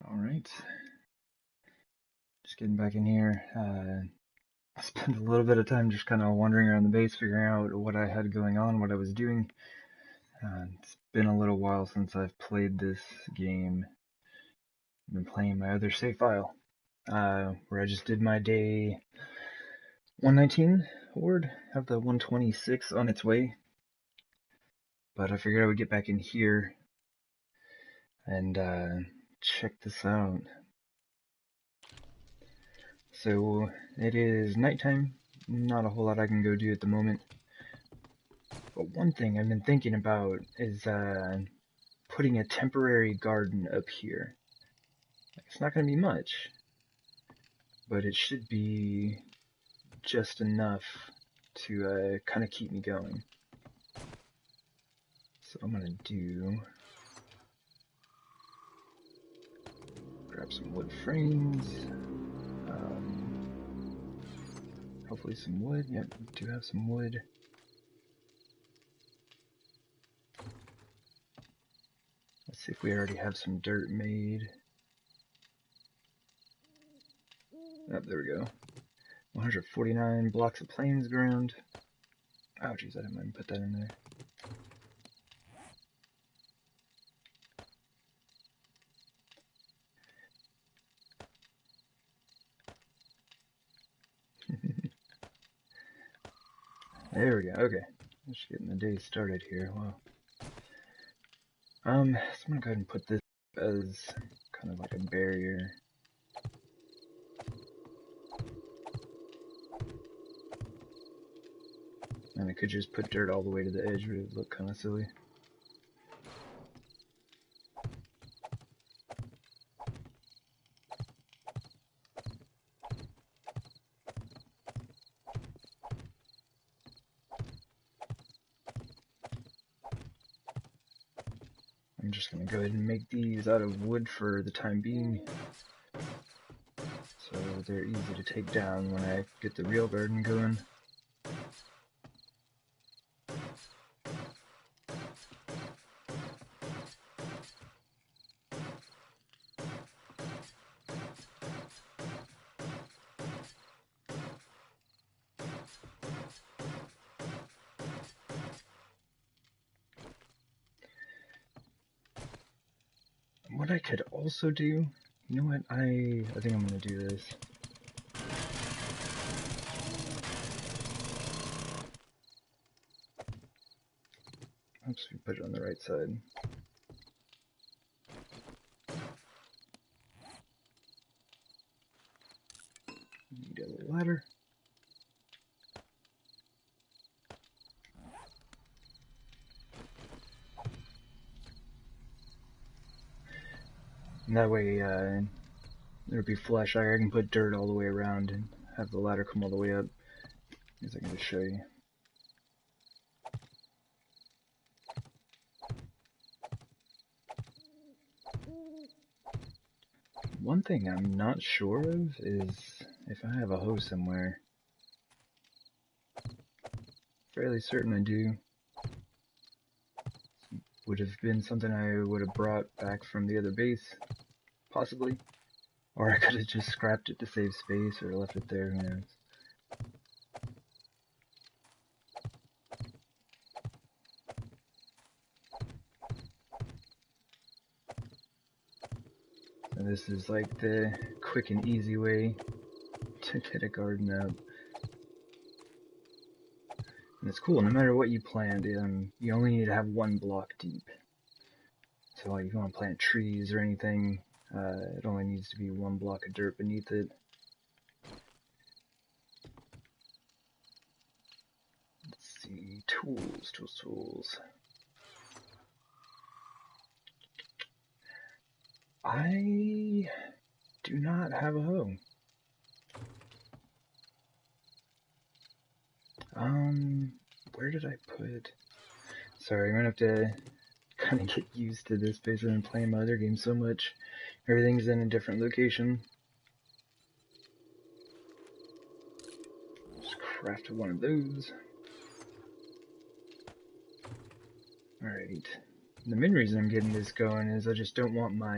Alright, just getting back in here. I spent a little bit of time just kind of wandering around the base, figuring out what I had going on, what I was doing. It's been a little while since I've played this game. I've been playing my other save file, where I just did my day 119 Horde, have the 126 on its way. But I figured I would get back in here and check this out. So it is nighttime, not a whole lot I can go do at the moment. But one thing I've been thinking about is putting a temporary garden up here. It's not going to be much, but it should be just enough to kind of keep me going. So I'm going to do... grab some wood frames. Hopefully some wood. Yep, we do have some wood. Let's see if we already have some dirt made. Oh, there we go. 149 blocks of plains ground. Oh, jeez, I didn't mind put that in there. There we go. Okay, just getting the day started here. Wow. So I'm gonna go ahead and put this as kind of like a barrier. And I could just put dirt all the way to the edge, but it would look kind of silly. I'm just going to go ahead and make these out of wood for the time being, so they're easy to take down when I get the real garden going. What I could also do, you know what, I think I'm going to do this. Oops, we put it on the right side. Need a little ladder. And that way, there'll be flush. I can put dirt all the way around and have the ladder come all the way up. I guess I can just show you. One thing I'm not sure of is if I have a hoe somewhere. Fairly certain I do. Would have been something I would have brought back from the other base, possibly. Or I could have just scrapped it to save space or left it there, who knows. So this is like the quick and easy way to get a garden up. And it's cool, no matter what you plant, you only need to have one block deep. So like if you want to plant trees or anything, it only needs to be one block of dirt beneath it. Let's see, tools. I do not have a hoe. Where did I put... Sorry, I'm gonna have to kind of get used to this based on playing my other games so much. Everything's in a different location. Just craft one of those. Alright. The main reason I'm getting this going is I just don't want my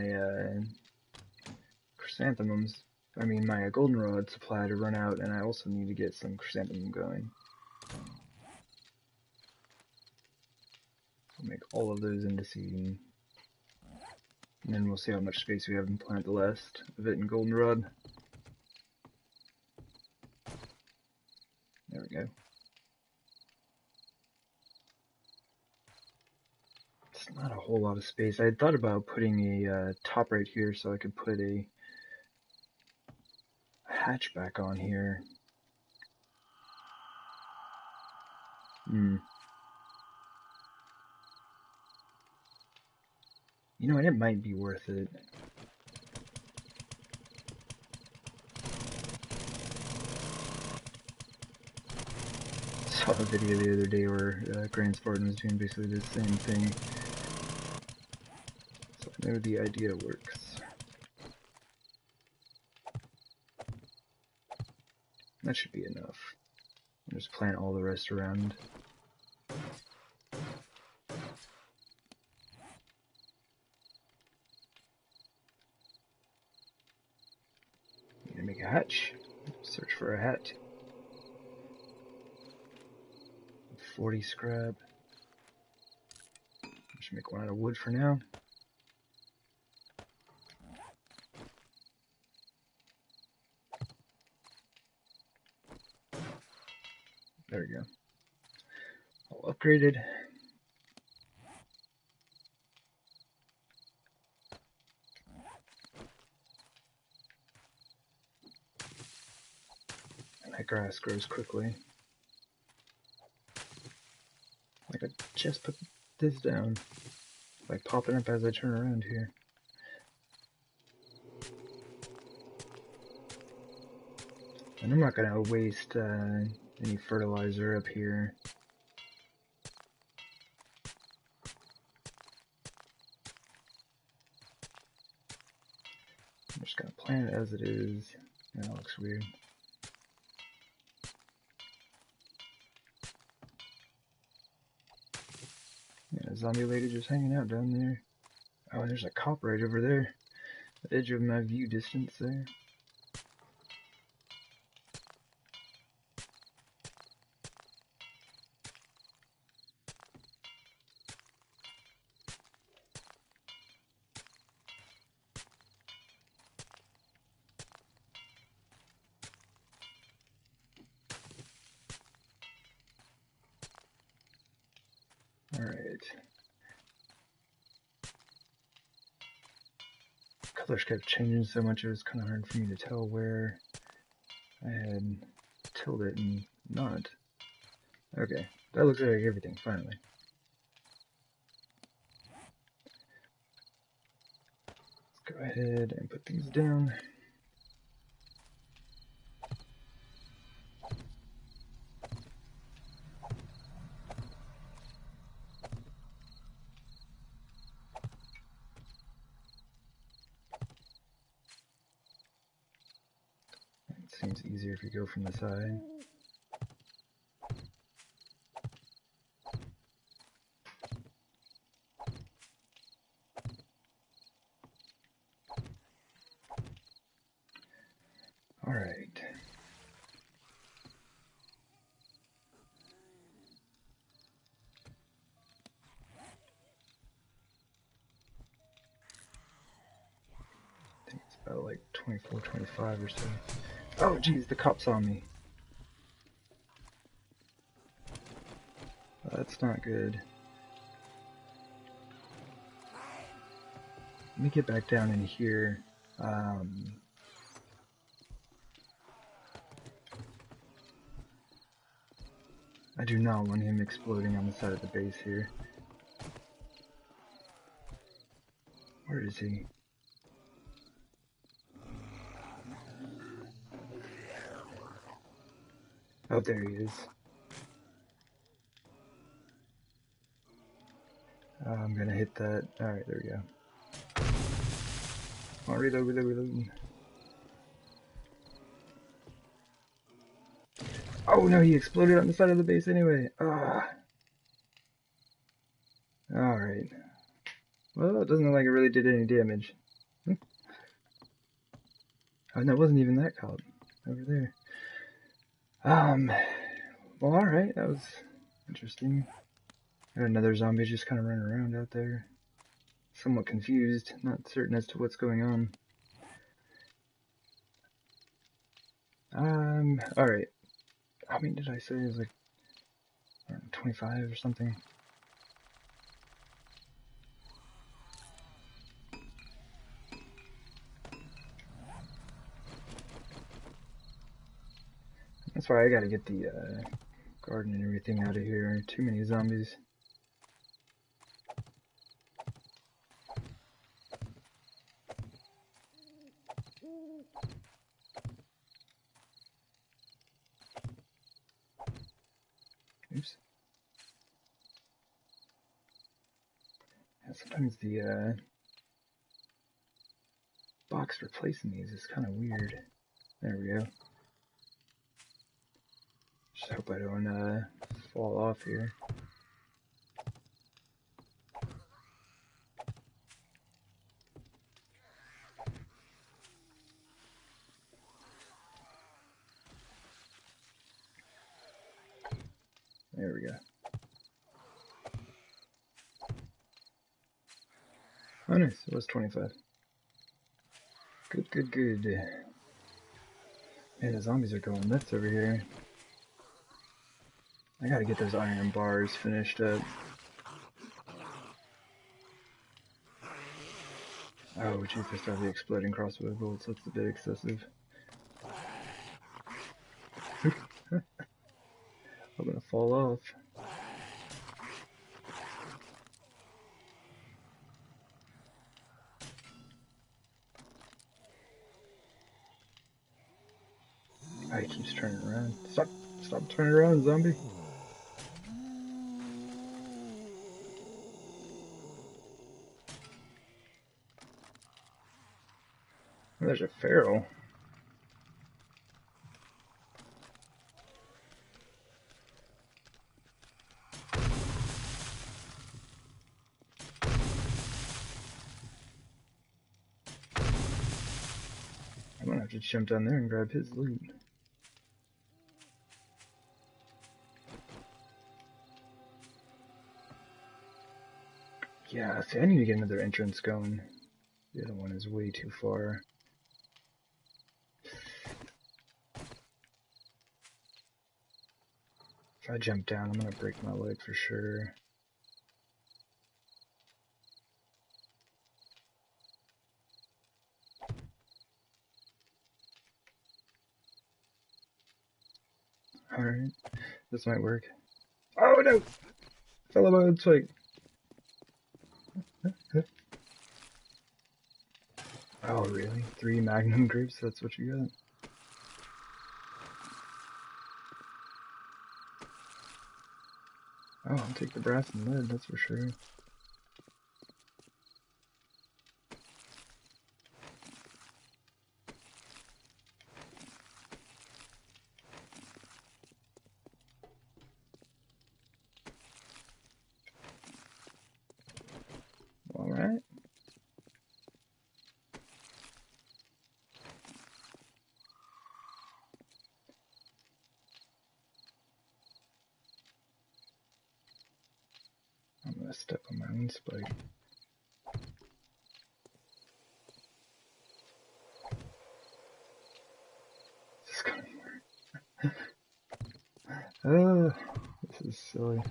chrysanthemums. I mean, my goldenrod supply to run out, and I also need to get some chrysanthemum going. I'll make all of those into seed. And then we'll see how much space we have and plant the rest of it in goldenrod. There we go. It's not a whole lot of space. I had thought about putting a top right here so I could put a hatchback on here. You know what, it might be worth it. Saw a video the other day where Grand Spartan was doing basically the same thing. So I know the idea works. That should be enough. I'll just plant all the rest around. Need to make a hatch. Search for a hat. 40 scrap. Just make one out of wood for now. There we go. All upgraded. And that grass grows quickly. Like I just put this down. Like popping up as I turn around here. And I'm not gonna waste any fertilizer up here. I'm just gonna plant it as it is. That looks weird. Yeah, a zombie lady just hanging out down there. Oh, and there's a cop right over there. The edge of my view distance there. Alright. Colors kept changing so much it was kind of hard for me to tell where I had tilled it and not. Okay, that looks like everything, finally. Let's go ahead and put things down. It seems easier if you go from the side. Alright. I think it's about like 24, 25 or so. Oh geez, the cop's on me. That's not good. Let me get back down in here. I do not want him exploding on the side of the base here. Where is he? Oh, there he is. I'm gonna hit that. Alright, there we go. Oh, reload. Oh no, he exploded on the side of the base anyway. Ah. Alright. Well, it doesn't look like it really did any damage. Oh, and that wasn't even that cop over there. Well, alright, that was interesting. Got another zombie just kind of running around out there. Somewhat confused, not certain as to what's going on. Alright. How many did I say? It was like 25 or something. That's why I gotta get the garden and everything out of here. Too many zombies. Oops. Yeah, sometimes the box replacing these is kind of weird. There we go. Just hope I don't fall off here. There we go. Oh nice, it was 25. Good, good, good. Man, the zombies are going nuts over here. I gotta get those iron bars finished up. Oh, geez, I still have the exploding crossbow bolts. That's a bit excessive. I'm gonna fall off. Oh, he keeps turning around. Stop turning around, zombie. Oh, there's a feral. I'm gonna have to jump down there and grab his loot. Yeah, see, I need to get another entrance going. The other one is way too far. If I jump down, I'm gonna break my leg for sure. Alright, this might work. Oh no! Fell about its like. Oh really? 3 magnum grapes? That's what you got? Oh, I'll take the brass and lead, that's for sure. Alright. I'm gonna step on my own spike. This is gonna work. Oh, this is silly.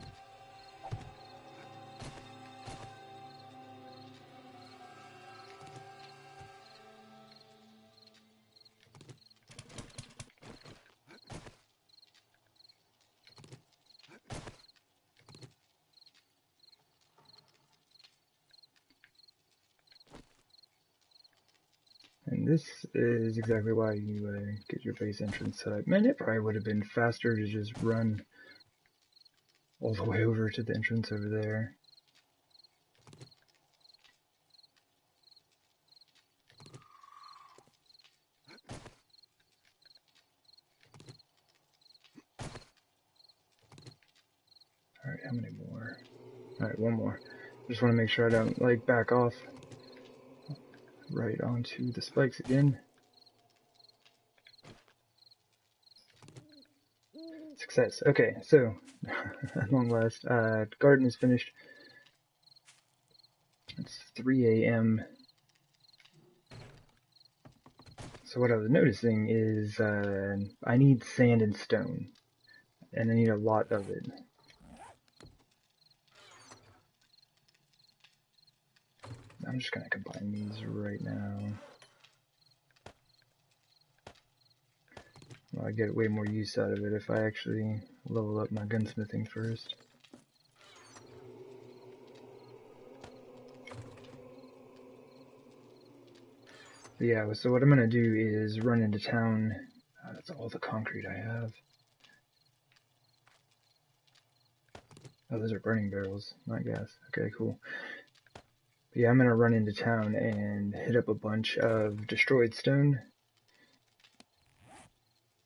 And this is exactly why you get your base entrance set up. Man, it probably would have been faster to just run all the way over to the entrance over there. Alright, how many more? Alright, one more. Just want to make sure I don't, like, back off right onto the spikes again. success. Okay, so at long last, garden is finished. It's 3 a.m. So what I was noticing is I need sand and stone, and I need a lot of it. I'm just gonna combine these right now. Well, I get way more use out of it if I actually level up my gunsmithing first. But yeah, so what I'm gonna do is run into town. That's all the concrete I have. Oh, those are burning barrels, not gas. Okay, cool. But yeah, I'm gonna run into town and hit up a bunch of destroyed stone.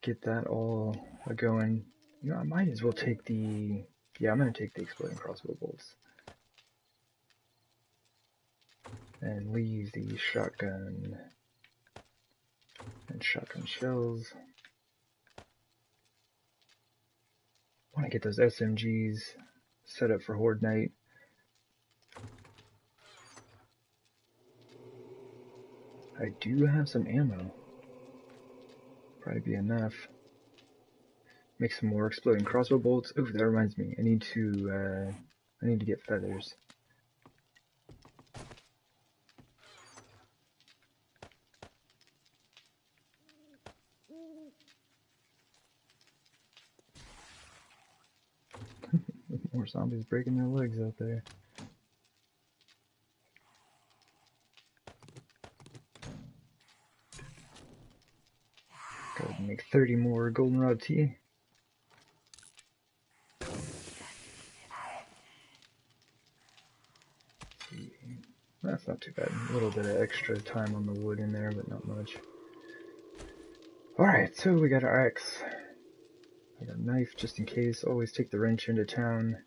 Get that all going. You know, I might as well take the... Yeah, I'm gonna take the exploding crossbow bolts. And leave the shotgun and shotgun shells. I want to get those SMGs set up for Horde Night. I do have some ammo. Probably be enough. Make some more exploding crossbow bolts. Oh, that reminds me. I need to get feathers. More zombies breaking their legs out there. Go ahead and make 30 more goldenrod tea. That's not too bad. A little bit of extra time on the wood in there, but not much. Alright, so we got our axe. I got a knife just in case. Always take the wrench into town.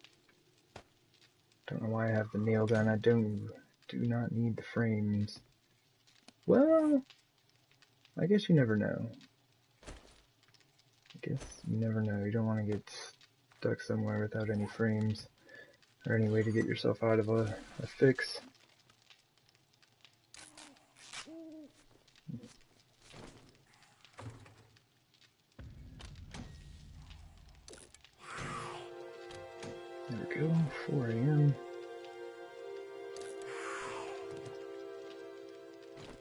Don't know why I have the nail gun. I do not need the frames. Well, I guess you never know. You never know. You don't want to get stuck somewhere without any frames or any way to get yourself out of a fix. There we go. 4 a.m.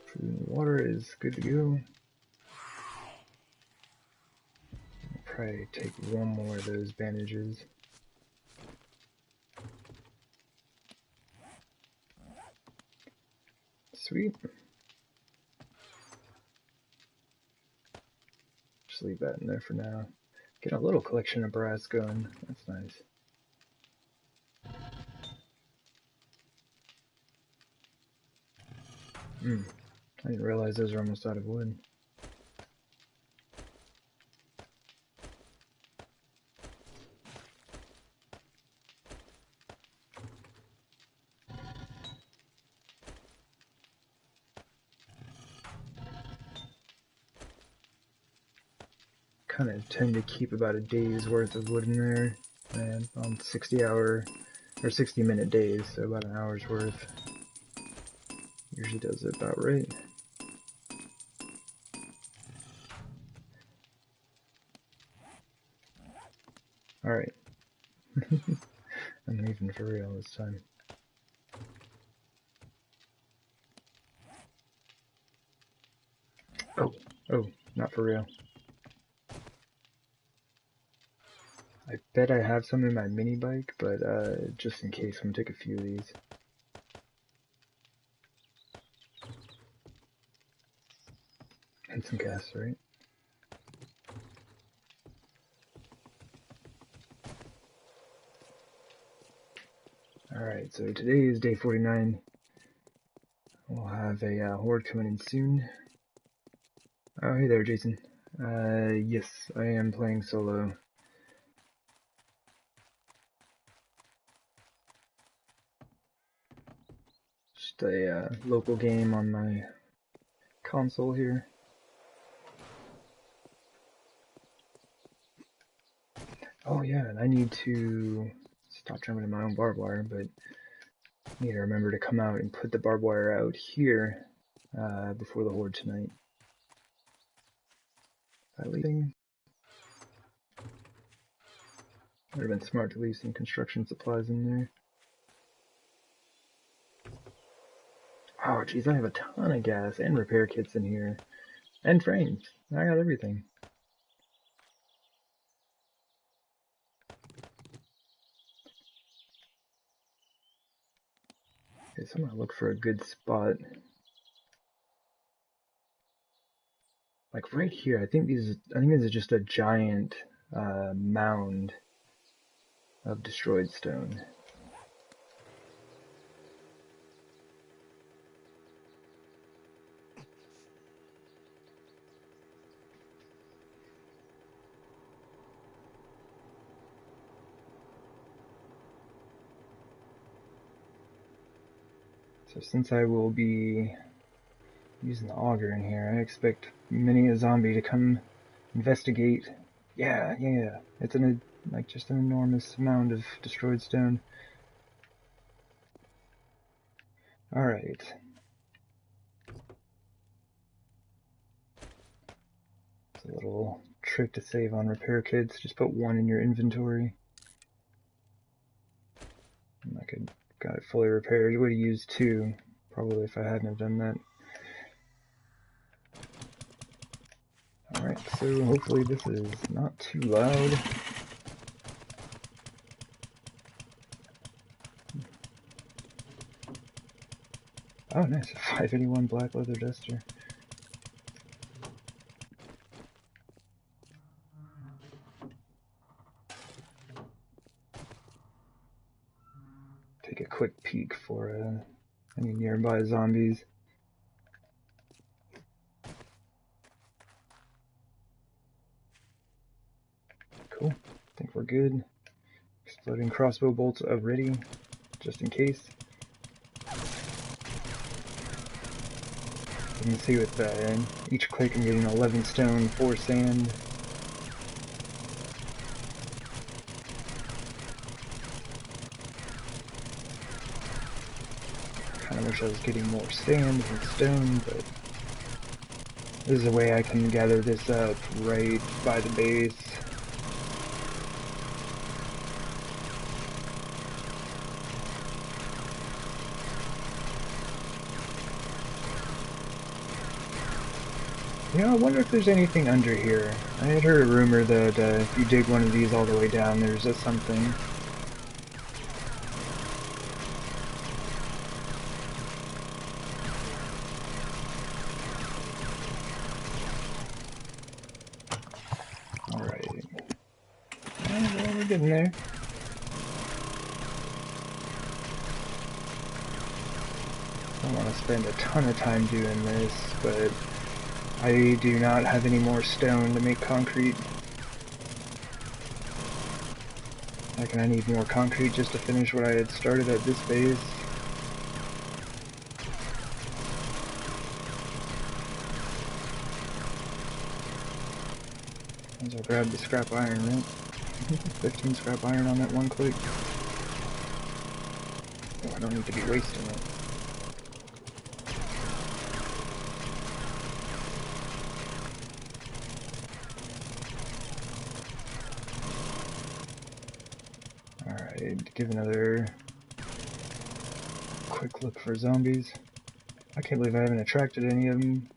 Food and water is good to go. I'll probably take one more of those bandages. Sweet. Just leave that in there for now. Get a little collection of brass going. That's nice. I didn't realize those are almost out of wood. Kind of tend to keep about a day's worth of wood in there, and on 60-minute days, so about an hour's worth. Usually does it about right. Alright. I'm leaving for real this time. Oh, not for real. I bet I have some in my mini bike, but just in case, I'm gonna take a few of these. And some gas, right? Alright, so today is day 49. We'll have a horde coming in soon. Oh, hey there, Jason. Yes, I am playing solo. Just a local game on my console here. Oh yeah, and I need to stop jumping in my own barbed wire, but I need to remember to come out and put the barbed wire out here before the Horde tonight. Leaving. Would have been smart to leave some construction supplies in there. Oh geez, I have a ton of gas and repair kits in here. And frames. I got everything. Okay, so I'm gonna look for a good spot. Like right here, I think this is just a giant mound of destroyed stone. So since I will be using the auger in here, I expect many a zombie to come investigate. Yeah, it's like just an enormous mound of destroyed stone. Alright. It's a little trick to save on repair kits. Just put one in your inventory. And I could got it fully repaired. You would have used two, probably, if I hadn't have done that. Alright, so hopefully this is not too loud. Oh nice, a 581 black leather duster. Take a quick peek for any nearby zombies. Cool, I think we're good. Exploding crossbow bolts are ready, just in case. You can see with each click I'm getting 11 stone, 4 sand. Kinda wish I was getting more sand than stone, but this is a way I can gather this up right by the base. You know, I wonder if there's anything under here. I had heard a rumor that if you dig one of these all the way down, there's something. Alright. Well, we're getting there. I don't want to spend a ton of time doing this, but I do not have any more stone to make concrete. I need more concrete just to finish what I had started at this base. I'll grab the scrap iron, right? 15 scrap iron on that one click. Oh, I don't need to be wasting it. Alright, give another quick look for zombies. I can't believe I haven't attracted any of them.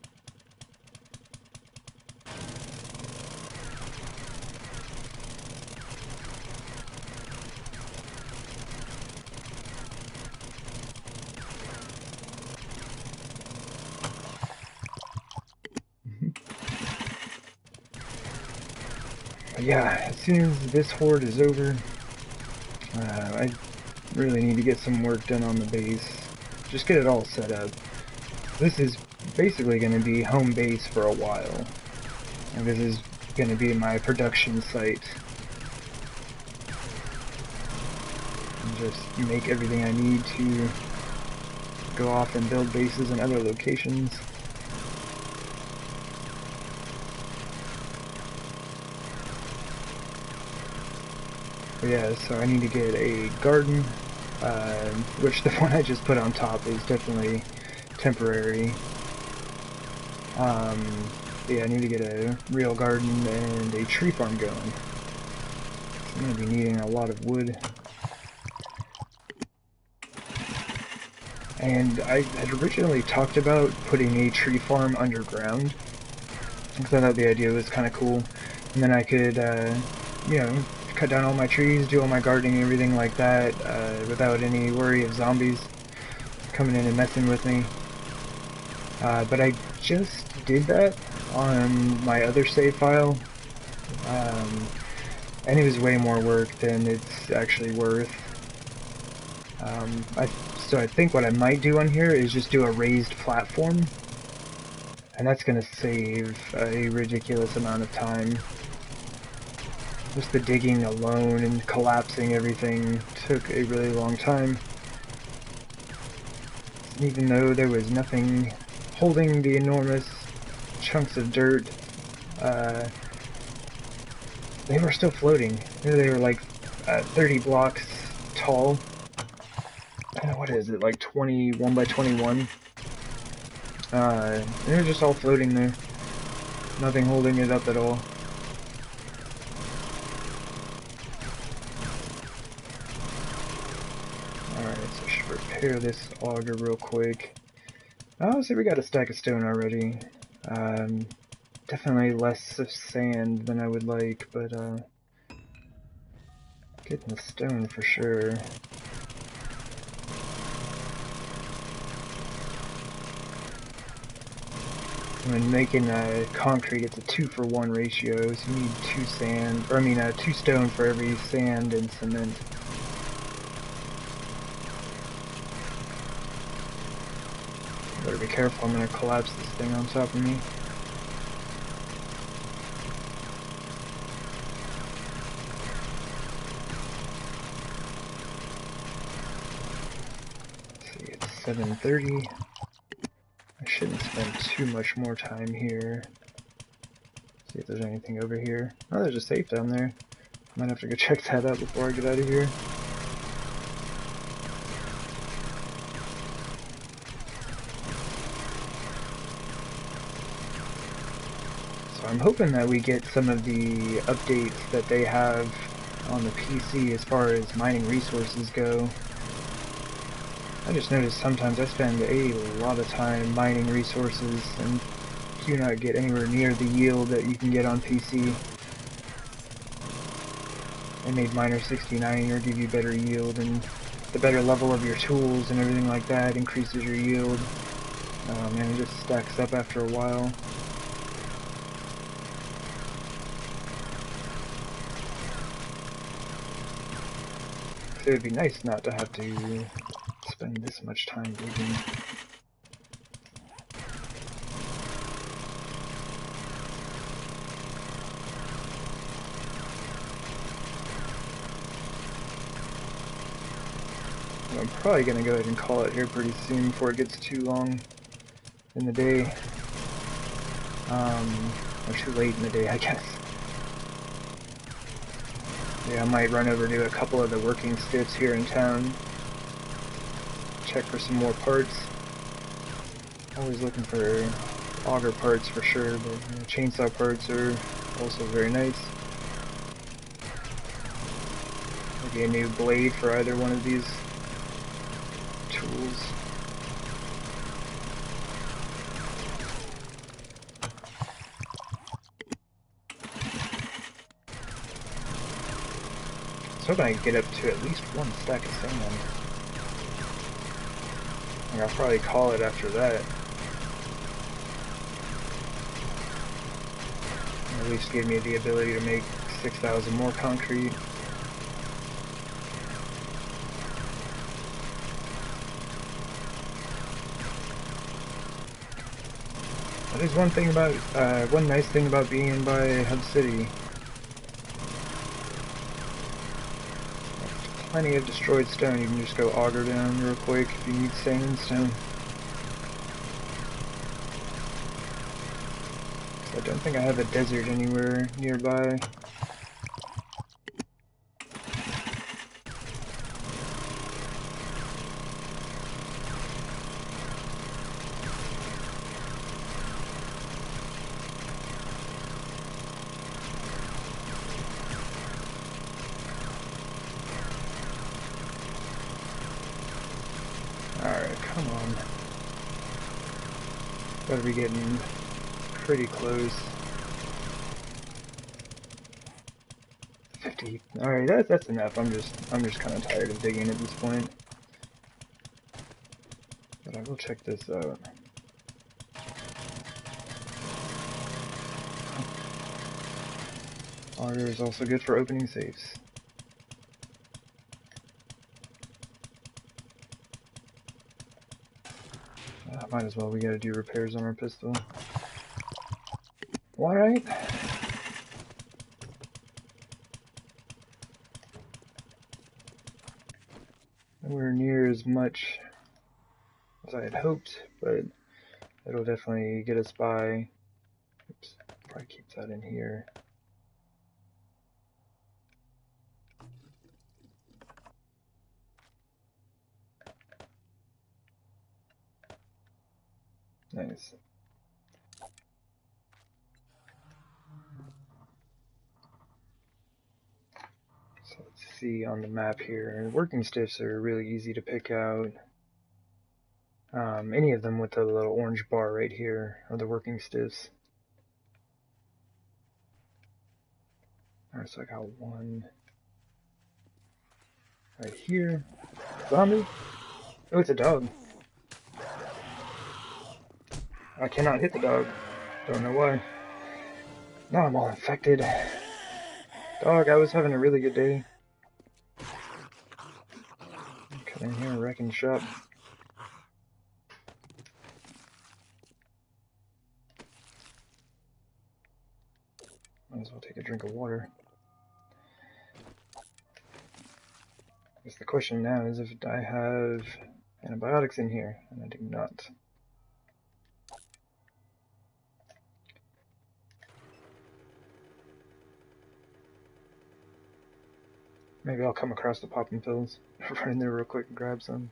But yeah, as soon as this horde is over, I really need to get some work done on the base. Just get it all set up. This is basically going to be home base for a while. And this is going to be my production site. And just make everything I need to go off and build bases in other locations. Yeah, so I need to get a garden, which the one I just put on top is definitely temporary. Yeah, I need to get a real garden and a tree farm going. So I'm going to be needing a lot of wood. And I had originally talked about putting a tree farm underground, because I thought the idea was kind of cool. And then I could, you know, cut down all my trees, do all my gardening and everything like that, without any worry of zombies coming in and messing with me. But I just did that on my other save file, and it was way more work than it's actually worth. So I think what I might do on here is just do a raised platform, and that's going to save a ridiculous amount of time. Just the digging alone and collapsing everything took a really long time. Even though there was nothing holding the enormous chunks of dirt, they were still floating. They were like 30 blocks tall. What is it, like 21 by 21? They were just all floating there. Nothing holding it up at all. Alright, so I should repair this auger real quick. Oh, see, we got a stack of stone already. Definitely less of sand than I would like, but getting the stone for sure. When making concrete, it's a 2-for-1 ratio, so you need 2 stone for every sand and cement. Better be careful, I'm gonna collapse this thing on top of me. Let's see, it's 7:30. I shouldn't spend too much more time here. See if there's anything over here. Oh, there's a safe down there. Might have to go check that out before I get out of here. So I'm hoping that we get some of the updates that they have on the PC as far as mining resources go. I just noticed sometimes I spend a lot of time mining resources and do not get anywhere near the yield that you can get on PC. They made Miner 69 or give you better yield, and the better level of your tools and everything like that increases your yield. And it just stacks up after a while. So it would be nice not to have to spend this much time digging. I'm probably going to go ahead and call it here pretty soon before it gets too long in the day. Or too late in the day, I guess. Yeah, I might run over to a couple of the working stiffs here in town. Check for some more parts. Always looking for auger parts for sure, but chainsaw parts are also very nice. Maybe a new blade for either one of these tools. I was hoping I could get up to at least one stack of sand. And I'll probably call it after that. At least give me the ability to make 6,000 more concrete. That is one thing about, one nice thing about being by Hub City. Plenty of destroyed stone, you can just go auger down real quick if you need sand and stone. So I don't think I have a desert anywhere nearby. Gotta be getting pretty close. 50. Alright, that's enough. I'm just kind of tired of digging at this point. But I will check this out. Auger is also good for opening safes. Might as well, we gotta do repairs on our pistol. Alright. Nowhere near as much as I had hoped, but it'll definitely get us by. Oops, probably keep that in here. Nice. So let's see on the map here. Working stiffs are really easy to pick out. Any of them with the little orange bar right here are the working stiffs. Alright, so I got one right here. Zombie? Oh, it's a dog. I cannot hit the dog. Don't know why. Now I'm all infected. Dog, I was having a really good day. Come in here and wrecking shop. Might as well take a drink of water. I guess the question now is if I have antibiotics in here, and I do not. Maybe I'll come across the popping pills. Run in there real quick and grab some.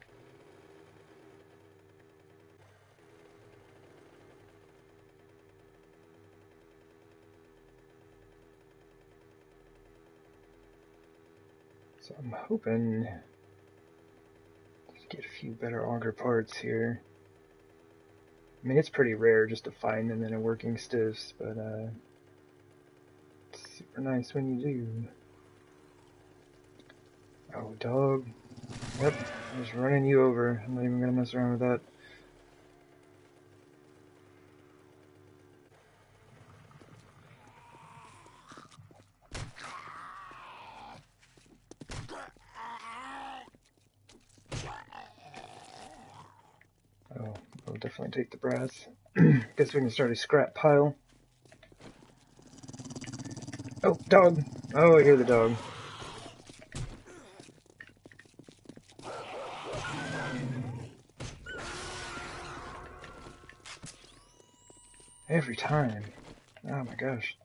So I'm hoping to get a few better auger parts here. I mean, it's pretty rare just to find them in a working stiffs, but it's super nice when you do. Oh, dog. Yep, I'm just running you over. I'm not even gonna mess around with that. Oh, I'll definitely take the brass. Guess we can start a scrap pile. Oh, dog! Oh, I hear the dog. Every time. Oh my gosh.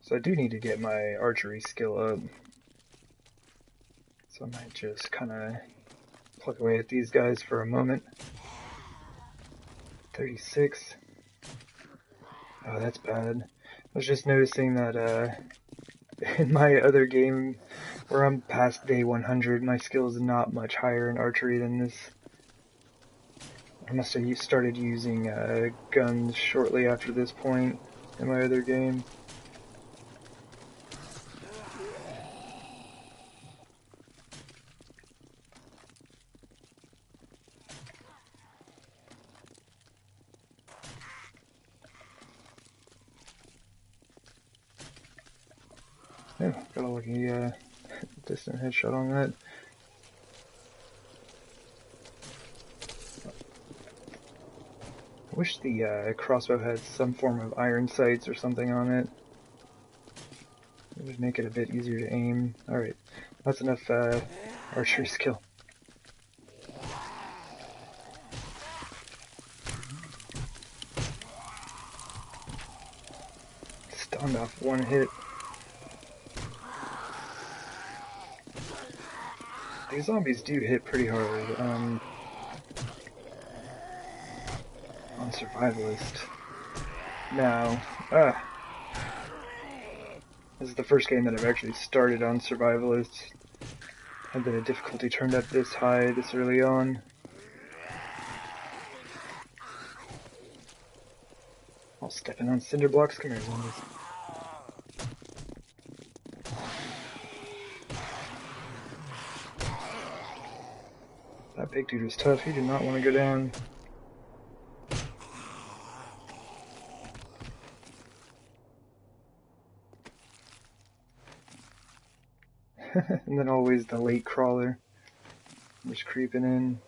So I do need to get my archery skill up. So I might just kind of pluck away at these guys for a moment. 36. Oh, that's bad. I was just noticing that in my other game where I'm past day 100, my skill is not much higher in archery than this. I must have started using guns shortly after this point in my other game. Oh, got a lucky distant headshot on that. I wish the crossbow had some form of iron sights or something on it. It would make it a bit easier to aim. Alright, that's enough archery skill. Stunned off one hit. These zombies do hit pretty hard. On Survivalist. Now, this is the first game that I've actually started on Survivalist. Had the difficulty turned up this high this early on. All stepping on cinder blocks. Come here, zombies. That big dude was tough. He did not want to go down. And then always the late crawler. Just creeping in.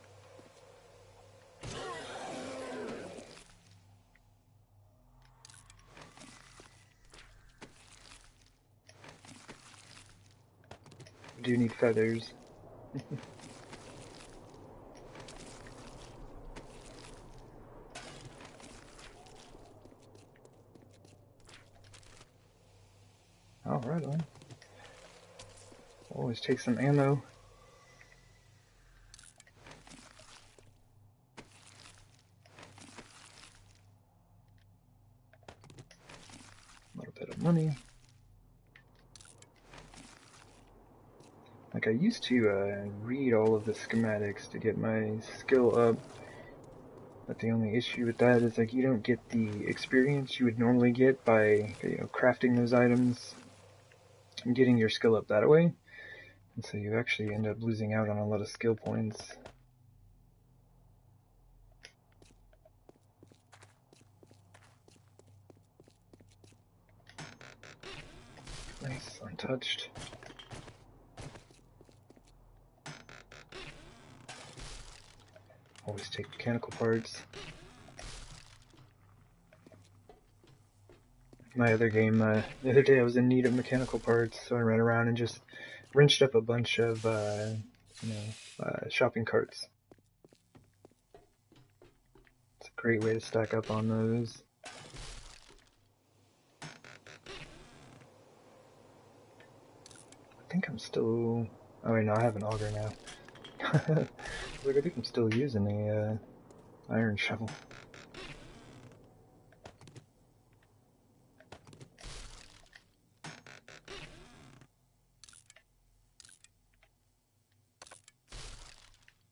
We do need feathers. Oh, right on. Always take some ammo. A little bit of money. Like, I used to read all of the schematics to get my skill up, but the only issue with that is, like, you don't get the experience you would normally get by, you know, crafting those items and getting your skill up that way. And so you actually end up losing out on a lot of skill points. Nice, untouched. Always take mechanical parts. My other game, the other day I was in need of mechanical parts, so I ran around and just wrenched up a bunch of, shopping carts. It's a great way to stack up on those. I think I'm still... Oh wait, no, I have an auger now. Like, I think I'm still using a iron shovel.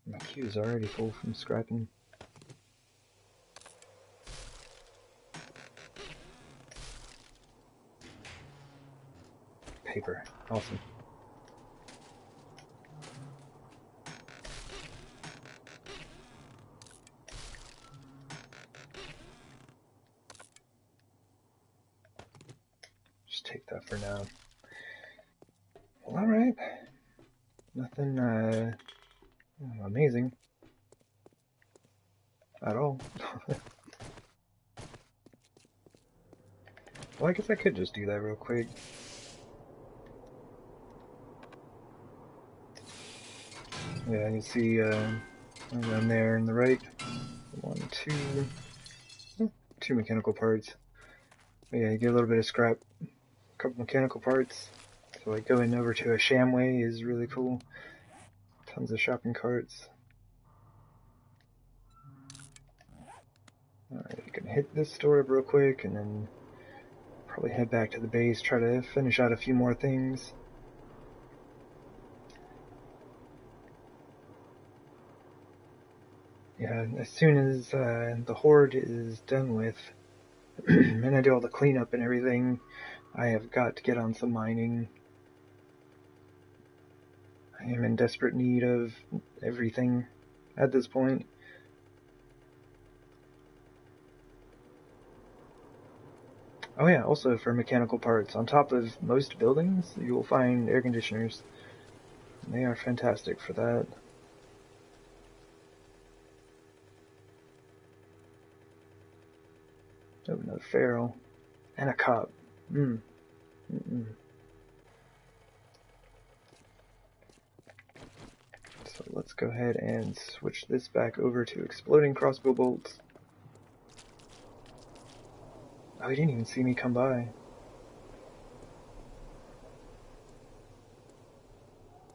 My queue is already full from scrapping. Paper. Awesome. Just take that for now. Well, alright. Nothing, amazing. At all. Well, I guess I could just do that real quick. Yeah, you see, down there on the right, two mechanical parts. But yeah, you get a little bit of scrap, a couple mechanical parts. So like going over to a Shamway is really cool. Tons of shopping carts. Alright, you can hit this store up real quick and then probably head back to the base, try to finish out a few more things. Yeah, as soon as the Horde is done with, and I do all the cleanup and everything, I have got to get on some mining. I am in desperate need of everything at this point. Oh yeah, also for mechanical parts, on top of most buildings, you will find air conditioners. They are fantastic for that. Oh, another feral. And a cop. So let's go ahead and switch this back over to exploding crossbow bolts. Oh, he didn't even see me come by.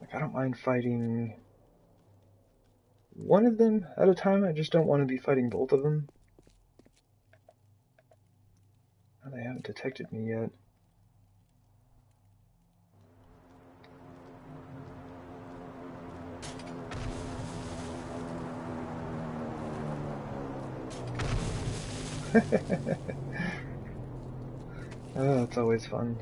Like, I don't mind fighting one of them at a time, I just don't want to be fighting both of them. Oh, they haven't detected me yet. Oh, it's always fun.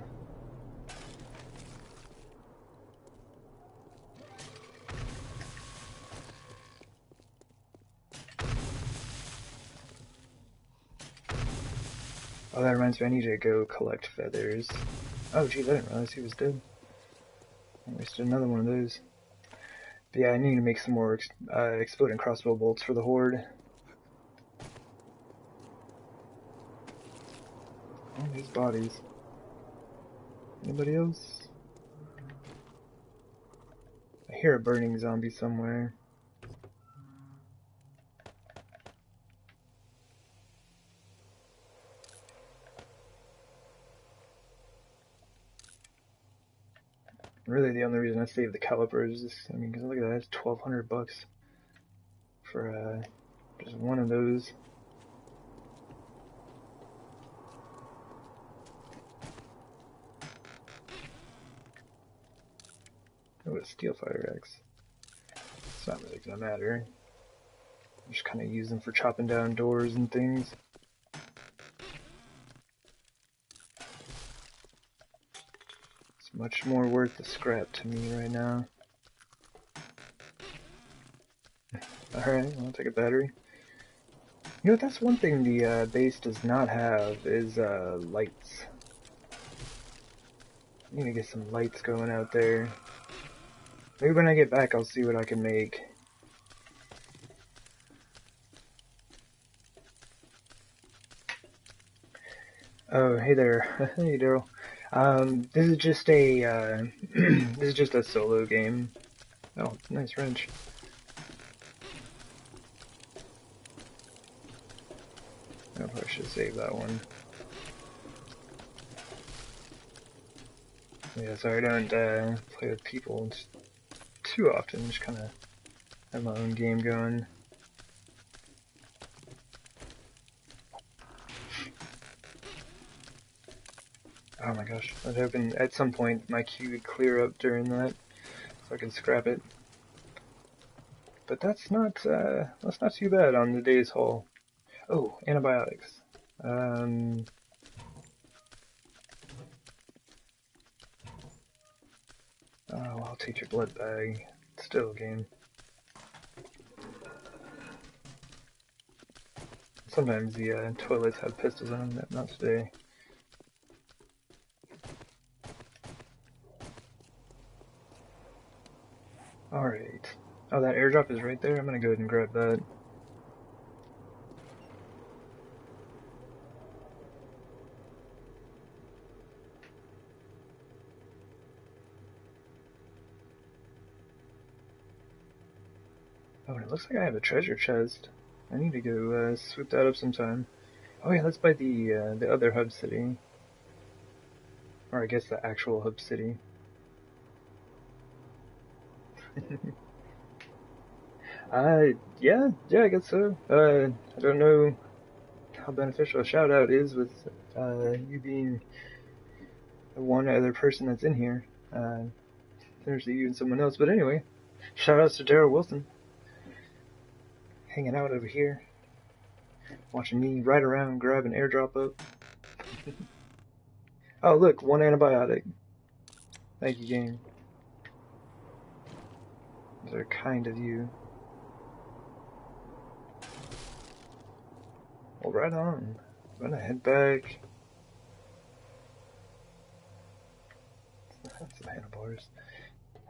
Oh, that reminds me, I need to go collect feathers. Oh, geez, I didn't realize he was dead. I wasted another one of those. But yeah, I need to make some more exploding crossbow bolts for the Horde. Oh, these bodies. Anybody else? I hear a burning zombie somewhere. Really, the only reason I saved the caliper is this. I mean, because look at that, it's $1,200 for just one of those. Oh, a steel fire axe. It's not really gonna matter. I'm just kind of use them for chopping down doors and things. It's much more worth the scrap to me right now. Alright, I'll take a battery. You know, that's one thing the base does not have is lights. I need to get some lights going out there. Maybe when I get back I'll see what I can make. Oh, hey there. Hey, Daryl. This is just a this is just a solo game. Oh, nice wrench. I probably should save that one. Yeah, sorry, I don't play with people too often. Just kind of have my own game going. Oh my gosh, I was hoping at some point my queue would clear up during that, so I could scrap it. But that's not too bad on the day's haul. Oh, antibiotics. Oh, I'll take your blood bag. Still a game. Sometimes the toilets have pistols in them, not today. Alright. Oh, that airdrop is right there? I'm gonna go ahead and grab that. Oh, and it looks like I have a treasure chest. I need to go swoop that up sometime. Oh yeah, that's by the other hub city. Or I guess the actual hub city. Yeah, I guess so. I don't know how beneficial a shout out is with you being the one other person that's in here. There's you and someone else, but anyway, shout outs to Daryl Wilson. Hanging out over here, watching me ride around, grab an airdrop up. Oh look, one antibiotic. Thank you, game. Those are kind of you. Well, right on. I'm gonna head back. That's some handlebars.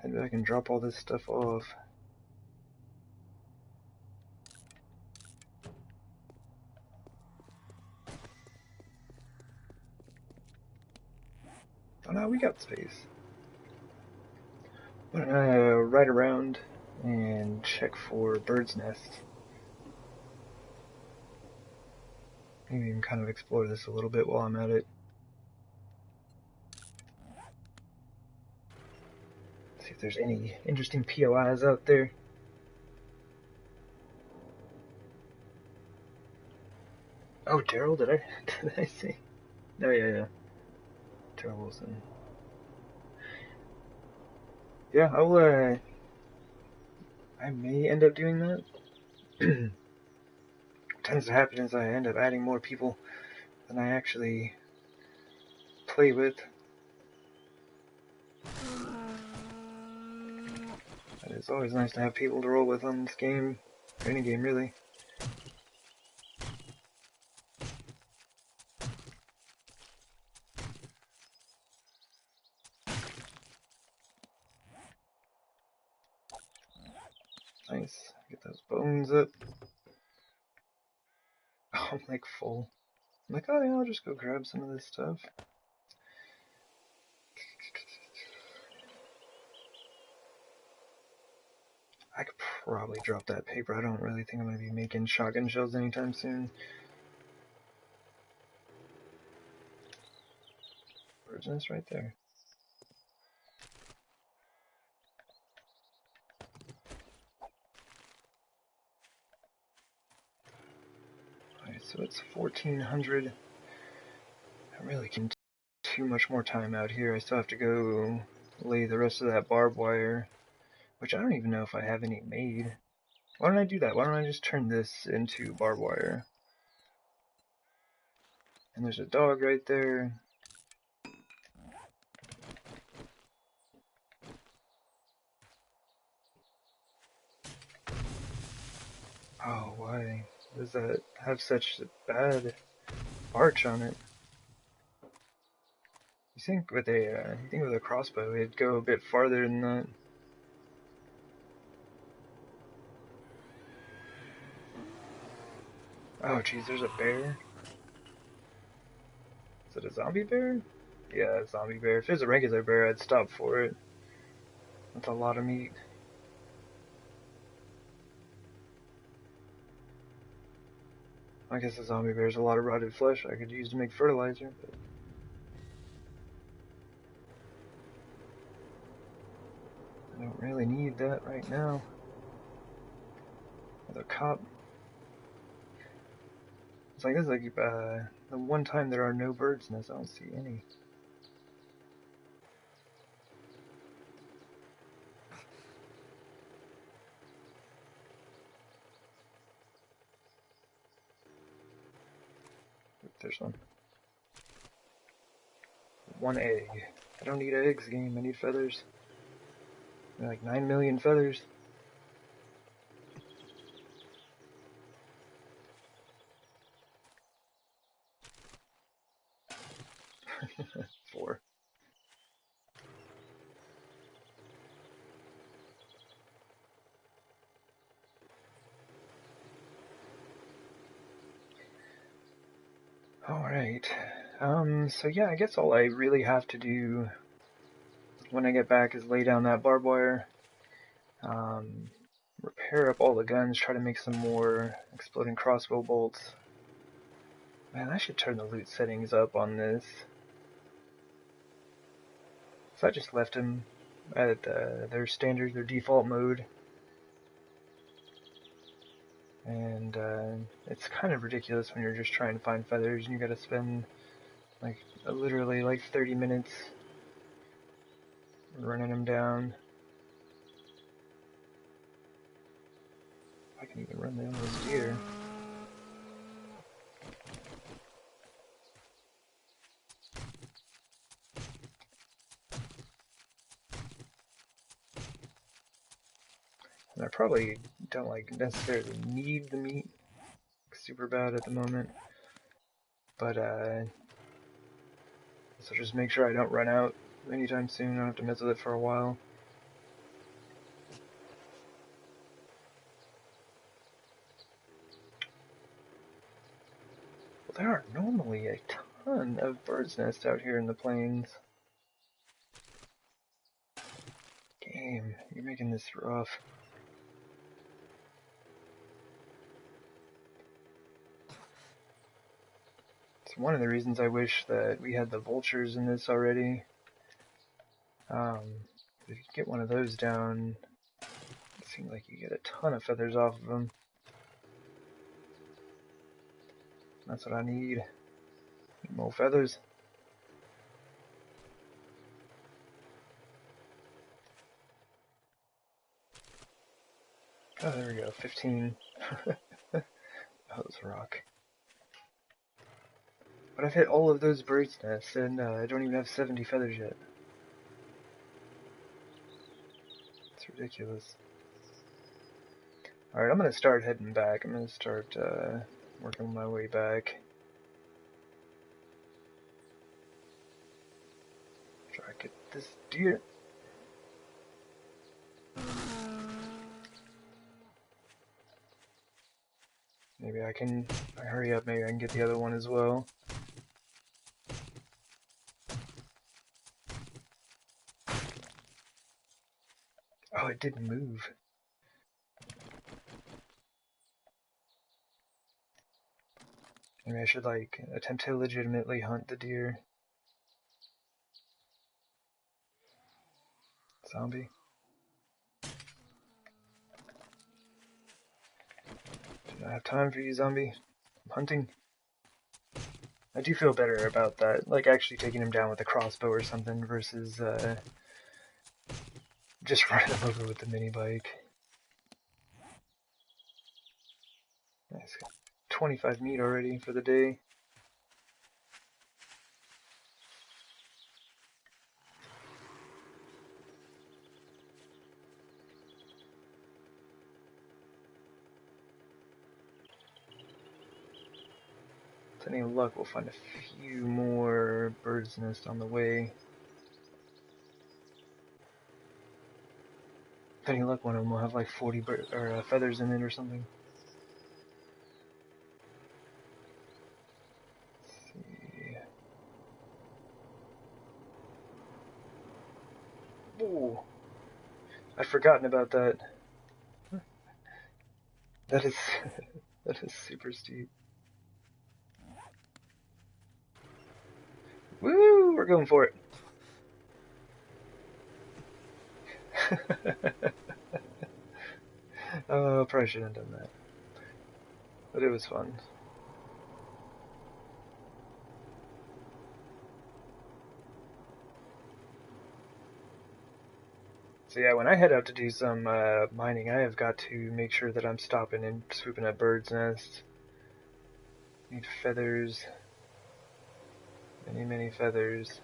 Head back and drop all this stuff off. Oh no, we got space. I'm gonna ride around and check for birds' nests. Maybe even kind of explore this a little bit while I'm at it. See if there's any interesting POIs out there. Oh, Daryl, did I see? Oh yeah. Daryl Wilson. Yeah, I may end up doing that. tends to happen is I end up adding more people than I actually play with. And it's always nice to have people to roll with on this game, or any game really. Nice, get those bones up. Oh, I'm like full. I'm like, oh yeah, I'll just go grab some of this stuff. I could probably drop that paper. I don't really think I'm going to be making shotgun shells anytime soon. Bird's nest right there. Alright, so it's 1400. I really can too much more time out here. I still have to go lay the rest of that barbed wire, which I don't even know if I have any made. Why don't I do that? Why don't I just turn this into barbed wire? And there's a dog right there. Oh, why does that have such a bad arch on it? You think with a crossbow it'd go a bit farther than that? Oh, geez, there's a bear. Is it a zombie bear? Yeah, a zombie bear. If it was a regular bear, I'd stop for it. That's a lot of meat. I guess a zombie bear's a lot of rotted flesh I could use to make fertilizer, but I don't really need that right now. Another cop. It's like this is like the one time there are no birds nests. I don't see any. Oop, there's one. One egg. I don't need eggs, game. I need feathers. Like 9 million feathers. Four. Alright. So yeah, I guess all I really have to do when I get back is lay down that barbed wire, repair up all the guns, try to make some more exploding crossbow bolts. Man, I should turn the loot settings up on this. So I just left them at their standard, their default mode. And it's kind of ridiculous when you're just trying to find feathers and you gotta spend like literally like 30 minutes running them down. I can even run down those deer. And I probably don't like necessarily need the meat super bad at the moment, but so just make sure I don't run out anytime soon. I don't have to mess with it for a while. Well, there are normally a ton of birds' nests out here in the plains. Game, you're making this rough. It's one of the reasons I wish that we had the vultures in this already. If you get one of those down, it seems like you get a ton of feathers off of them. That's what I need. More feathers. Oh, there we go, 15. that was a rock. But I've hit all of those bird's nests, and I don't even have 70 feathers yet. It's ridiculous. Alright, I'm gonna start heading back. I'm gonna start working my way back. Try to get this deer. Maybe I can hurry up, maybe I can get the other one as well. Oh, it didn't move. Maybe I should, like, attempt to legitimately hunt the deer. Zombie. Do not have time for you, zombie. I'm hunting. I do feel better about that, like actually taking him down with a crossbow or something versus just running him over with the mini bike. Nice. 25 meat already for the day. With any luck, we'll find a few more birds' nests on the way. With any luck, one of them will have like 40 feathers in it or something. Ooh, I'd forgotten about that. That is that is super steep. Woo! We're going for it. Oh, probably shouldn't have done that, but it was fun. So yeah, when I head out to do some mining, I have got to make sure that I'm stopping and swooping at birds' nests. Need feathers. Many, many feathers.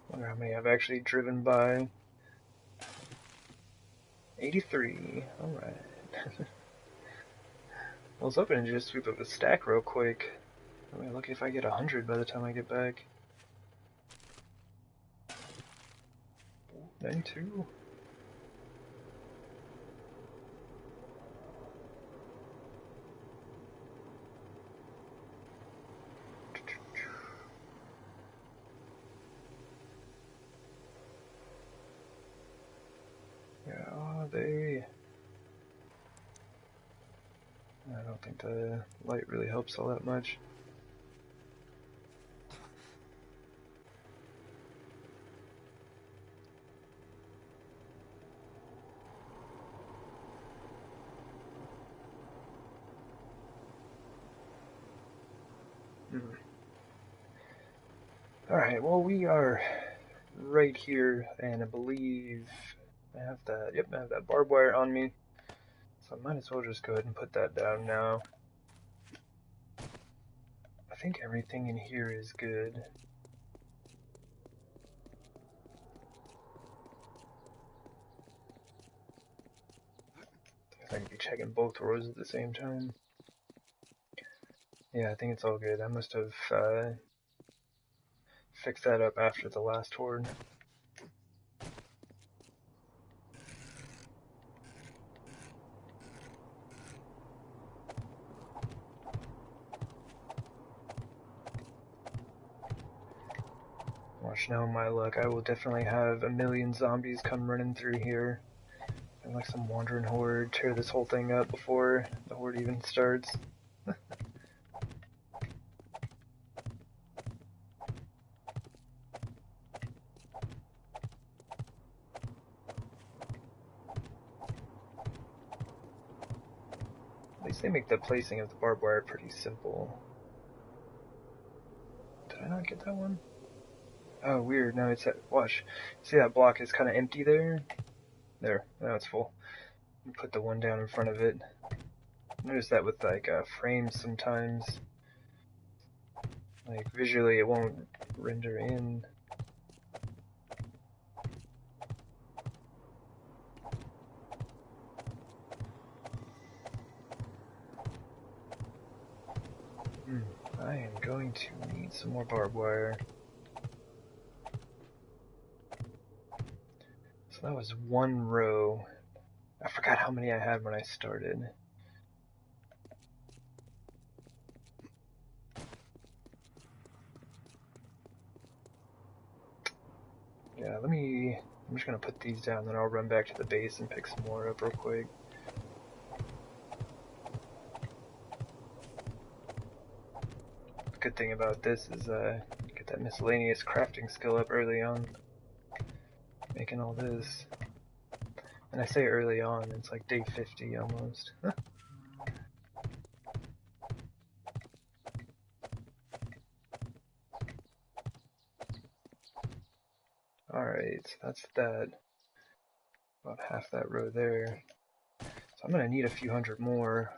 Wonder how many I've actually driven by. 83. Alright. I was hoping to just sweep up a stack real quick. I'm gonna look if I get 100 by the time I get back. 92. Yeah, are they? I don't think the light really helps all that much. Alright, well we are right here, and I believe I have that, yep, I have that barbed wire on me. So I might as well just go ahead and put that down now. I think everything in here is good. I could be checking both rows at the same time. Yeah, I think it's all good. I must have fixed that up after the last horde. Watch now, my luck. I will definitely have a million zombies come running through here. And like some wandering horde, tear this whole thing up before the horde even starts. they make the placing of the barbed wire pretty simple. Did I not get that one? Oh, weird. No, it's at, watch. See that block is kind of empty there? There, now it's full. Put the one down in front of it. Notice that with like frames sometimes. Like visually it won't render in. I am going to need some more barbed wire. So that was one row. I forgot how many I had when I started. Yeah, I'm just gonna put these down, then I'll run back to the base and pick some more up real quick. The good thing about this is get that miscellaneous crafting skill up early on. Making all this. And I say early on, it's like day 50 almost. Alright, so that's that. About half that row there. So I'm gonna need a few hundred more.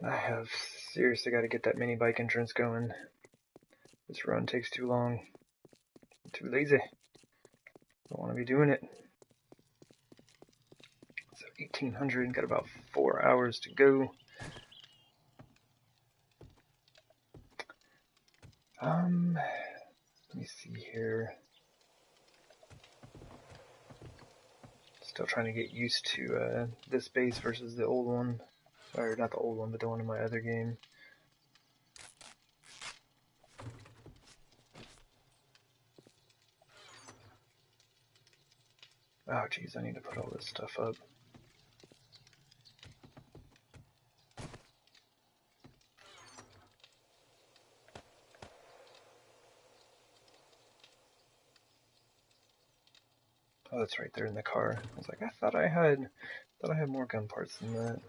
I have seriously got to get that mini bike entrance going. This run takes too long. I'm too lazy. Don't want to be doing it. So 1800, got about 4 hours to go. Let me see here. Still trying to get used to this base versus the old one. Or not the old one, but the one in my other game. Oh geez, I need to put all this stuff up. Oh, that's right there in the car. I was like, I thought I had more gun parts than that.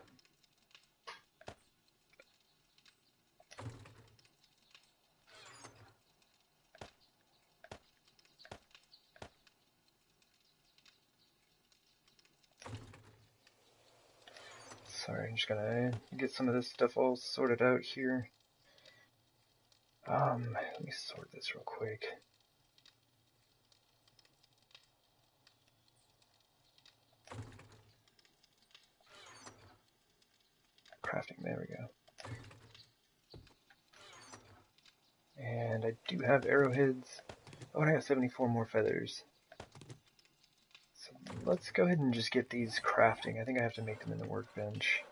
Sorry, I'm just gonna get some of this stuff all sorted out here. Let me sort this real quick. Crafting, there we go. And I do have arrowheads. Oh, and I got 74 more feathers. So let's go ahead and just get these crafting. I think I have to make them in the workbench.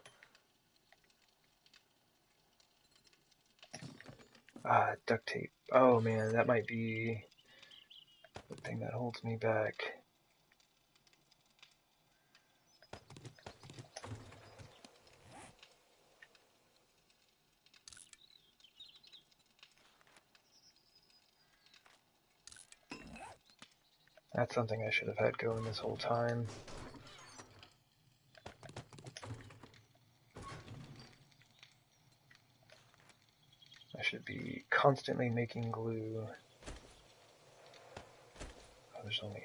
Duct tape. Oh man, that might be the thing that holds me back. That's something I should have had going this whole time. I should be constantly making glue. Oh, there's only...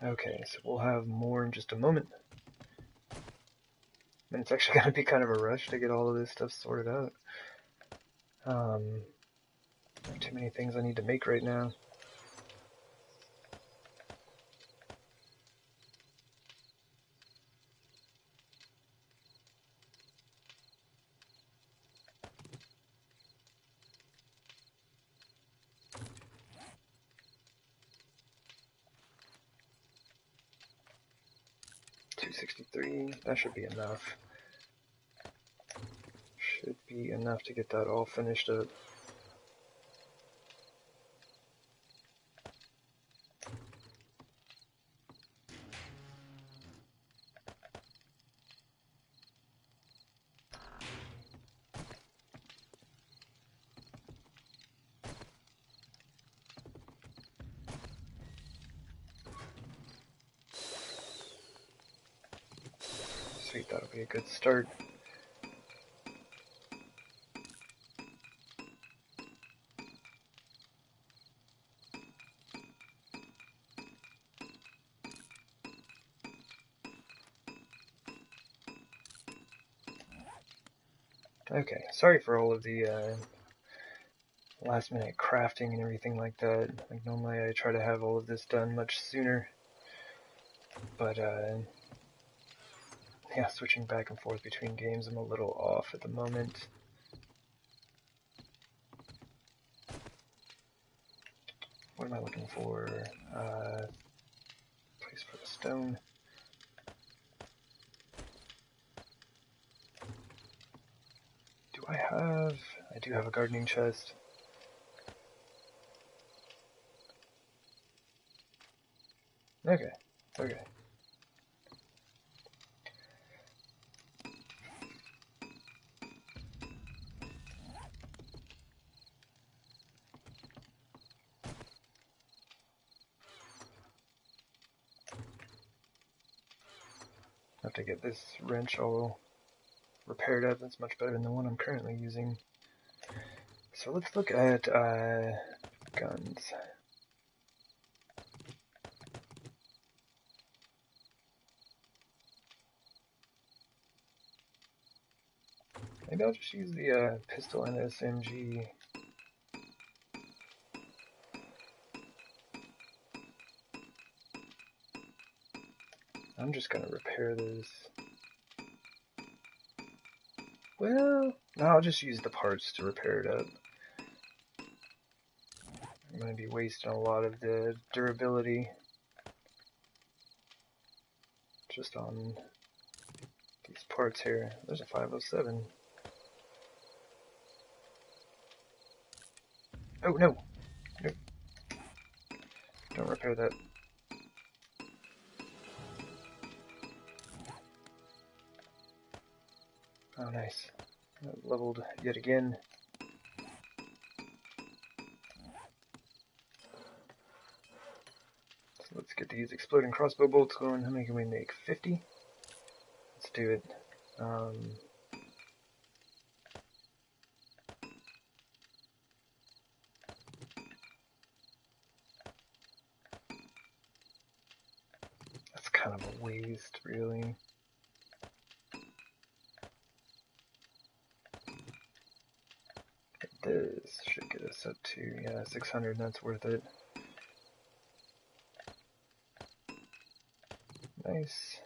Okay, so we'll have more in just a moment. And it's actually going to be kind of a rush to get all of this stuff sorted out. There are too many things I need to make right now. $263, that should be enough. Should be enough to get that all finished up. Sweet, that'll be a good start. Okay, sorry for all of the last minute crafting and everything like that. Like normally I try to have all of this done much sooner, but yeah, switching back and forth between games, I'm a little off at the moment. What am I looking for? Place for the stone. Do I have... I do have a gardening chest. Okay, okay. Have to get this wrench all repaired up. That's much better than the one I'm currently using. So let's look at guns. Maybe I'll just use the pistol and SMG. I'm just gonna repair this. Well, no, I'll just use the parts to repair it up. I'm gonna be wasting a lot of the durability just on these parts here. There's a 507. Oh no! Nope. Don't repair that. Oh nice. Leveled yet again. So let's get these exploding crossbow bolts going. How many can we make? 50? Let's do it. That's kind of a waste, really. This should get us up to, yeah, 600, that's worth it. Nice.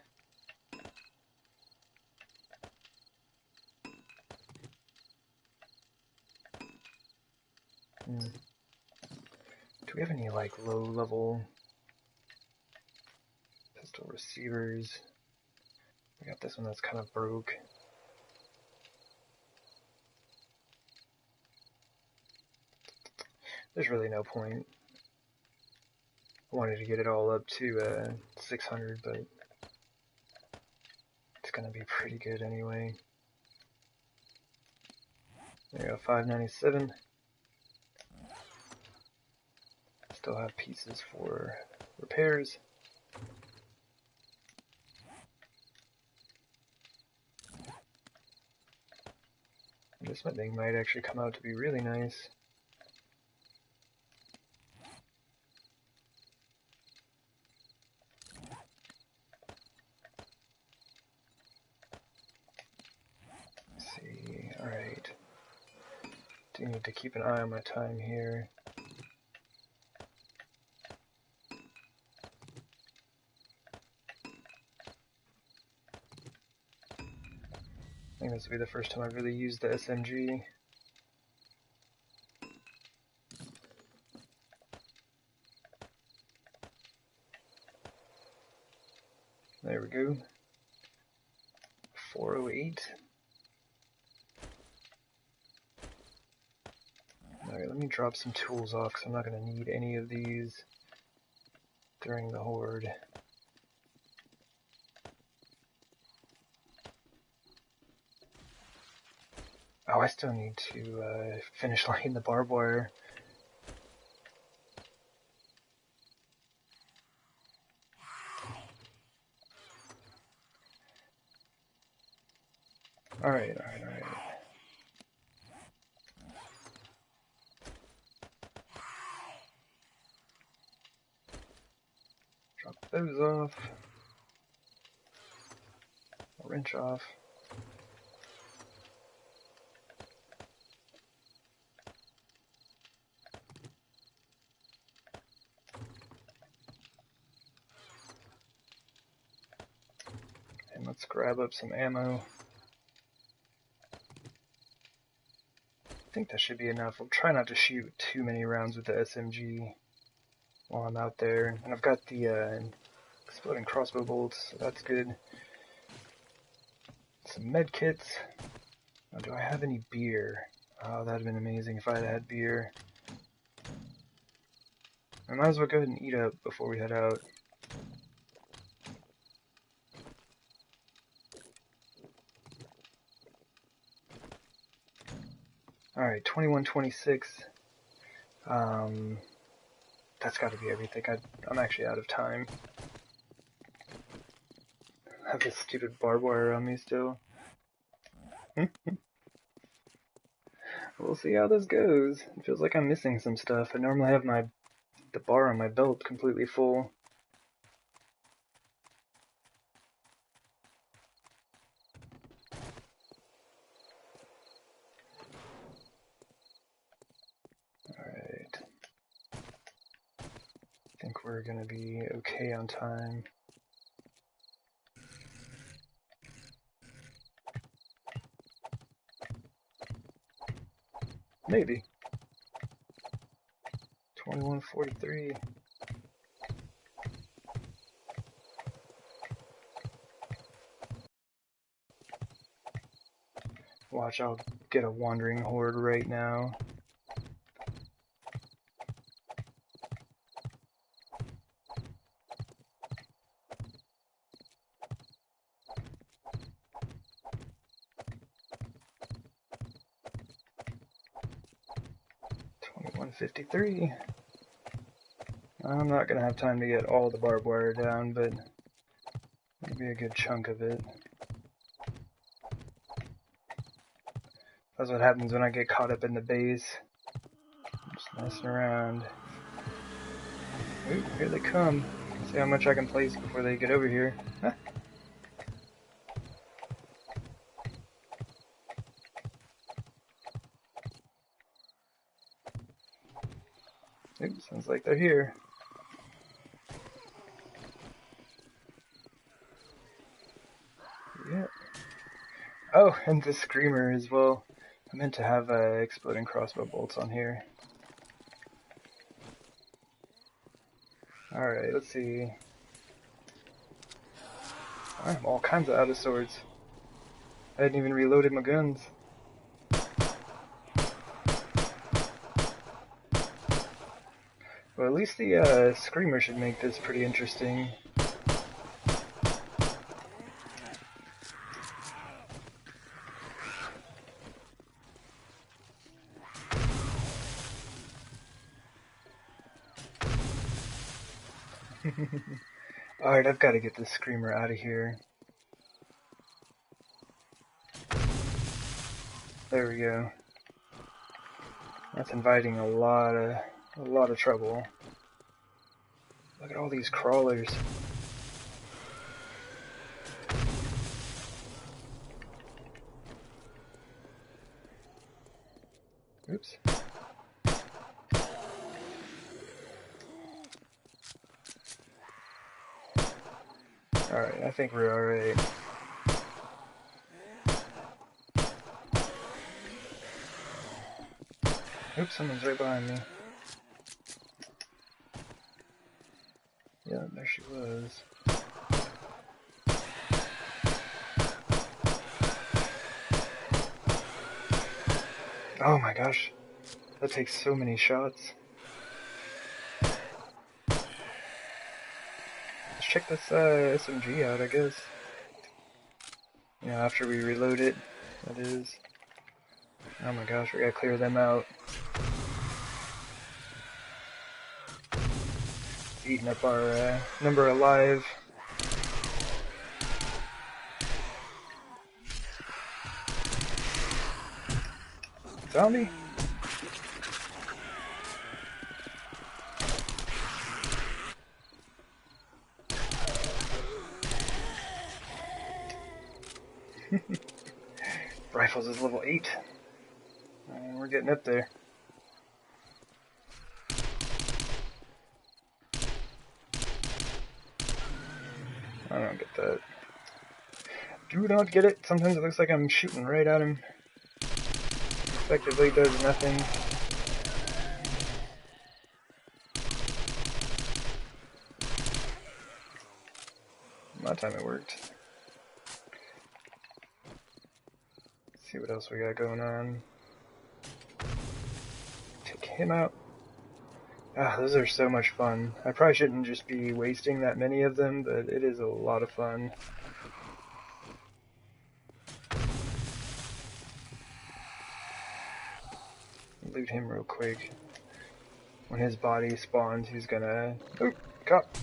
Do we have any, like, low-level pistol receivers? We got this one that's kind of broke. There's really no point. I wanted to get it all up to 600, but it's gonna be pretty good anyway. There you go, 597. Still have pieces for repairs. This thing might actually come out to be really nice. Let's see, alright. Do need to keep an eye on my time here. I think this will be the first time I've really used the SMG. There we go. 408. Alright, let me drop some tools off because I'm not going to need any of these during the Horde. Oh, I still need to finish laying the barbed wire. Alright. Drop those off. Wrench off. And let's grab up some ammo. I think that should be enough. I'll try not to shoot too many rounds with the SMG while I'm out there. And I've got the exploding crossbow bolts, so that's good. Some med kits. Now, do I have any beer? Oh, that'd have been amazing if I had had beer. I might as well go ahead and eat up before we head out. Alright, 2126. That's gotta be everything. I'm actually out of time. I have this stupid barbed wire on me still. We'll see how this goes. It feels like I'm missing some stuff. I normally have the bar on my belt completely full. Alright. I think we're gonna be okay on time. Maybe. 2143. Watch, I'll get a wandering horde right now. $21.53. I'm not gonna have time to get all the barbed wire down, but it'll be a good chunk of it. That's what happens when I get caught up in the base. I'm just messing around. Ooh, here they come. Let's see how much I can place before they get over here. Huh? Oops, sounds like they're here. Yeah. Oh, and the screamer as well. I meant to have exploding crossbow bolts on here. Alright, let's see. I'm all kinds of out of swords. I hadn't even reloaded my guns. Well, at least the screamer should make this pretty interesting. Alright, I've got to get this screamer out of here. There we go. That's inviting a lot of trouble. Look at all these crawlers. Oops. Alright, I think we're alright. Oops, someone's right behind me. Yeah, there she was. Oh my gosh. That takes so many shots. Let's check this SMG out, I guess. Yeah, after we reload it, that is. Oh my gosh, we gotta clear them out. It's eating up our number alive. Zombie? Rifles is level 8. And we're getting up there. I don't get that. Do not get it. Sometimes it looks like I'm shooting right at him. Effectively does nothing. My time it worked. Let's see what else we got going on. Take him out. Ah, those are so much fun. I probably shouldn't just be wasting that many of them, but it is a lot of fun. Loot him real quick. When his body spawns, he's gonna... Oh, cop!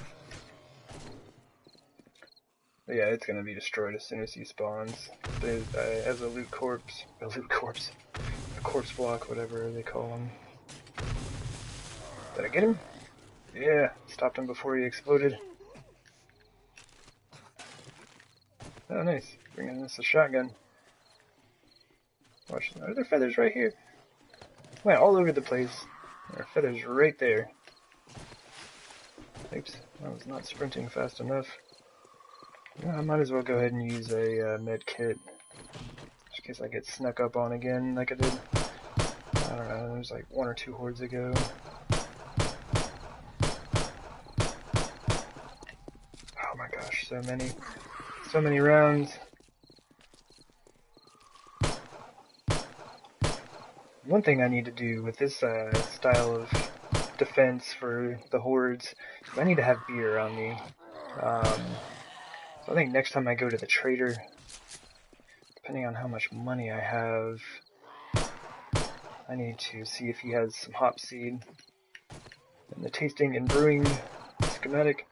But yeah, it's gonna be destroyed as soon as he spawns. As a loot corpse. A corpse block, whatever they call them. Did I get him? Yeah, stopped him before he exploded. Oh, nice. Bringing us a shotgun. Watch, are there feathers right here? Went all over the place. There are feathers right there. Oops, I was not sprinting fast enough. Yeah, I might as well go ahead and use a med kit. Just in case I get snuck up on again like I did. I don't know, there's like 1 or 2 hordes ago. Oh my gosh, so many rounds. One thing I need to do with this style of defense for the hordes is I need to have beer on me. So I think next time I go to the trader, depending on how much money I have, I need to see if he has some hop seed. And the tasting and brewing schematic.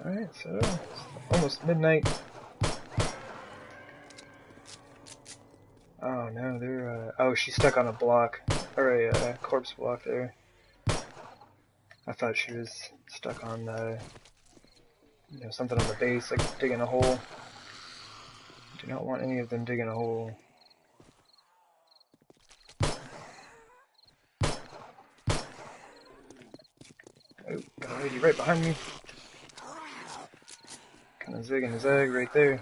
Alright, so it's almost midnight. Oh no, they're oh, she's stuck on a block, or a corpse block there. I thought she was stuck on you know, something on the base, like digging a hole. Do not want any of them digging a hole. Oh, got a lady right behind me. Kinda zig and zag right there.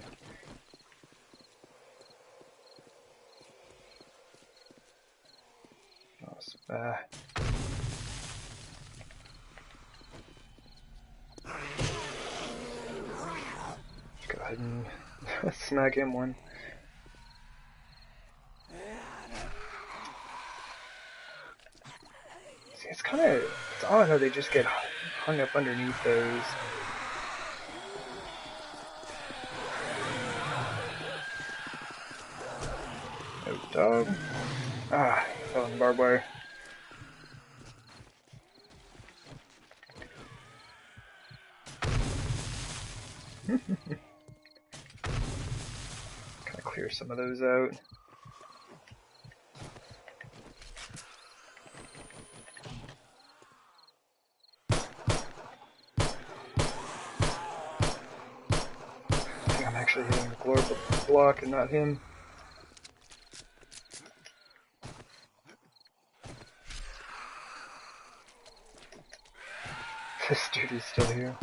Oh, go ahead and smack him one. See, it's odd how they just get hung up underneath those. Oh, dog. Ah, fell in the barbed wire. Kind of clear some of those out. I think I'm actually hitting the glory block and not him. This dude is still here.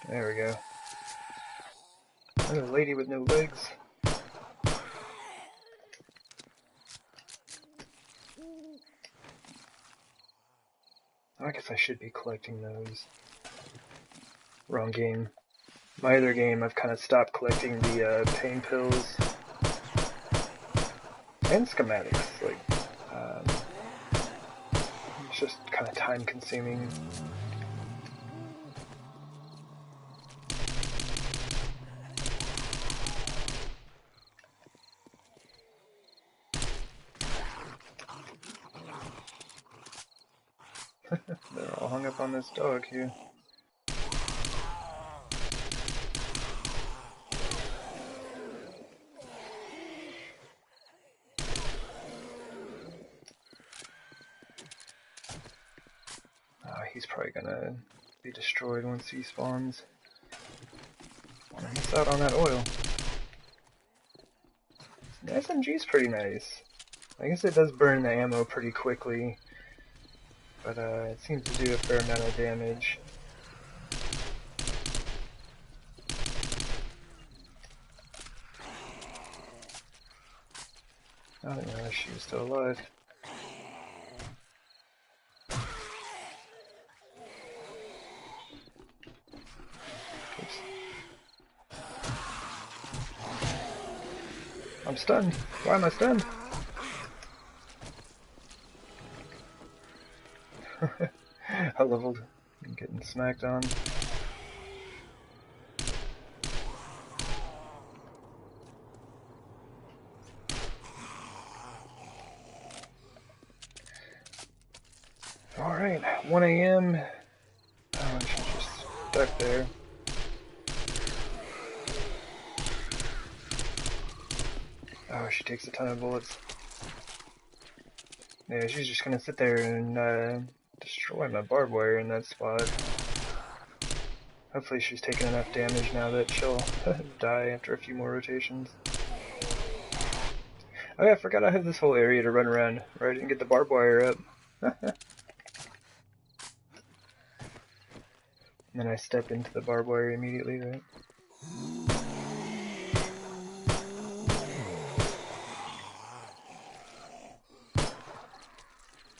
There we go. Another lady with no legs. I guess I should be collecting those. Wrong game. My other game, I've kind of stopped collecting the pain pills and schematics. Like, it's just kind of time consuming. hung up on this dog here. He's probably gonna be destroyed once he spawns. Wanna miss out on that oil. The SMG's pretty nice. I guess it does burn the ammo pretty quickly, but it seems to do a fair amount of damage. I didn't realize she was still alive. Oops. I'm stunned. Why am I stunned? I leveled. I'm getting smacked on. Alright, 1 AM. Oh, she's just stuck there. Oh, she takes a ton of bullets. Yeah, she's just gonna sit there and destroy my barbed wire in that spot. Hopefully she's taken enough damage now that she'll die after a few more rotations. Oh yeah, I forgot I have this whole area to run around, where I didn't get the barbed wire up. And then I step into the barbed wire immediately, right?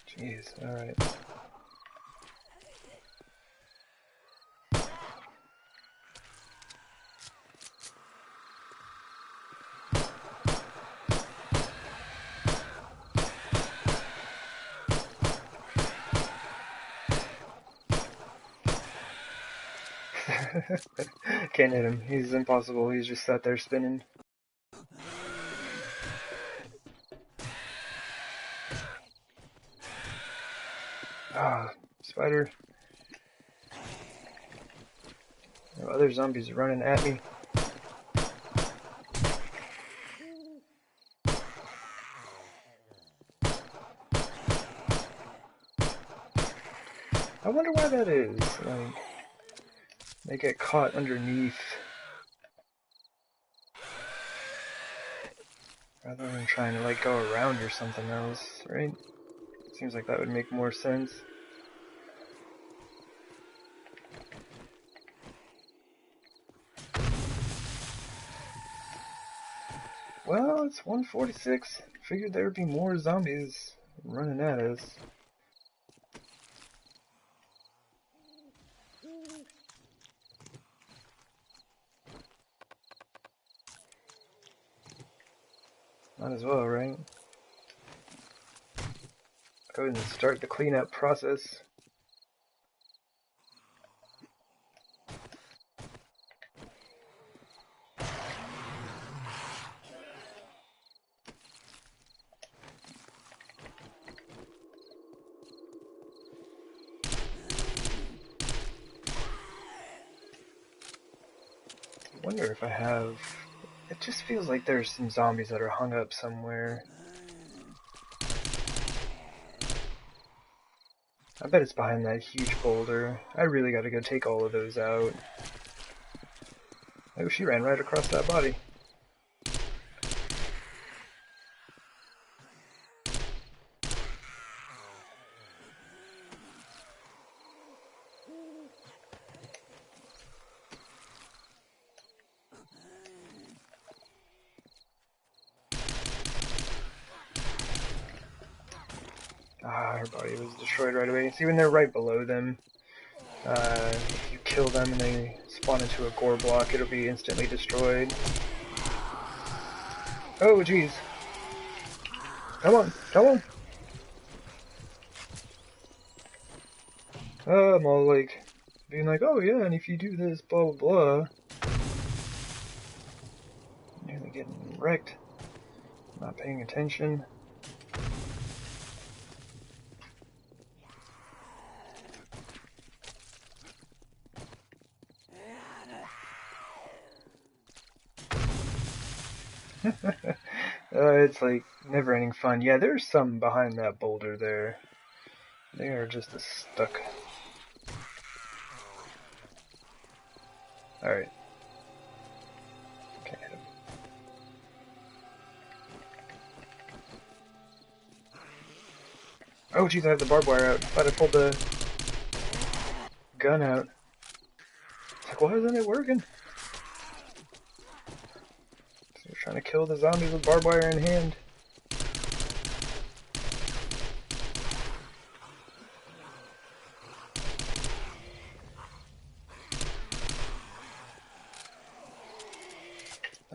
Jeez, alright. Can't hit him. He's impossible. He's just sat there spinning. Ah, spider. There are other zombies running at me. I wonder why that is. Like, they get caught underneath rather than trying to like go around or something else, right? Seems like that would make more sense. Well, it's 1:46. Figured there would be more zombies running at us. Might as well, right? Go ahead and start the cleanup process. I wonder if I have... It just feels like there's some zombies that are hung up somewhere. I bet it's behind that huge boulder. I really gotta go take all of those out. Oh, she ran right across that body. Ah, her body was destroyed right away. See, when they're right below them, if you kill them and they spawn into a gore block, it'll be instantly destroyed. Oh, jeez. Come on, come on! I'm all like, being like, oh yeah, and if you do this, blah blah blah. Nearly getting wrecked. Not paying attention. It's like never-ending fun. Yeah, there's something behind that boulder there. They are just stuck. Alright. Can't hit him. Oh jeez, I have the barbed wire out. Thought I pulled the gun out. It's like, why isn't it working? So we're trying to kill the zombies with barbed wire in hand.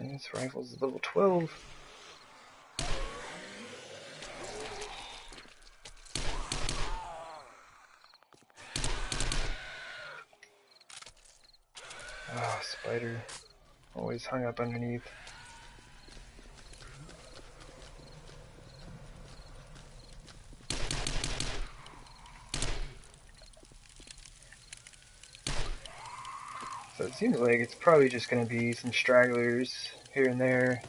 This rifle's level 12. Ah, spider. Always hung up underneath. So it seems like it's probably just going to be some stragglers here and there.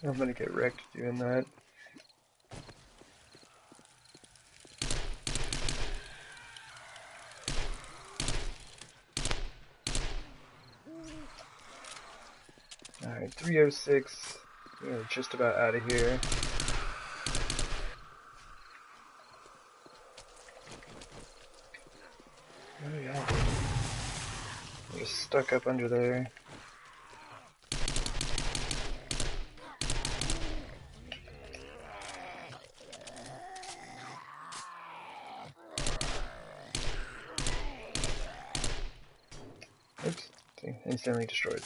I'm going to get wrecked doing that. Alright, 306. We're just about out of here. Oh yeah. I'm just stuck up under there. Oops. Instantly destroyed.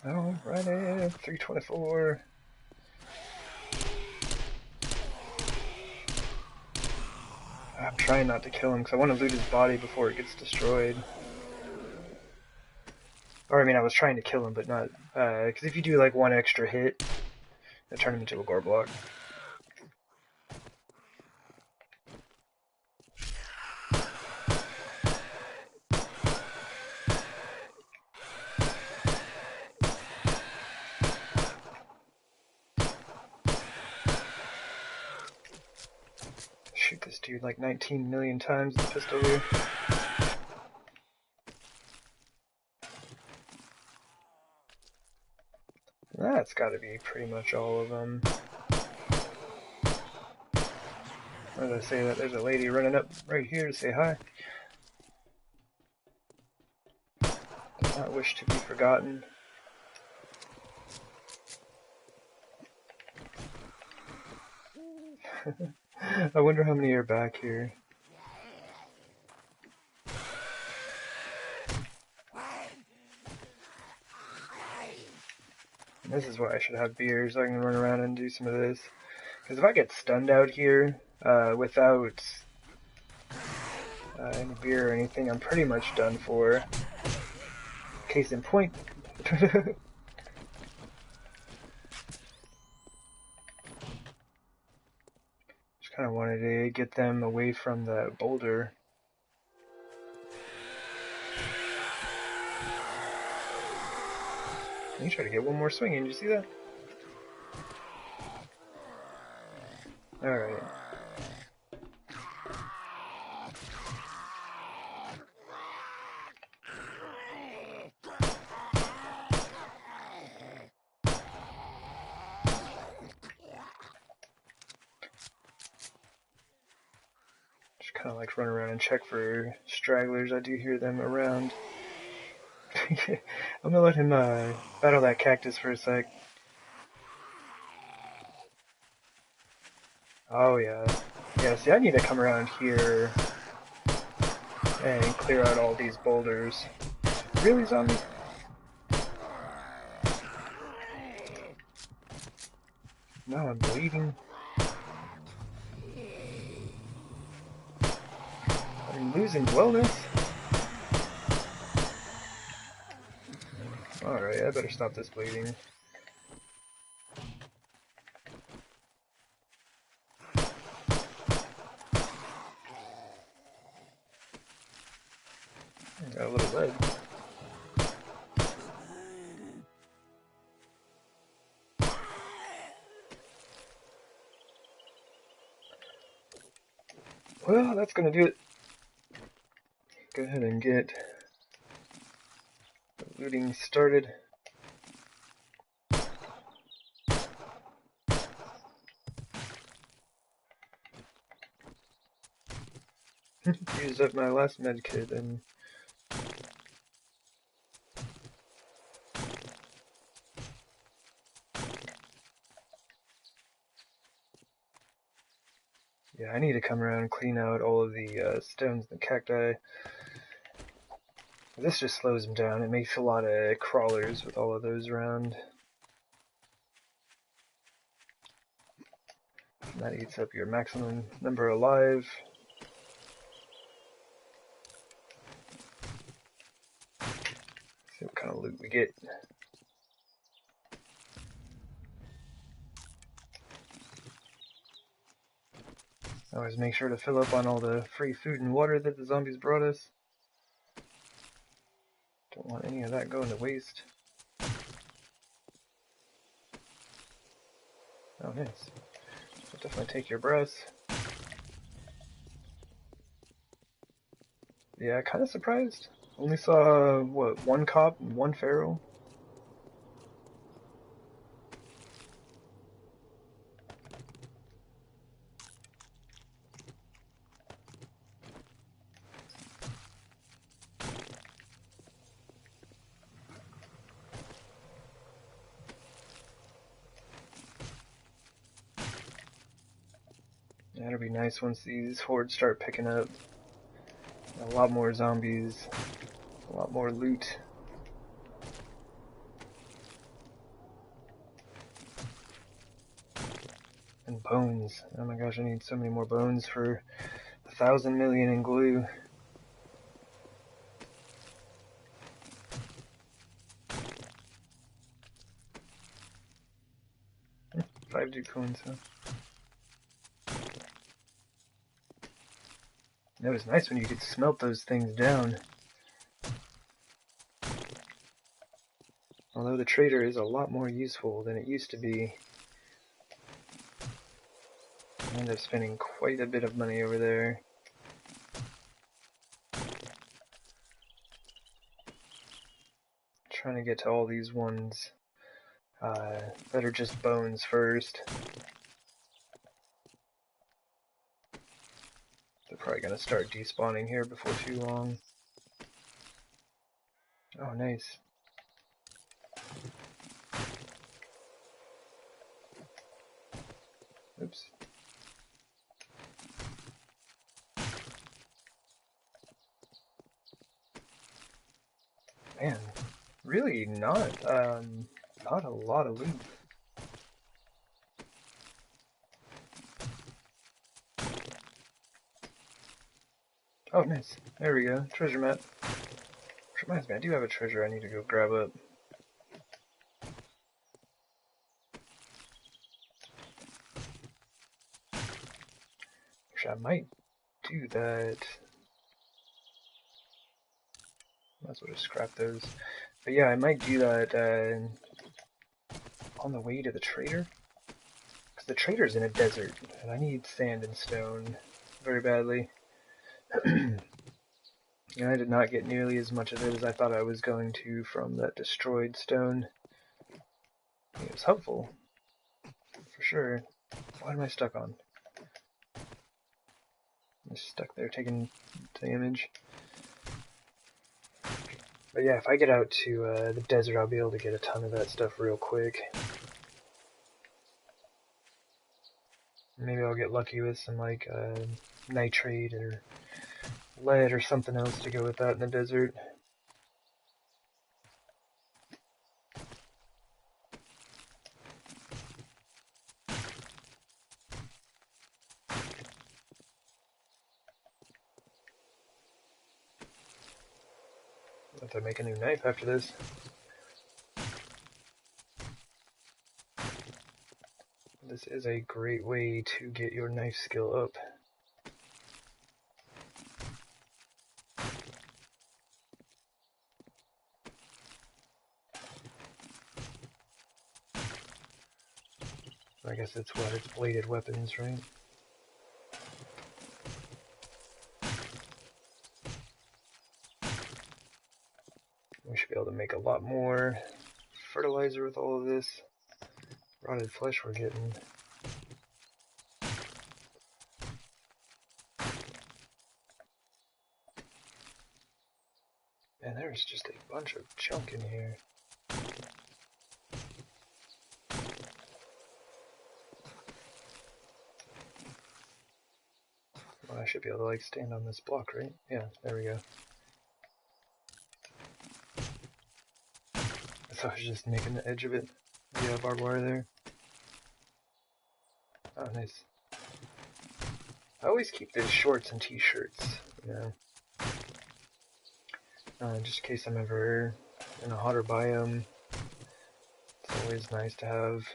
Alrighty, 324. I'm trying not to kill him because I want to loot his body before it gets destroyed. Or I mean, I was trying to kill him, but not, because if you do like one extra hit, it'll turn him into a gore block. Shoot this dude like 19 million times with the pistol here. That's gotta be pretty much all of them. As I say that, there's a lady running up right here to say hi. Does not wish to be forgotten. I wonder how many are back here. This is why I should have beer, so I can run around and do some of this. Because if I get stunned out here without any beer or anything, I'm pretty much done for. Case in point. Just kind of wanted to get them away from the boulder. Let me try to get one more swing in. Did you see that? Alright. Just kind of like run around and check for stragglers. I do hear them around. I'm gonna let him battle that cactus for a sec. Oh yeah. Yeah, see, I need to come around here and clear out all these boulders. Really, zombie? Now I'm bleeding. I'm losing wellness. Alright, I better stop this bleeding. Got a little lead. Well, that's gonna do it. Go ahead and get the looting started. Used up my last med kit and yeah, I need to come around and clean out all of the stones and the cacti. This just slows them down. It makes a lot of crawlers with all of those around. And that eats up your maximum number alive. See what kind of loot we get. Always make sure to fill up on all the free food and water that the zombies brought us. Don't want any of that going to waste. Oh, nice. So definitely take your breaths. Yeah, kind of surprised. Only saw, what, one cop and one feral? That'll be nice once these hordes start picking up. A lot more zombies, a lot more loot. And bones. Oh my gosh, I need so many more bones for 1,000 million in glue. Five do coins, huh? It was nice when you could smelt those things down. Although the trader is a lot more useful than it used to be. I end up spending quite a bit of money over there. Trying to get to all these ones that are just bones first. They're probably going to start despawning here before too long. Oh, nice. Oops. Man, really not a lot of loot. Oh, nice. There we go. Treasure map. Which reminds me, I do have a treasure I need to go grab up. Actually, I might do that. Might as well just scrap those. But yeah, I might do that on the way to the trader. Because the trader's in a desert, and I need sand and stone very badly. And I did not get nearly as much of it as I thought I was going to from that destroyed stone. It was helpful, for sure. What am I stuck on? I'm stuck there taking damage. But yeah, if I get out to the desert, I'll be able to get a ton of that stuff real quick. Maybe I'll get lucky with some like nitrate or lead or something else to go with that in the desert. If I make a new knife after this. This is a great way to get your knife skill up. I guess it's what, it's bladed weapons, right? We should be able to make a lot more fertilizer with all of this rotted flesh we're getting. And there's just a bunch of junk in here. Well, I should be able to like stand on this block, right? Yeah, there we go. So I was just making the edge of it. Yeah, barbed wire there. Oh, nice. I always keep these shorts and t-shirts, you know. Just in case I'm ever in a hotter biome. It's always nice to have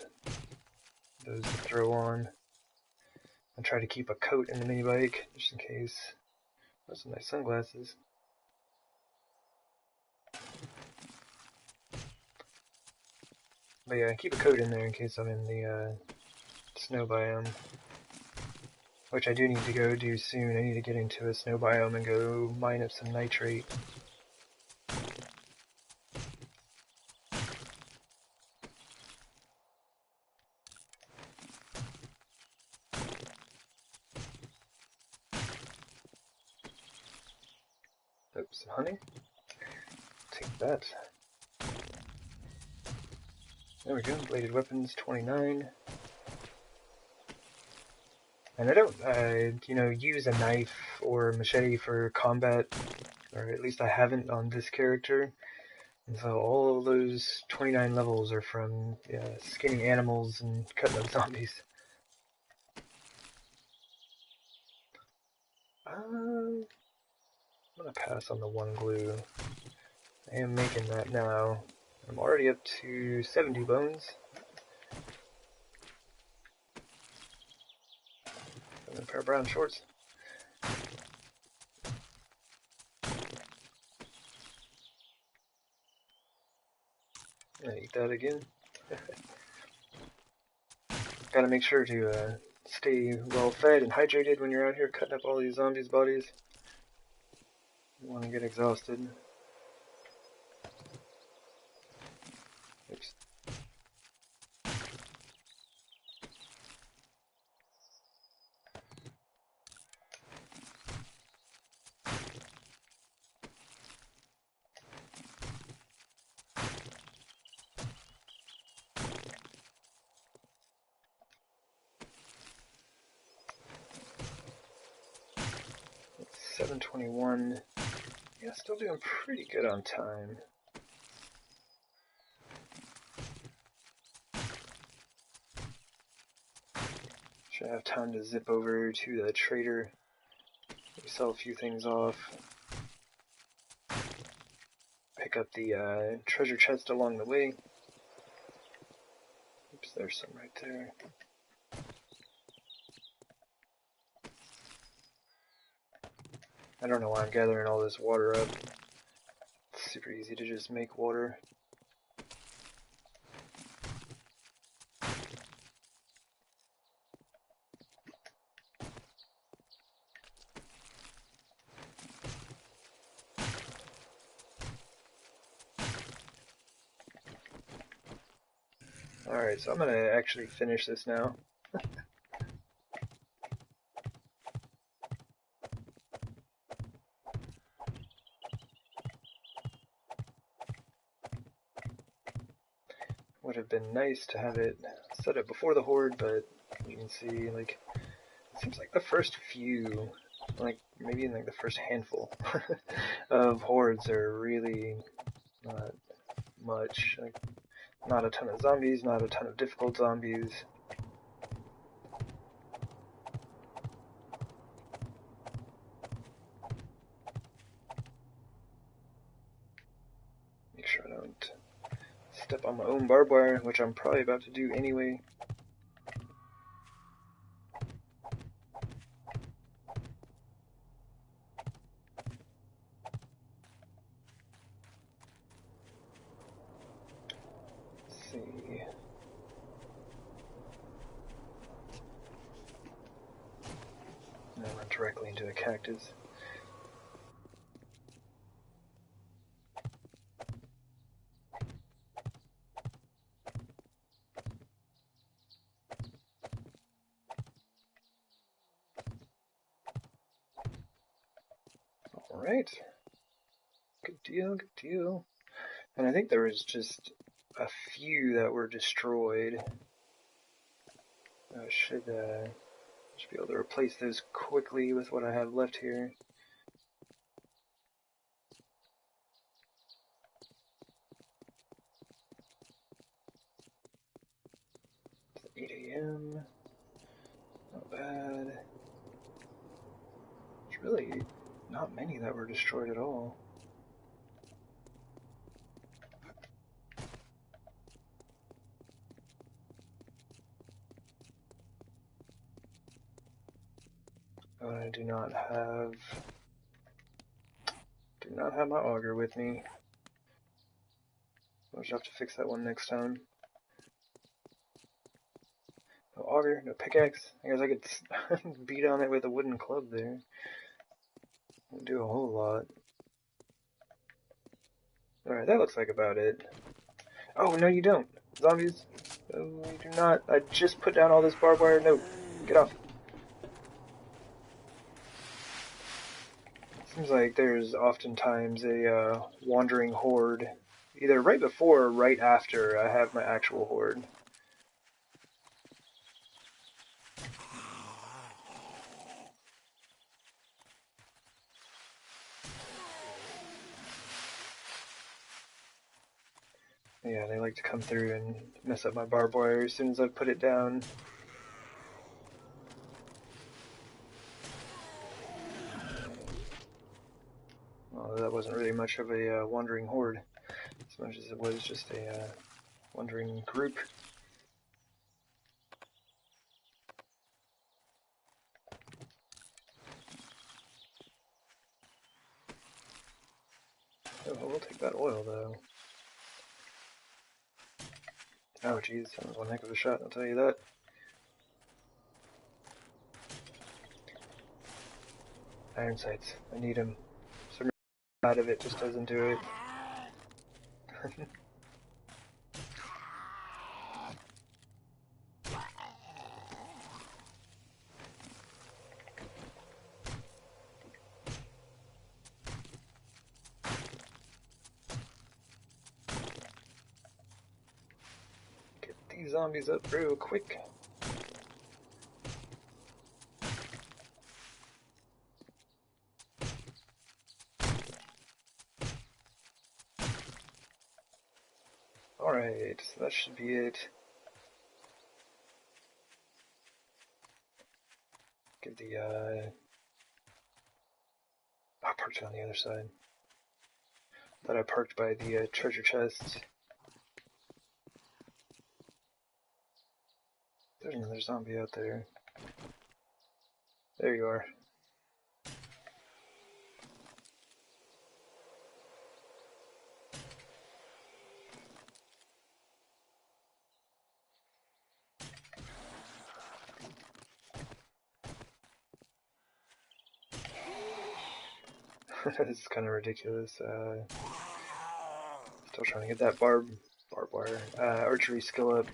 those to throw on. I try to keep a coat in the mini bike, just in case. Those some nice sunglasses. But yeah, keep a coat in there in case I'm in the snow biome. Which I do need to go do soon. I need to get into a snow biome and go mine up some nitrate. Oops, some honey. Take that. There we go, bladed weapons, 29. And I don't, you know, use a knife or machete for combat, or at least I haven't on this character. And so all of those 29 levels are from skinning animals and cutting up zombies. I'm gonna pass on the one glue. I am making that now. I'm already up to 70 bones. And a pair of brown shorts. Eat that again. Gotta make sure to stay well fed and hydrated when you're out here cutting up all these zombies' bodies. You don't want to get exhausted. Oops. It's 7:21. Yeah, still doing pretty good on time. Should have time to zip over to the trader, sell a few things off, pick up the treasure chest along the way. Oops, there's some right there. I don't know why I'm gathering all this water up. It's super easy to just make water. Alright, so I'm gonna actually finish this now. Would have been nice to have it set up before the Horde, but you can see, like, it seems like the first few, like, maybe in like the first handful of Hordes are really not much. Like, not a ton of zombies, not a ton of difficult zombies. don't step on my own barbed wire, which I'm probably about to do anyway. Let's see. And I run directly into a cactus. Alright. Good deal, good deal. And I think there was just a few that were destroyed. I should be able to replace those quickly with what I have left here. It's 8 AM. Not bad. There's really not many that were destroyed at all. I do not have my auger with me. I'll just have to fix that one next time. No auger, no pickaxe. I guess I could beat on it with a wooden club there. Won't do a whole lot. Alright, that looks like about it. Oh, no you don't. Zombies. No, you do not. I just put down all this barbed wire. No, get off. Seems like there's oftentimes a wandering horde. Either right before or right after I have my actual horde. Yeah, they like to come through and mess up my barbed wire as soon as I put it down. Well, that wasn't really much of a wandering horde, as much as it was just a wandering group. Oh, we'll take that oil, though. Oh, geez, that was one heck of a shot, I'll tell you that. Iron sights, I need them. Some out of it just doesn't do it. Get these zombies up real quick. Alright, so that should be it. Give the, I parked on the other side. Thought I parked by the treasure chest. There's another zombie out there. There you are. This is kind of ridiculous. Still trying to get that barbed wire archery skill up.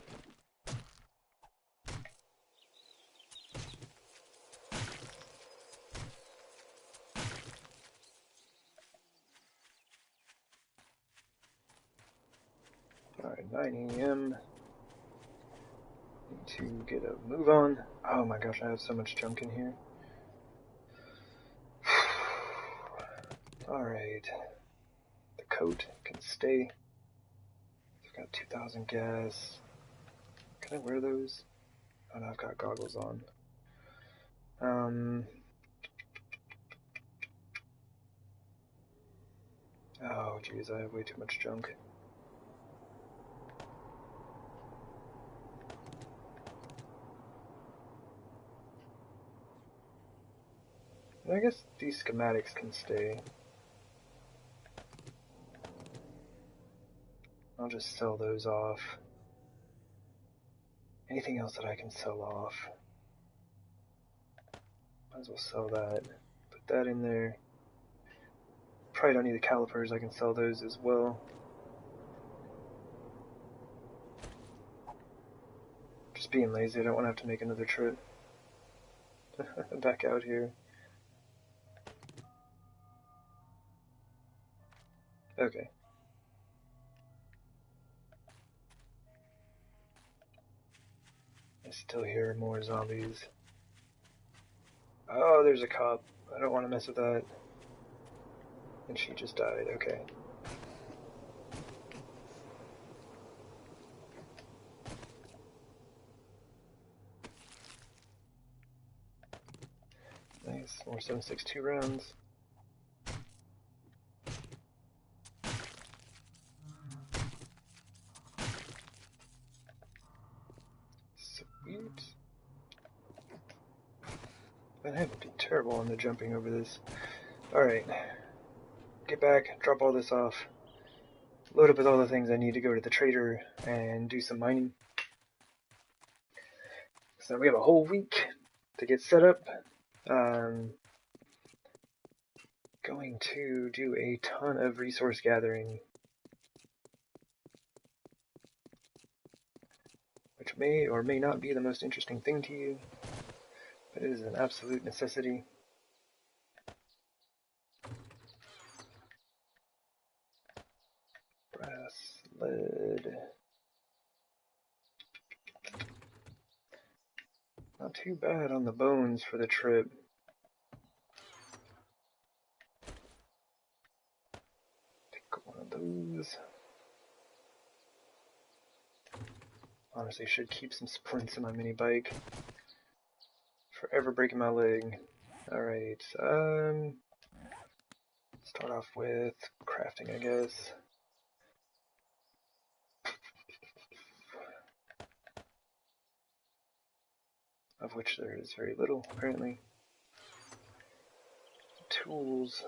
Alright, 9 AM. Need to get a move on. Oh my gosh, I have so much junk in here. Alright. The coat can stay. I've got 2,000 gas. Can I wear those? Oh no, I've got goggles on. Oh jeez, I have way too much junk. I guess these schematics can stay. I'll just sell those off. Anything else that I can sell off? Might as well sell that. Put that in there. Probably don't need the calipers, I can sell those as well. Just being lazy, I don't want to have to make another trip back out here. Okay. I still hear more zombies. Oh, there's a cop. I don't want to mess with that. And she just died, okay. Nice, more 7.62 rounds. Sweet. Man, I haven't been terrible on the jumping over this. Alright. Get back, drop all this off. Load up with all the things I need to go to the trader and do some mining. So we have a whole week to get set up. Going to do a ton of resource gathering, which may or may not be the most interesting thing to you, but it is an absolute necessity. Brass, lead. Not too bad on the bones for the trip. Take one of those. Honestly, should keep some splints in my mini bike. Forever breaking my leg. Alright, start off with crafting, I guess. Of which there is very little, apparently. Tools.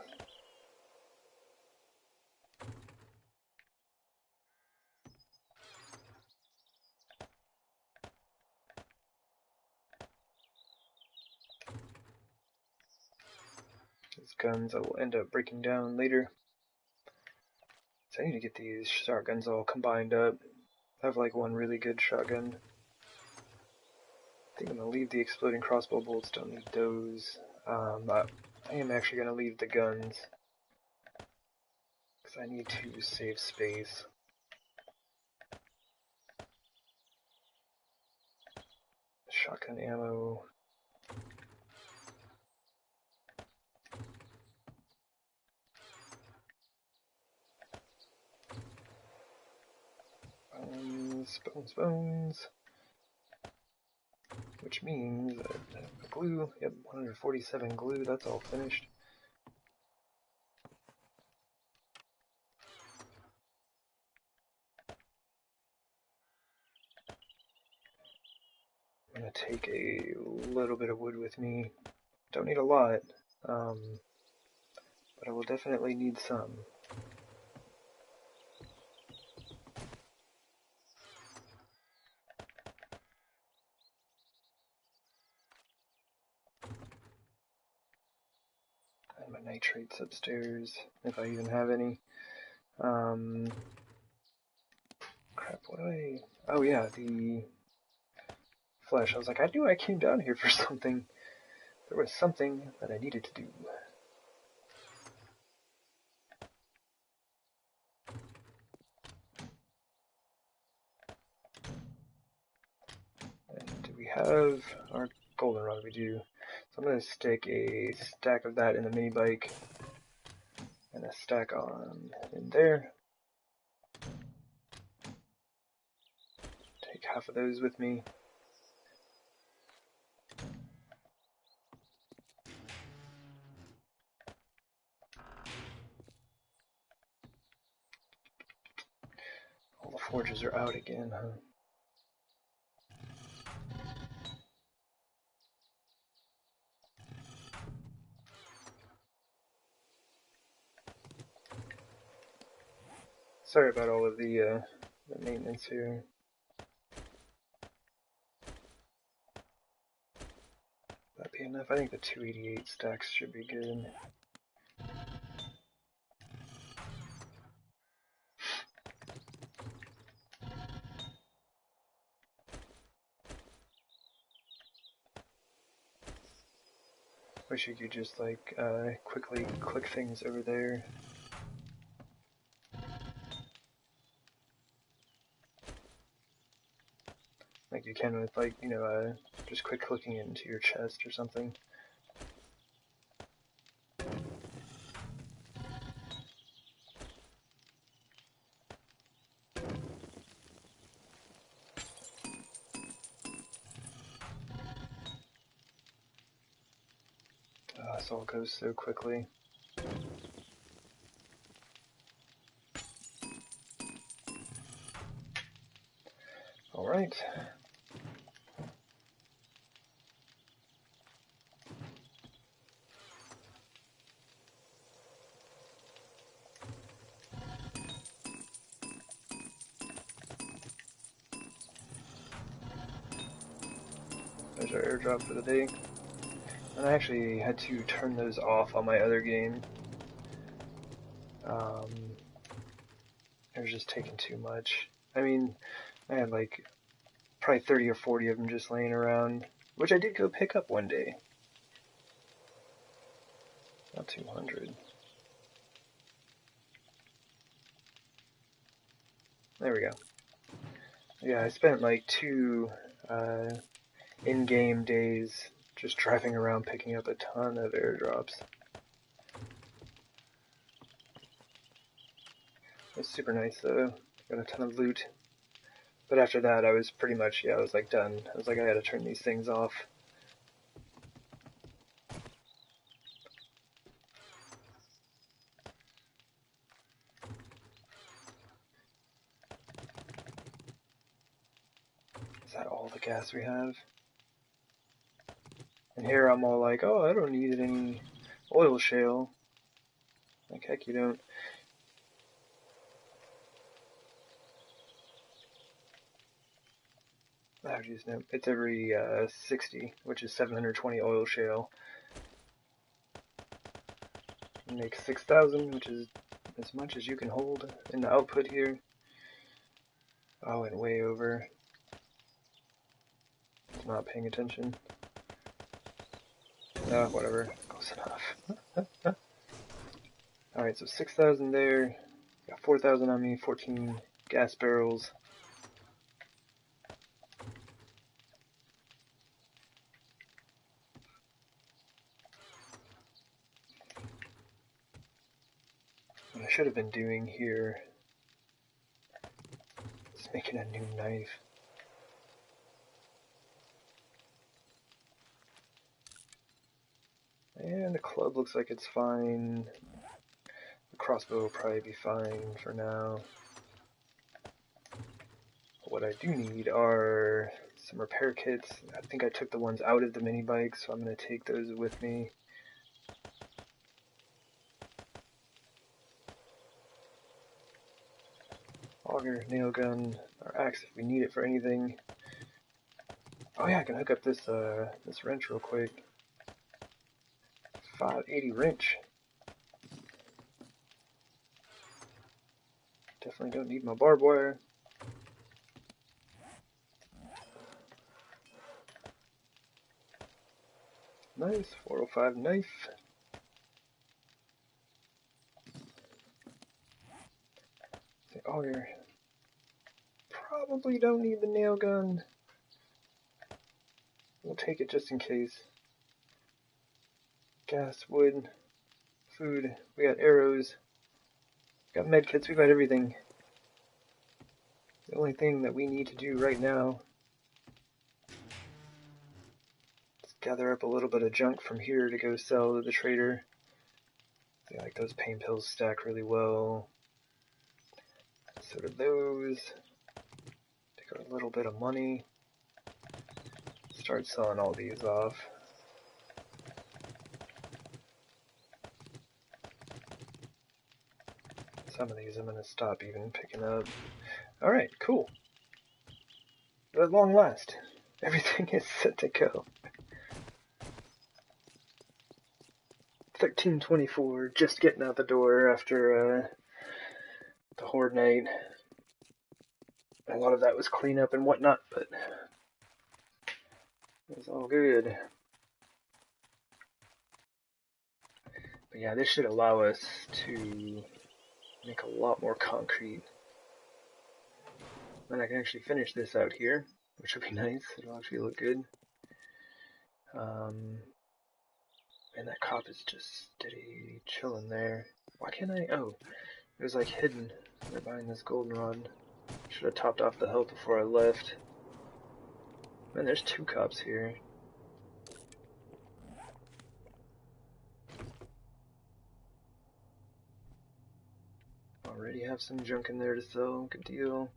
These guns I will end up breaking down later. So I need to get these shotguns all combined up. I have like one really good shotgun. I think I'm going to leave the exploding crossbow bolts, don't need those. I am actually going to leave the guns, because I need to save space. Shotgun ammo. Bones. Which means glue, yep, 147 glue, that's all finished. I'm going to take a little bit of wood with me. Don't need a lot, but I will definitely need some. And my nitrates upstairs, if I even have any. Crap, what do I... Oh yeah, the flesh. I was like, I knew I came down here for something. There was something that I needed to do. And do we have our goldenrod? We do. So I'm going to stick a stack of that in the mini bike and a stack on in there. Take half of those with me. All the forges are out again, huh? Sorry about all of the maintenance here. That'd be enough. I think the 288 stacks should be good. Wish you could just like quickly click things over there. Like you can with like, you know, just quick clicking it into your chest or something. This all goes so quickly. Alright. There's our airdrop for the day. And I actually had to turn those off on my other game. It was just taking too much. I mean, I had like probably 30 or 40 of them just laying around, which I did go pick up one day. Not 200. There we go. Yeah, I spent like 2 in-game days just driving around picking up a ton of airdrops. It's super nice though. Got a ton of loot. But after that I was pretty much, yeah, I was like done. I was like, I gotta turn these things off. Is that all the gas we have? And here I'm all like, oh, I don't need any oil shale. Like, heck you don't. Oh, geez, no. It's every 60, which is 720 oil shale. You make 6,000, which is as much as you can hold in the output here. Oh, and way over. It's not paying attention. No, whatever. Close enough. Alright, so 6,000 there. Got 4,000 on me, 14 gas barrels. What I should have been doing here is making a new knife. And the club looks like it's fine. The crossbow will probably be fine for now. What I do need are some repair kits. I think I took the ones out of the mini bike, so I'm going to take those with me. Auger, nail gun, or axe if we need it for anything. Oh yeah, I can hook up this this wrench real quick. 580 wrench. Definitely don't need my barbed wire. Nice, 405 knife. The auger. Probably don't need the nail gun. We'll take it just in case. Gas, wood, food. We got arrows. Got medkits. We got everything. The only thing that we need to do right now is gather up a little bit of junk from here to go sell to the trader. I like those pain pills stack really well. So do those. Take a little bit of money. Start selling all these off. Some of these I'm going to stop even picking up. Alright, cool. At long last, everything is set to go. 1324, just getting out the door after the Horde night. A lot of that was cleanup and whatnot, but it was all good. But yeah, this should allow us to make a lot more concrete. Then I can actually finish this out here, which would be nice. It'll actually look good. And that cop is just steady chilling there. Why can't I? Oh, it was like hidden. They're behind this goldenrod. Should have topped off the health before I left. Man, there's 2 cops here. Already have some junk in there to sell. Good deal.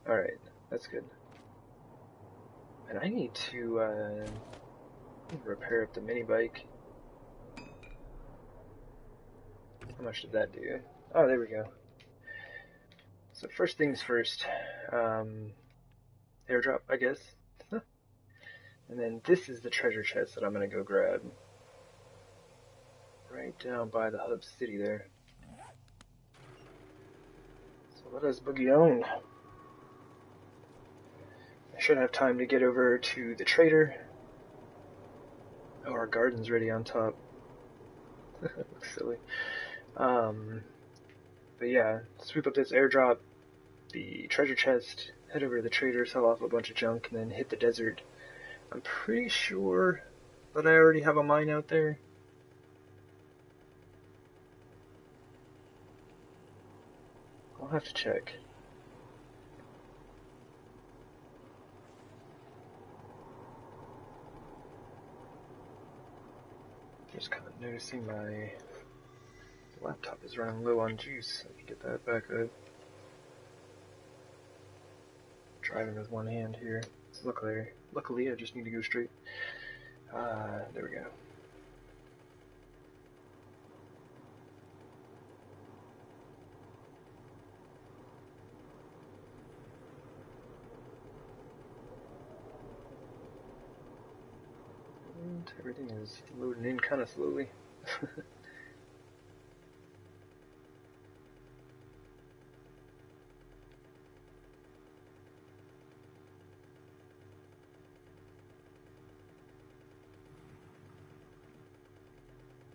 Alright, that's good. And I need to repair up the mini bike. How much did that do? Oh, there we go. So first things first, airdrop, I guess. And then this is the treasure chest that I'm gonna go grab. Right down by the hub city there. So let us boogie on. I should have time to get over to the trader. Oh, our garden's ready on top. Looks silly. But yeah, sweep up this airdrop, the treasure chest, head over to the trader, sell off a bunch of junk, and then hit the desert. I'm pretty sure that I already have a mine out there. I'll have to check. Just kind of noticing my laptop is running low on juice. I can get that back up. Driving with one hand here. Luckily, I just need to go straight. There we go. And everything is loading in kind of slowly.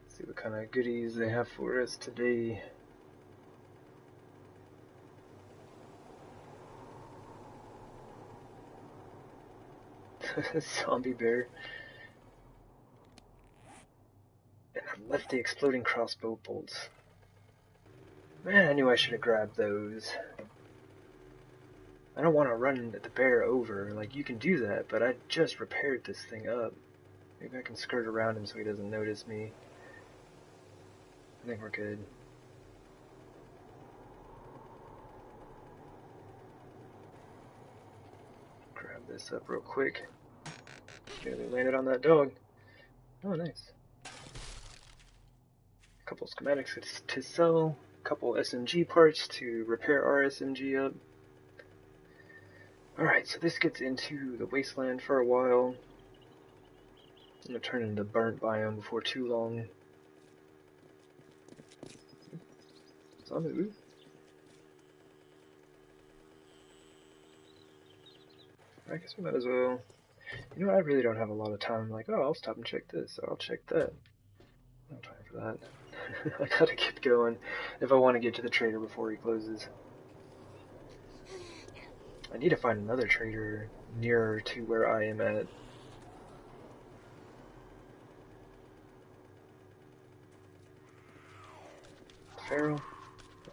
See what kind of goodies they have for us today. Zombie bear. And I left the exploding crossbow bolts. Man, I knew I should have grabbed those. I don't want to run the bear over. Like, you can do that, but I just repaired this thing up. Maybe I can skirt around him so he doesn't notice me. I think we're good. Grab this up real quick. Nearly landed on that dog. Oh, nice. A couple schematics to sell. A couple SMG parts to repair our SMG up. Alright, so this gets into the wasteland for a while. I'm gonna turn into burnt biome before too long. Zombie, ooh. I guess we might as well. You know, I really don't have a lot of time. Like, oh, I'll stop and check this, or I'll check that. No time for that. I gotta get going if I want to get to the trader before he closes. I need to find another trader nearer to where I am at. Pharaoh?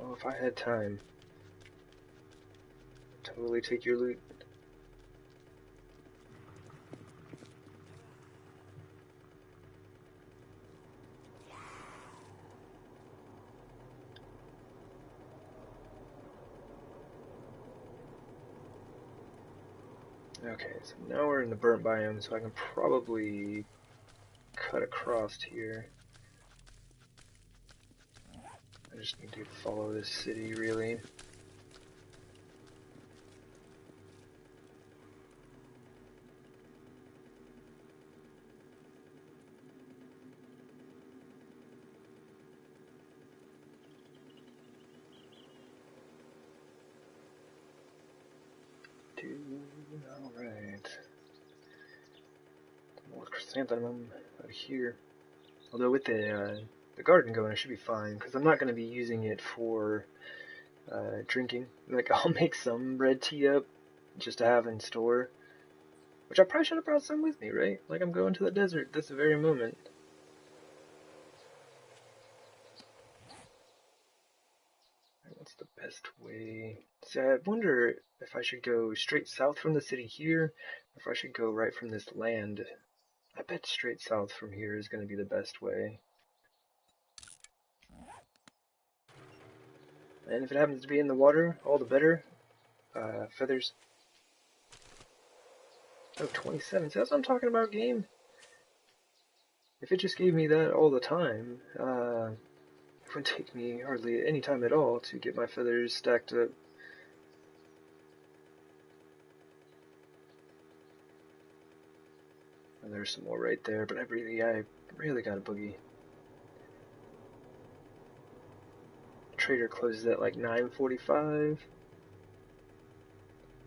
Oh, if I had time. Totally take your loot. Okay, so now we're in the burnt biome, so I can probably cut across here. I just need to follow this city, really. Alright. More chrysanthemum out here. Although with the garden going, I should be fine, because I'm not going to be using it for drinking. Like, I'll make some red tea up just to have in store. Which I probably should have brought some with me, right? Like, I'm going to the desert this very moment. What's the best way? See, I wonder if I should go straight south from the city here, or if I should go right from this land. I bet straight south from here is going to be the best way. And if it happens to be in the water, all the better. Feathers. Oh, 27. See, that's what I'm talking about, game. If it just gave me that all the time, it wouldn't take me hardly any time at all to get my feathers stacked up. And there's some more right there, but I really got a boogie. Trader closes at like 9:45,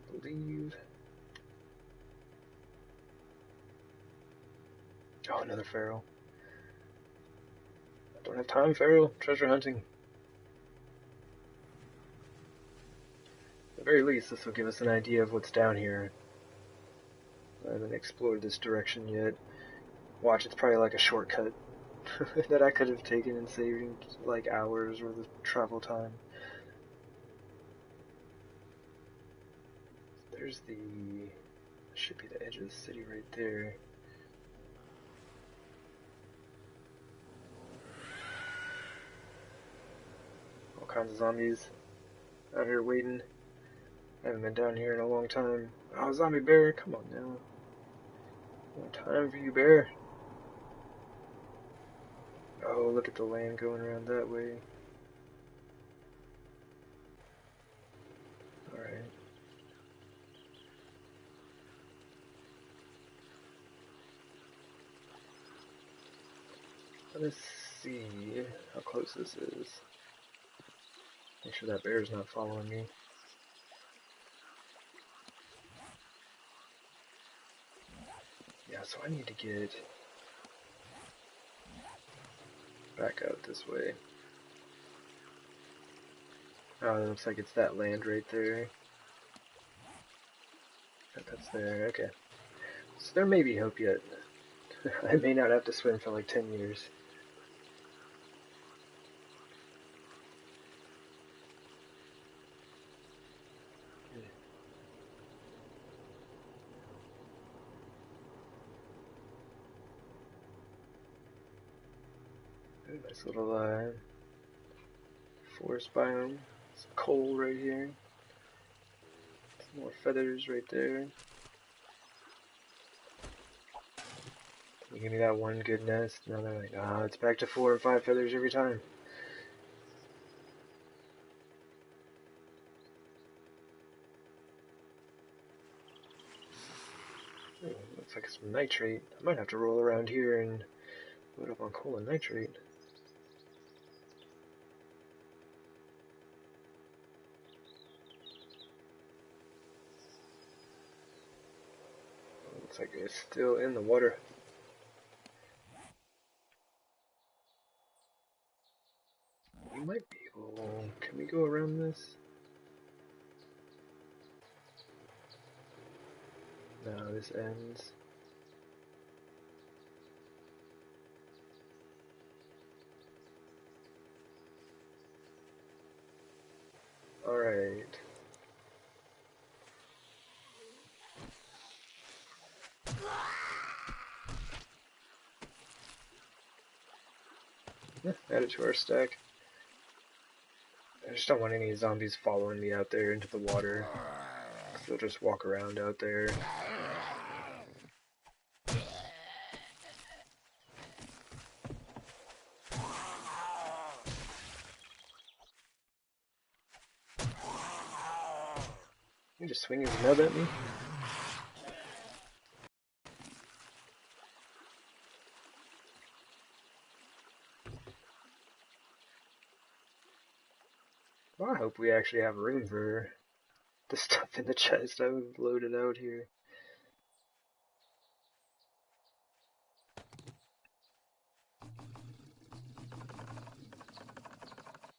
I believe. Oh, another feral. I don't have time, feral. Treasure hunting. At the very least, this will give us an idea of what's down here. I haven't explored this direction yet. Watch, it's probably like a shortcut that I could have taken and saved like hours worth of travel time. There's should be the edge of the city right there. All kinds of zombies out here waiting. I haven't been down here in a long time. Oh, zombie bear, come on now. No time for you, bear. Oh, look at the land going around that way. Alright. Let's see how close this is. Make sure that bear's not following me. Yeah, so I need to get back out this way. Oh, it looks like it's that land right there. That's there, okay. So there may be hope yet. I may not have to swim for like 10 years. Ooh, nice little forest biome. Some coal right here. Some more feathers right there. You give me that one good nest, now they're like, ah, it's back to 4 or 5 feathers every time. Ooh, looks like some nitrate. I might have to roll around here and load up on coal and nitrate. Looks like it's still in the water. We might be able... Can we go around this? No, this ends. Alright. Add it to our stack. I just don't want any zombies following me out there into the water. They'll just walk around out there. He just swing his nub at me. Well, I hope we actually have room for the stuff in the chest I would load it out here.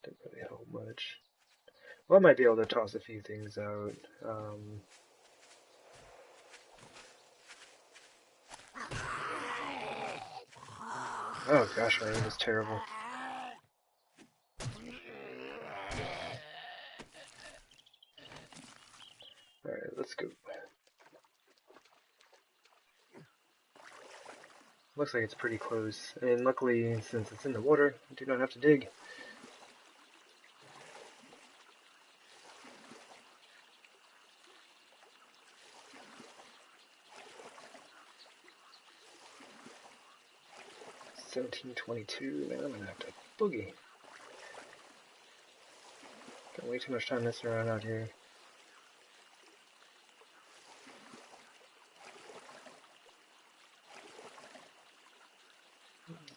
Didn't really help much. Well, I might be able to toss a few things out. Oh gosh, my aim is terrible. Alright, let's go. Looks like it's pretty close. And luckily, since it's in the water, I do not have to dig. $17.22. Man, I'm gonna have to boogie. Got way too much time messing around out here.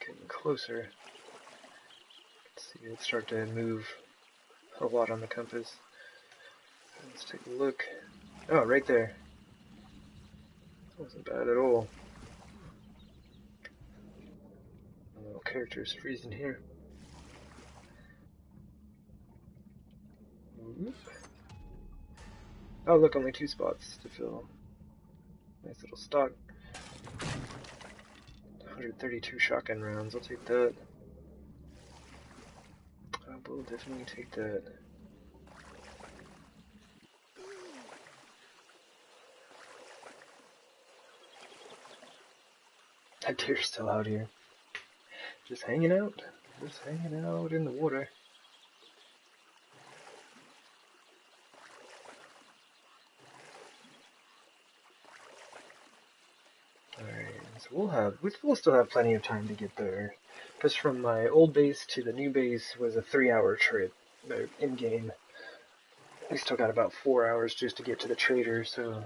Getting closer. Let's see, let's start to move a lot on the compass. Let's take a look. Oh, right there. That wasn't bad at all. My little character's freezing here. Whoop. Oh, look, only 2 spots to fill. Nice little stock. 132 shotgun rounds, I'll take that. I will definitely take that. That deer's still out here. Just hanging out. Just hanging out in the water. Alright, so we'll still have plenty of time to get there. Because from my old base to the new base was a 3-hour trip in-game. We still got about 4 hours just to get to the trader, so...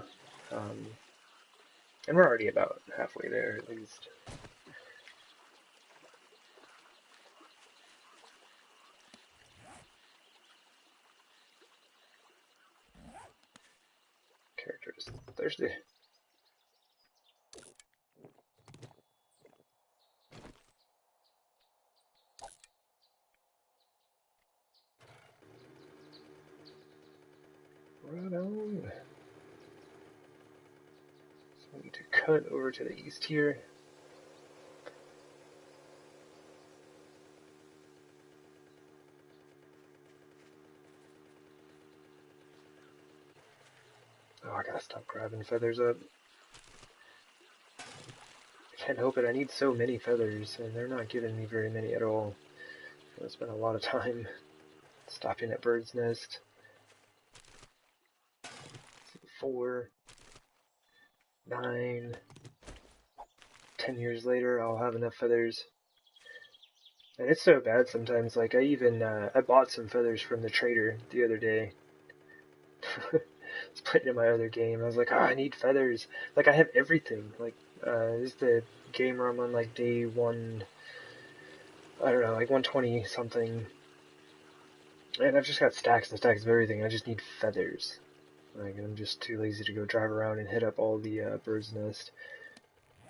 and we're already about halfway there, at least. Character is thirsty. Right on. So we need to cut over to the east here. Oh, I gotta stop grabbing feathers up. I can't help it, I need so many feathers, and they're not giving me very many at all. I spent a lot of time stopping at Bird's Nest. 4, 9, 10 years later, I'll have enough feathers. And it's so bad sometimes, like I bought some feathers from the trader the other day. I was playing in my other game, I was like, I need feathers. Like, I have everything. Like, this is the game where I'm on, like, day 1, I don't know, like 120 something. And I've just got stacks and stacks of everything, I just need feathers. Like, I'm just too lazy to go drive around and hit up all the Bird's Nest.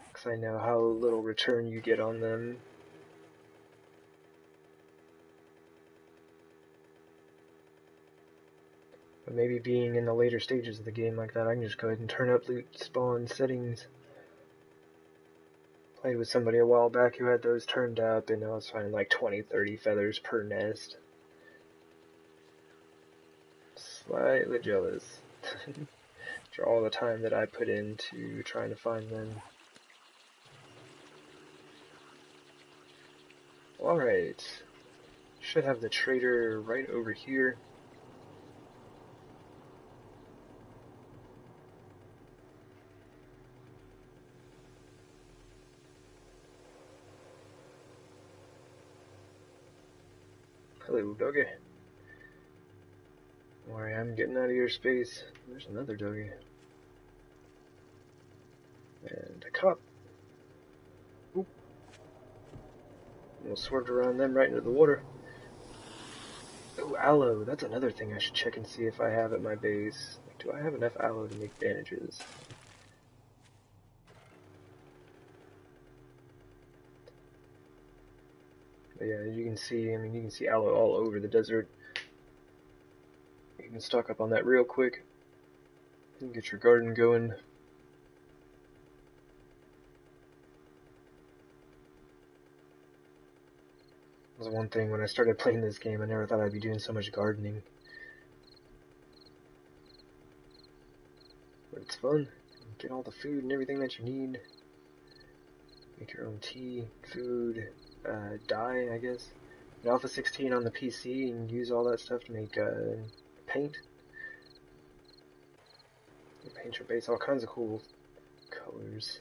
Because I know how little return you get on them. But maybe being in the later stages of the game like that, I can just go ahead and turn up loot spawn settings. Played with somebody a while back who had those turned up, and I was finding like 20, 30 feathers per nest. Slightly jealous. For all the time that I put into trying to find them. Alright. Should have the trader right over here. Hello, doggy. Alright, I'm getting out of your space. There's another doggy. And a cop. Oop. Almost swerved around them right into the water. Oh, aloe. That's another thing I should check and see if I have at my base. Like, do I have enough aloe to make bandages? But yeah, as you can see, I mean, you can see aloe all over the desert. You can stock up on that real quick and get your garden going. That was one thing when I started playing this game, I never thought I'd be doing so much gardening. But it's fun. Get all the food and everything that you need. Make your own tea, food, dye, I guess. And Alpha 16 on the PC and use all that stuff to make paint. You paint your base all kinds of cool colors.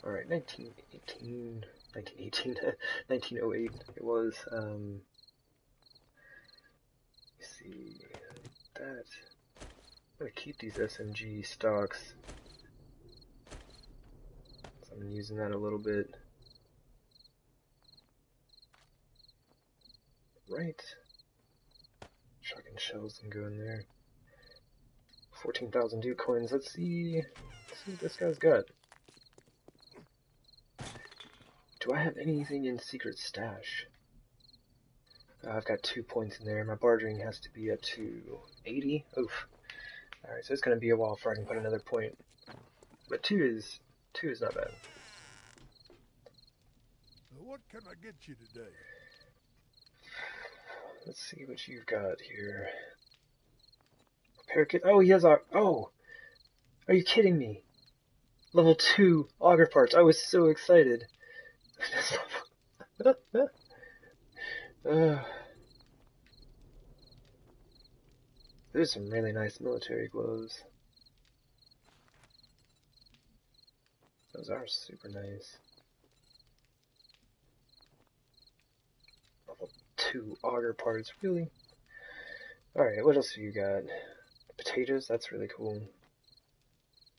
Alright, 1918, 1908 it was. Let's see, that. I'm gonna keep these SMG stocks. So I'm using that a little bit. Right. Shotgun shells can go in there. 14,000 Duke coins. Let's see what this guy's got. Do I have anything in secret stash? I've got 2 points in there. My bartering has to be up to 80. Oof. Alright, so it's gonna be a while before I can put another point. But 2 is not bad. What can I get you today? Let's see what you've got here. Repair kit. Oh, he has our. Oh! Are you kidding me? Level 2 auger parts. I was so excited. There's some really nice military gloves. Those are super nice. Level 2 auger parts, really? Alright, what else have you got? Potatoes, that's really cool.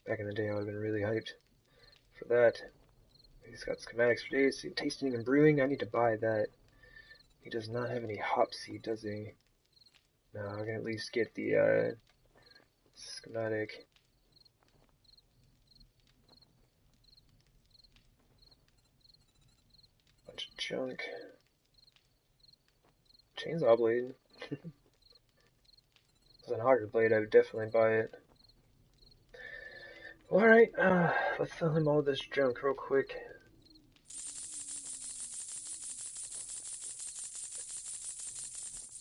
Back in the day I would have been really hyped for that. He's got schematics for days, tasting and brewing. I need to buy that. He does not have any hop seed, does he? No, I can at least get the schematic. Bunch of junk. Chainsaw blade. If it was an auger blade, I would definitely buy it. Alright, let's sell him all this junk real quick.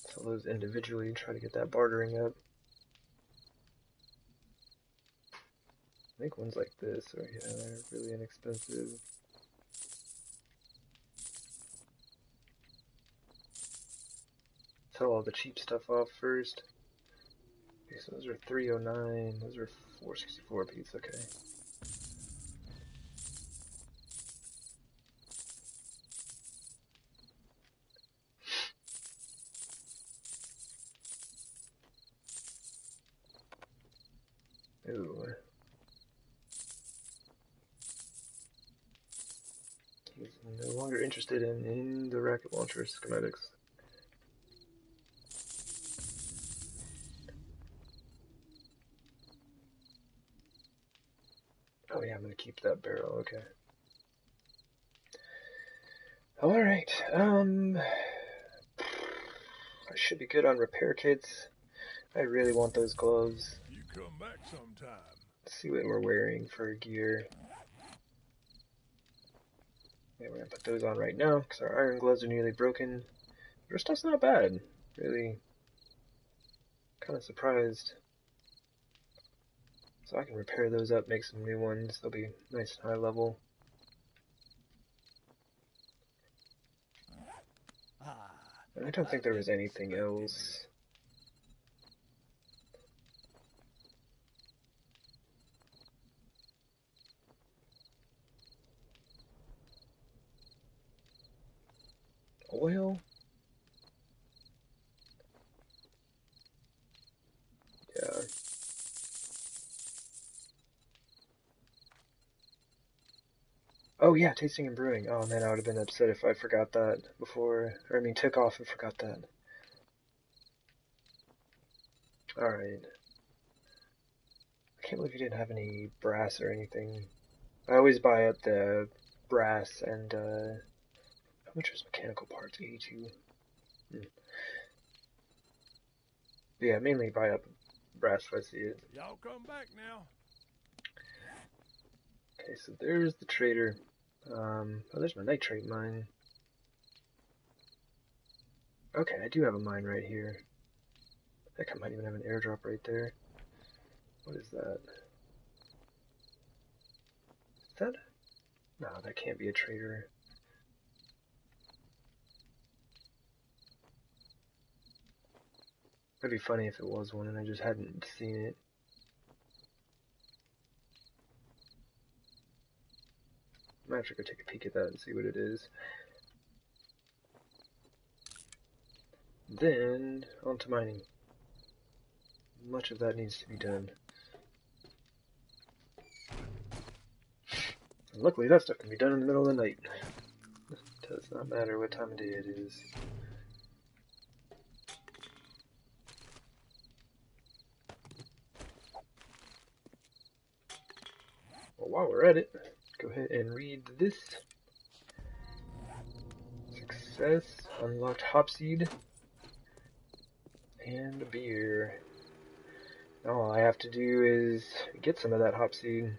Sell those individually and try to get that bartering up. I think ones like this are, yeah, they're really inexpensive. Sell all the cheap stuff off first. Okay, so those are 309, those are 464 a piece, okay. Ooh. He's no longer interested in the rocket launcher schematics. Oh yeah, I'm gonna keep that barrel, okay. Alright, I should be good on repair kits. I really want those gloves. You come back sometime. Let's see what we're wearing for gear. Yeah, we're gonna put those on right now, because our iron gloves are nearly broken. Our stuff's not bad. Really kind of surprised. So I can repair those up, make some new ones. They'll be nice and high level. And I don't think there was anything else. Oil? Oh yeah, tasting and brewing. Oh man, I would have been upset if I forgot that before, or I mean took off and forgot that. Alright. I can't believe you didn't have any brass or anything. I always buy up the brass and, how much was mechanical parts? 82. But yeah, mainly buy up brass if I see it. Y'all come back now. Okay, so there's the trader. Oh, there's my nitrate mine. Okay, I do have a mine right here. Heck, I might even have an airdrop right there. What is that? Is that? No, that can't be a trader. That'd be funny if it was one and I just hadn't seen it. I might have to go take a peek at that and see what it is. Then, on to mining. Much of that needs to be done. And luckily that stuff can be done in the middle of the night. It does not matter what time of day it is. Well, while we're at it, go ahead and read this. Success, unlocked hopseed, and beer. Now all I have to do is get some of that hopseed.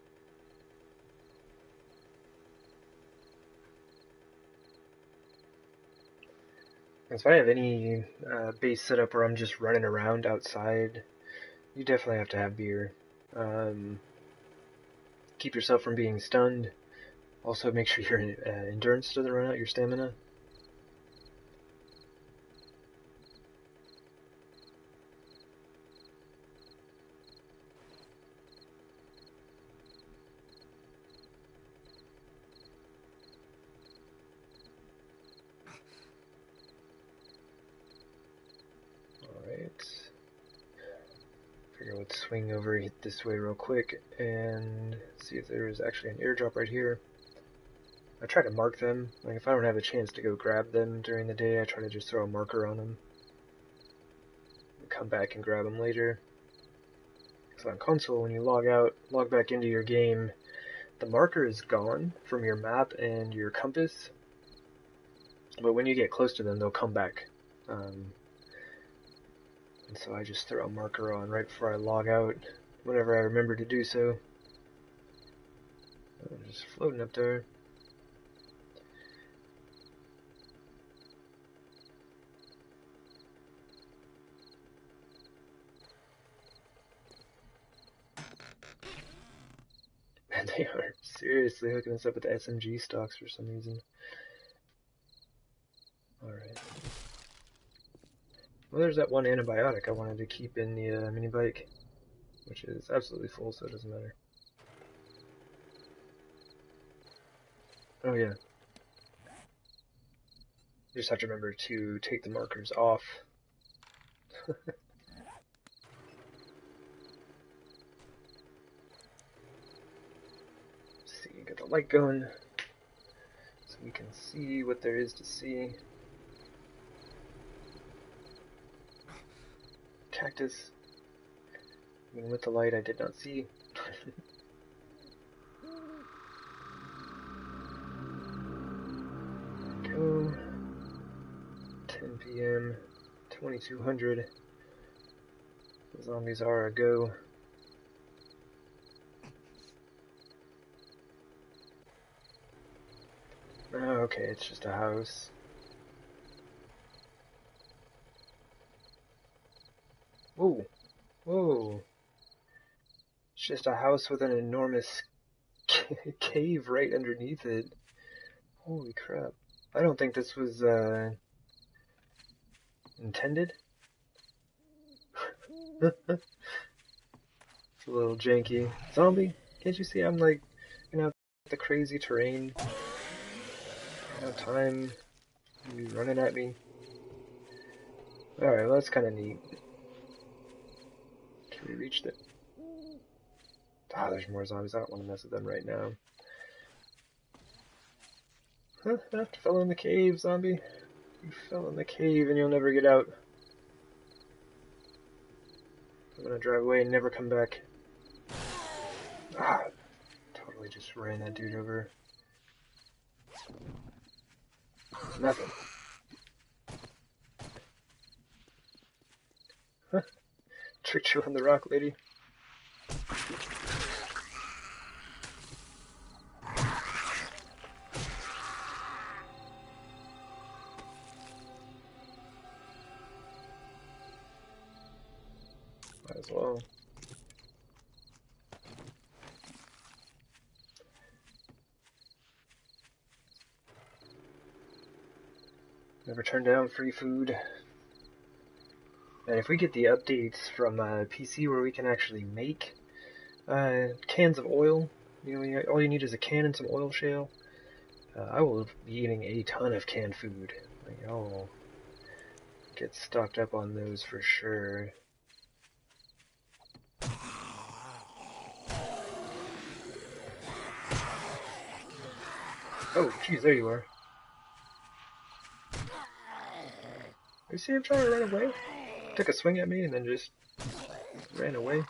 If I have any base setup where I'm just running around outside, you definitely have to have beer. Keep yourself from being stunned. Also make sure your endurance doesn't run out, your stamina. Figure let's swing over this way real quick and see if there is actually an airdrop right here. I try to mark them. Like if I don't have a chance to go grab them during the day, I try to just throw a marker on them. And come back and grab them later. So on console, when you log back into your game, the marker is gone from your map and your compass. But when you get close to them, they'll come back. And so I just throw a marker on right before I log out, whenever I remember to do so. Just floating up there. And they are seriously hooking us up with the SMG stocks for some reason. Alright. Well, there's that one antibiotic I wanted to keep in the mini bike, which is absolutely full, so it doesn't matter. Oh yeah. You just have to remember to take the markers off. See, get the light going, so we can see what there is to see. Cactus. Even with the light, I did not see. Go. 10 p.m. 2200. The zombies are a go. Oh, okay, it's just a house. Whoa. Whoa. It's just a house with an enormous cave right underneath it. Holy crap. I don't think this was, intended. It's a little janky. Zombie, can't you see I'm like, the crazy terrain? No time. You running at me. Alright, well that's kinda neat. Can we reach the... Ah, there's more zombies. I don't want to mess with them right now. Fell in the cave, zombie. You fell in the cave and you'll never get out. I'm gonna drive away and never come back. Ah, totally just ran that dude over. Nothing. Huh. Tricked you on the rock, lady. Might as well. Never turn down free food. And if we get the updates from PC where we can actually make cans of oil, all you need is a can and some oil shale, I will be eating a ton of canned food. Like, I'll get stocked up on those for sure. Oh, geez, there you are. You see him trying to run away? Took a swing at me and then just ran away.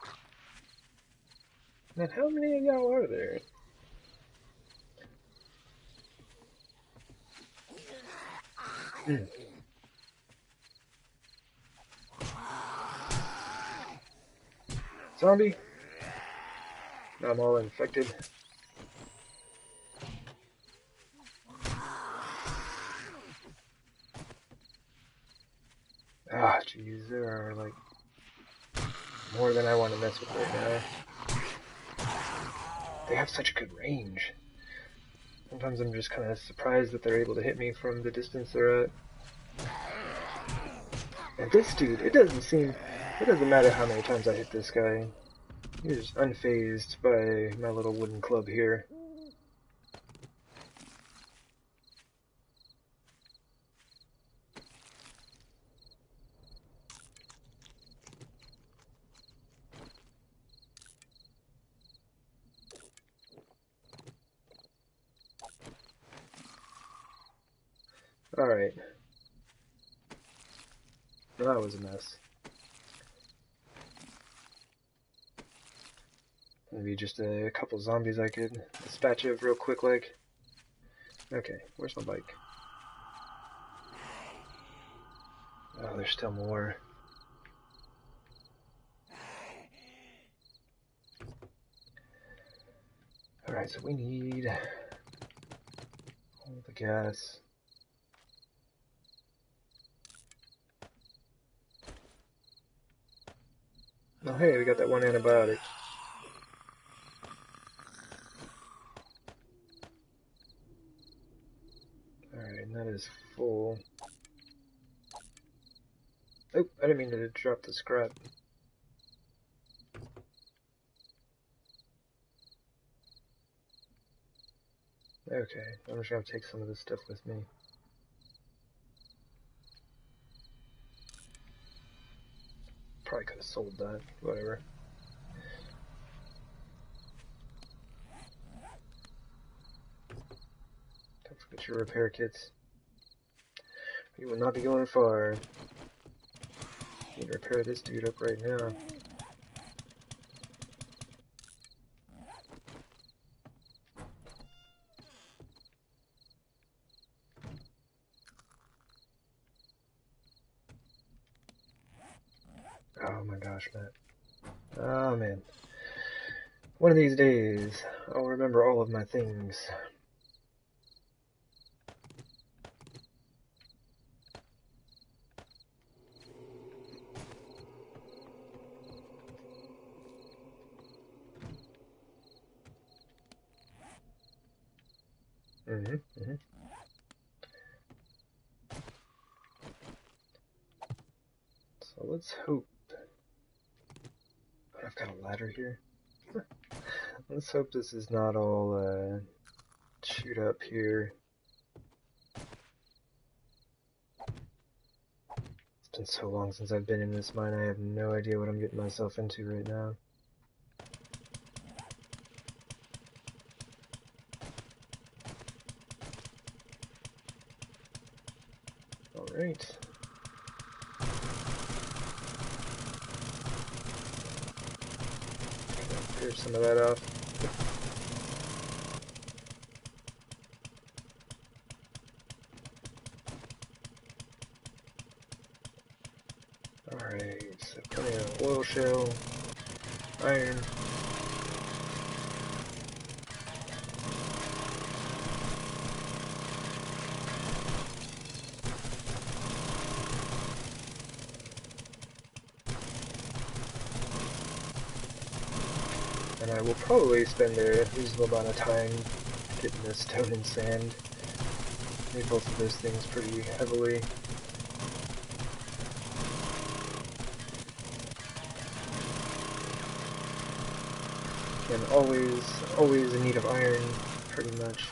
Man, how many of y'all are there? Zombie? Now I'm all infected. Ah, jeez, there are like more than I want to mess with right now. They have such good range. Sometimes I'm just kind of surprised that they're able to hit me from the distance they're at. And this dude, it doesn't matter how many times I hit this guy. He's unfazed by my little wooden club here. Alright. That was a mess. Maybe just a couple zombies I could dispatch of real quick like. Okay, where's my bike? Oh, there's still more. Alright, so we need all the gas. Oh hey, we got that one antibiotic. Alright, and that is full. Oh, I didn't mean to drop the scrap. Okay, I'm just gonna take some of this stuff with me. Probably could have sold that, whatever. Don't forget your repair kits. You will not be going far. Need to repair this dude up right now. Oh my gosh, Matt. Oh man. One of these days, I'll remember all of my things. So let's hope. I've got a ladder here. Let's hope this is not all chewed up here. It's been so long since I've been in this mine, I have no idea what I'm getting myself into right now. Alright. Clear some of that off. Alright, so plenty of oil shell, iron. And I will probably spend a reasonable amount of time getting the stone and sand. Need both of those things pretty heavily. And always in need of iron, pretty much.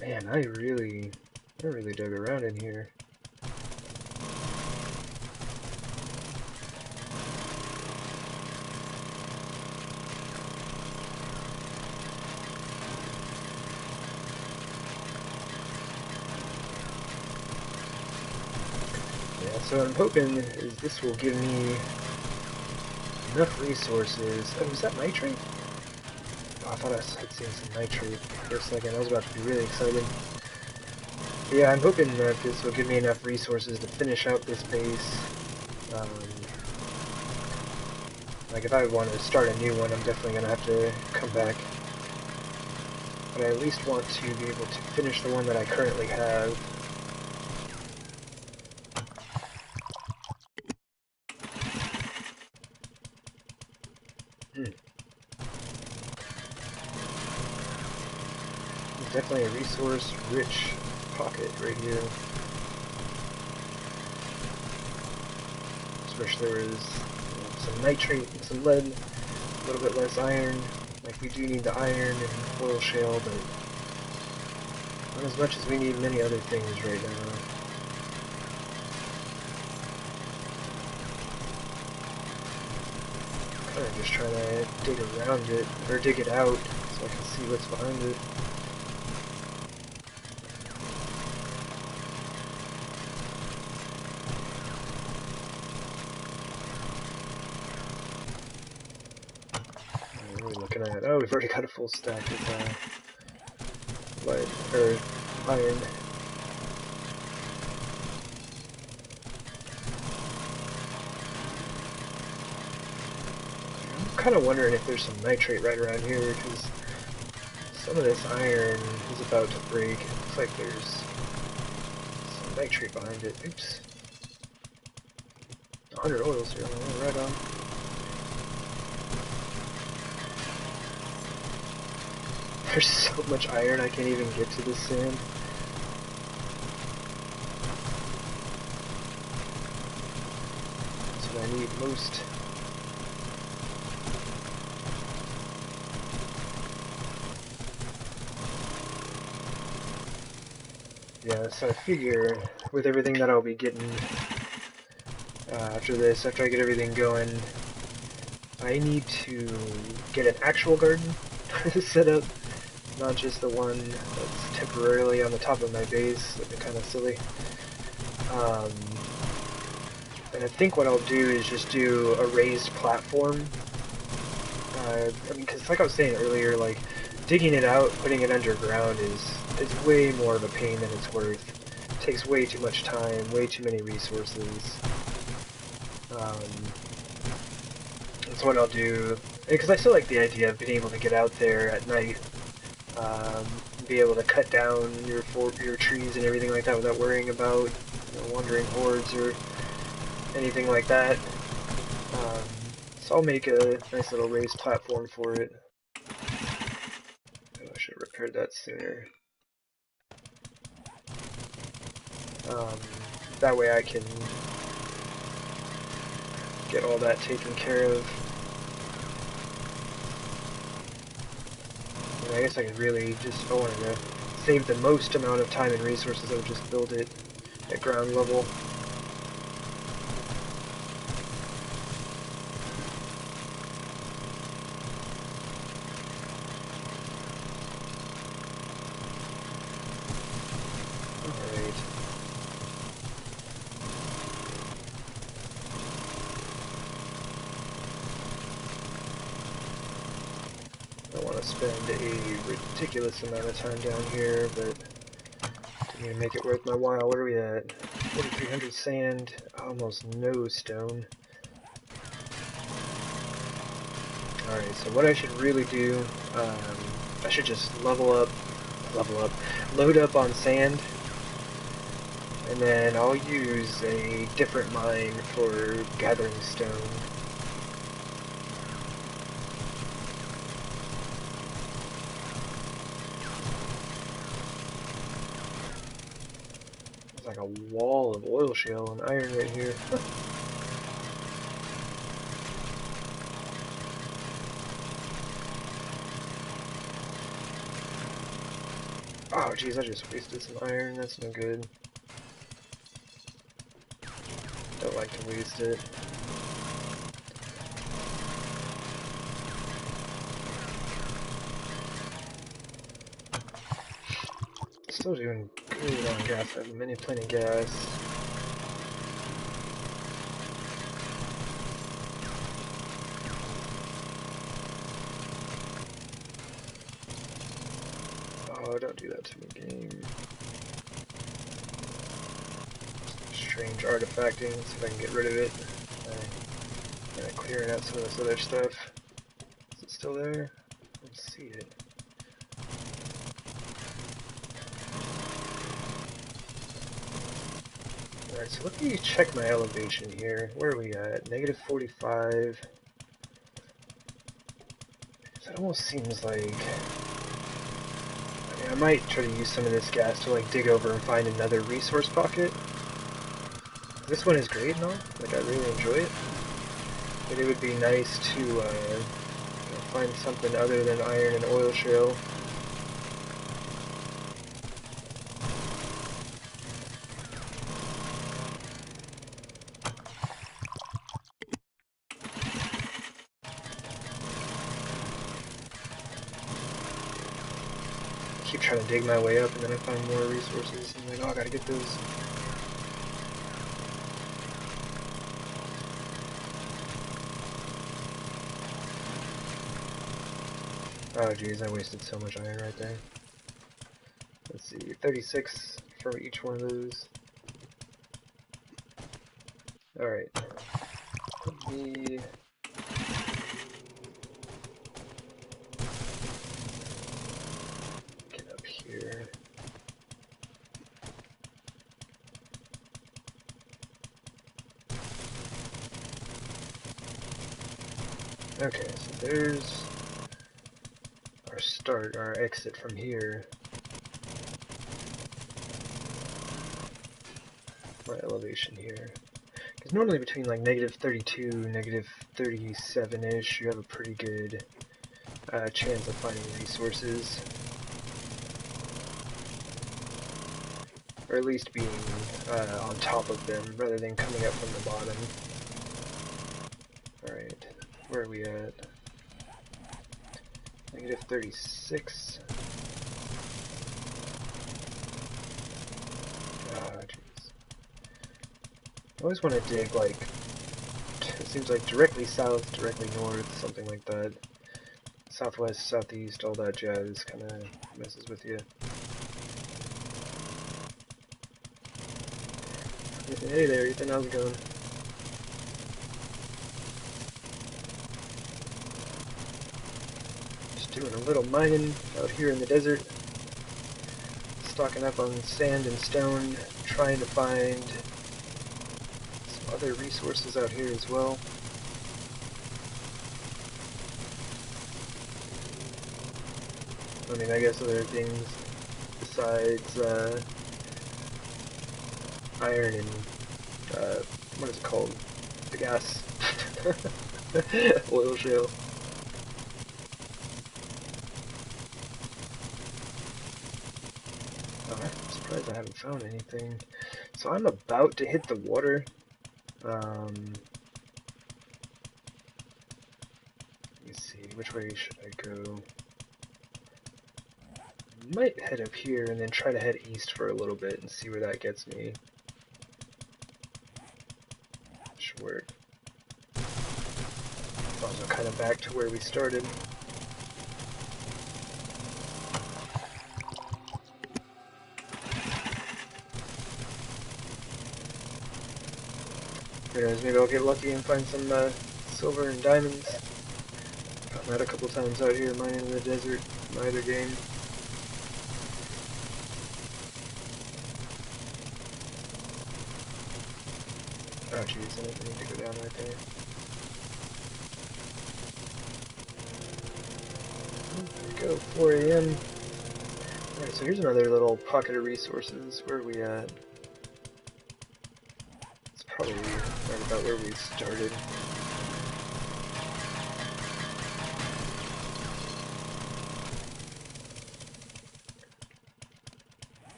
Man, I really dug around in here. Yeah, so what I'm hoping is this will give me enough resources. Oh, was that nitrate? Oh, I thought I had seen some nitrate for a second. I was about to be really excited. But yeah, I'm hoping that this will give me enough resources to finish out this base. Like, if I want to start a new one, I'm definitely going to have to come back. But I at least want to be able to finish the one that I currently have. Definitely a resource-rich pocket right here. Especially there is some nitrate and some lead, a little bit less iron. Like, we do need the iron and oil shale, but not as much as we need many other things right now. Kind of just trying to dig around it, or dig it out, so I can see what's behind it. Oh, we've already got a full stack of lead, or iron. I'm kind of wondering if there's some nitrate right around here, because some of this iron is about to break. It looks like there's some nitrate behind it. Oops. 100 oils here, right on. There's so much iron I can't even get to this sand. That's what I need most. Yeah, so I figure with everything that I'll be getting after this, after I get everything going, I need to get an actual garden set up. Not just the one that's temporarily on the top of my base, looking kind of silly. And I think what I'll do is just do a raised platform. I mean, because like I was saying earlier, like, digging it out, putting it underground is way more of a pain than it's worth. It takes way too much time, way too many resources. That's what I'll do, because I still like the idea of being able to get out there at night. Be able to cut down your trees and everything like that without worrying about wandering hordes or anything like that. So I'll make a nice little raised platform for it. Oh, I should have repaired that sooner. That way I can get all that taken care of. I guess I could really just, if I wanted to save the most amount of time and resources, I would just build it at ground level. Alright. I don't want to spend a ridiculous amount of time down here, but I'm going to make it worth my while. What are we at? 4,300 sand, almost no stone. Alright, so what I should really do, I should just load up on sand, and then I'll use a different mine for gathering stone. There's like a wall of oil shale and iron right here. Oh jeez, I just wasted some iron, that's no good. Don't like to waste it. Still doing good on gas, I have plenty of gas. Oh, don't do that to me, game. Strange artifacting, let's see if I can get rid of it. Clearing out some of this other stuff. Is it still there? I don't see it. Alright, so let me check my elevation here. Where are we at? Negative 45. So it almost seems like... I might try to use some of this gas to like dig over and find another resource pocket. This one is great and all, like I really enjoy it. But it would be nice to find something other than iron and oil shale. Keep trying to dig my way up, and then I find more resources, and I'm like, oh, I gotta get those. Oh geez, I wasted so much iron right there. Let's see, 36 for each one of those. Alright. Let me... get up here. Okay, so there's our exit from here. My elevation here. Because normally between like negative 32, negative 37-ish, you have a pretty good chance of finding resources. Or at least being on top of them, rather than coming up from the bottom. Alright, where are we at? Negative 36. Ah, jeez. I always want to dig, like, it seems like directly south, directly north, something like that. Southwest, southeast, all that jazz kind of messes with you. Hey there, Ethan, how's it going? Just doing a little mining out here in the desert. Stocking up on sand and stone, trying to find some other resources out here as well. I mean, I guess other things besides iron and what is it called? The gas. Oil shale. Oh, I'm surprised I haven't found anything. So I'm about to hit the water. Let me see, which way should I go? might head up here and then try to head east for a little bit and see where that gets me. Should work. Also kind of back to where we started. Who knows, maybe I'll get lucky and find some silver and diamonds. Gotten that a couple times out here mining in the desert in my other game. Oh jeez, I didn't need to go down right there. There we go, 4 AM. Alright, so here's another little pocket of resources. Where are we at? It's probably right about where we started.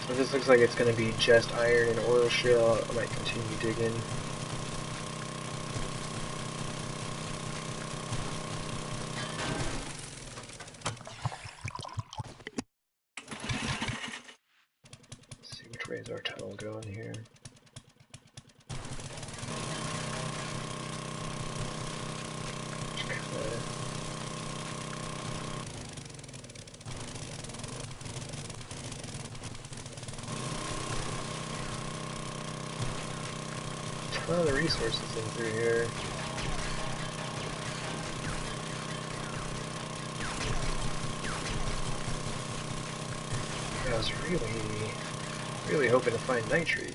So this looks like it's going to be just iron and oil shale. I might continue digging. Let's see which way is our tunnel going here. Ton of the resources in through here. I was really hoping to find nitrate.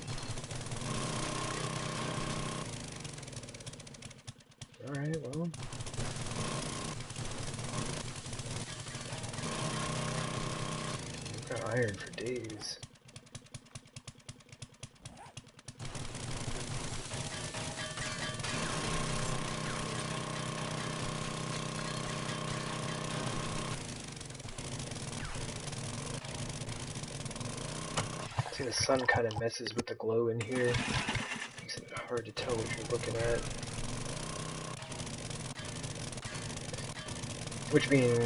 Alright, well. We've got iron for days. See, the sun kind of messes with the glow in here. Makes it hard to tell what you're looking at. Which being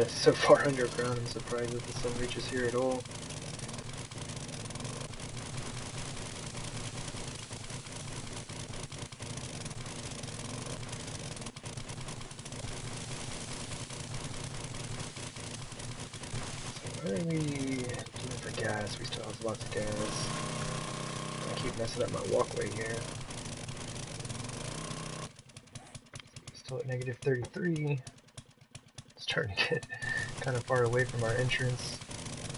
so far underground, I'm surprised that the sun reaches here at all. So what are we doing for gas? We still have lots of gas. I keep messing up my walkway here. Still at negative 33. Starting to get kind of far away from our entrance.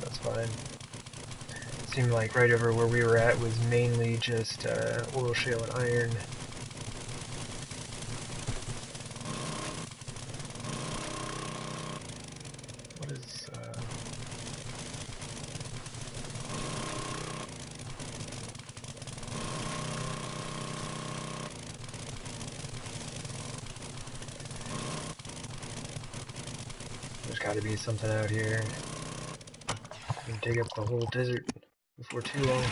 That's fine. It seemed like right over where we were at was mainly just oil shale and iron. What is there's got to be something out here. We can dig up the whole desert before too long.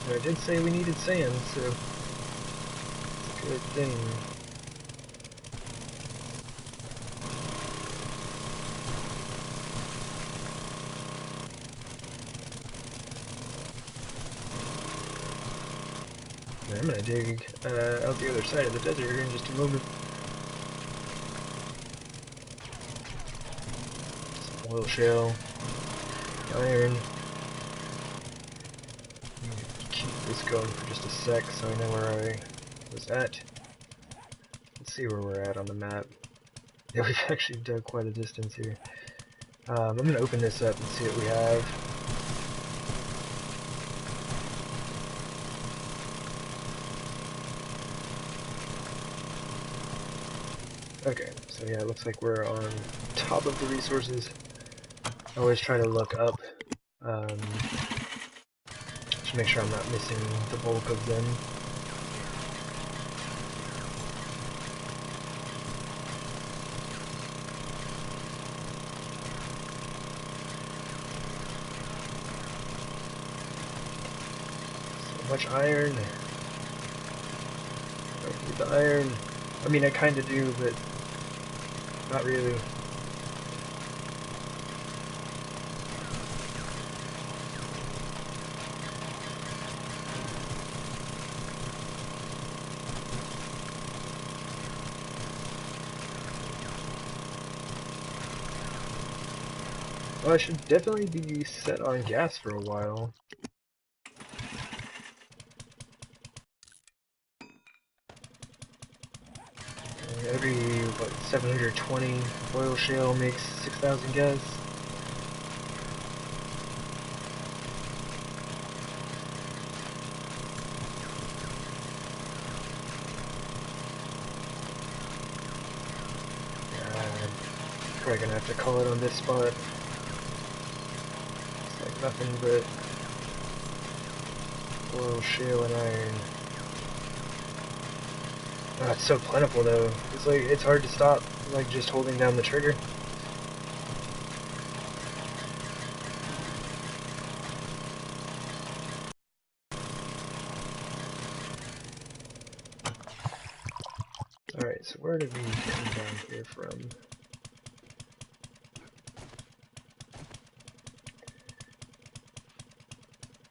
But I did say we needed sand, so it's a good thing. I'm gonna dig out the other side of the desert here in just a moment. Some oil shale, iron. Keep this going for just a sec so I know where I was at. Let's see where we're at on the map. Yeah, we've actually dug quite a distance here. I'm gonna open this up and see what we have. Okay, so yeah, it looks like we're on top of the resources. I always try to look up, to make sure I'm not missing the bulk of them. much iron. I don't need the iron. I mean, I kinda do, but not really. Well, I should definitely be set on gas for a while. Every, what, 720 oil shale makes 6,000 gas. Probably gonna have to call it on this spot. It's like nothing but oil, shale, and iron. Oh, it's so plentiful though. It's like, it's hard to stop, like just holding down the trigger. Alright, so where did we come down here from?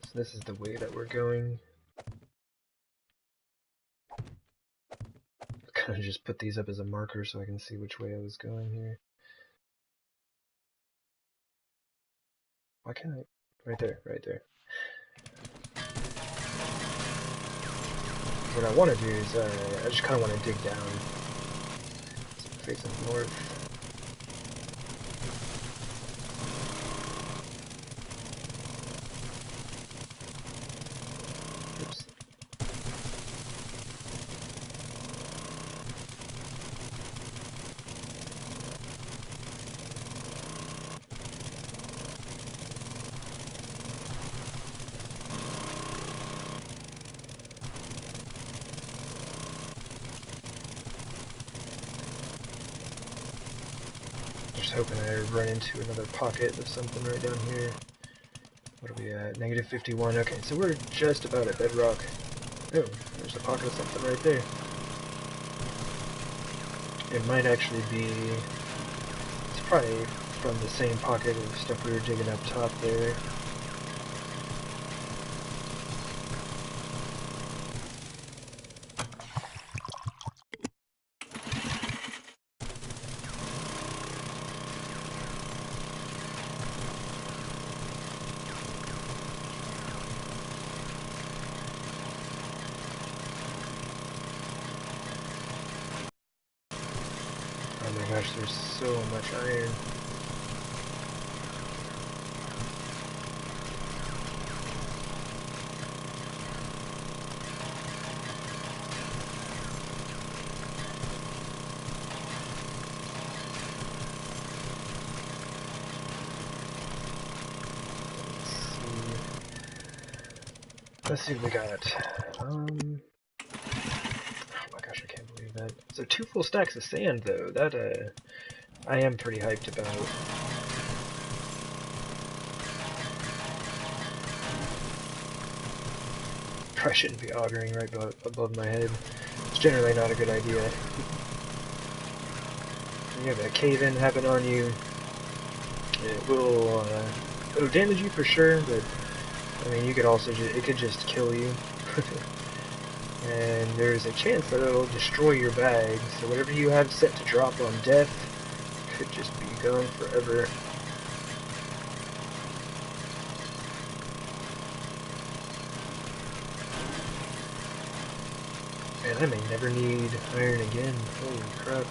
So this is the way that we're going. Kind of just put these up as a marker so I can see which way I was going here. Why can't I? Right there, right there. What I want to do is, I just kind of want to dig down. So facing north. Oops. Just hoping I run into another pocket of something right down here. What are we at? Negative 51. Okay, so we're just about at bedrock. Oh, there's a pocket of something right there. It might actually be... It's probably from the same pocket of stuff we were digging up top there. Oh my gosh, there's so much iron. Let's see what we got. Oh my gosh, I can't believe that. So 2 full stacks of sand, though. That, I am pretty hyped about. Probably shouldn't be augering right above my head. It's generally not a good idea. You have a cave-in happen on you, it'll damage you for sure, but I mean, you could also it could just kill you. And there's a chance that it'll destroy your bag, so whatever you have set to drop on death could just be gone forever. Man, I may never need iron again. Holy crap.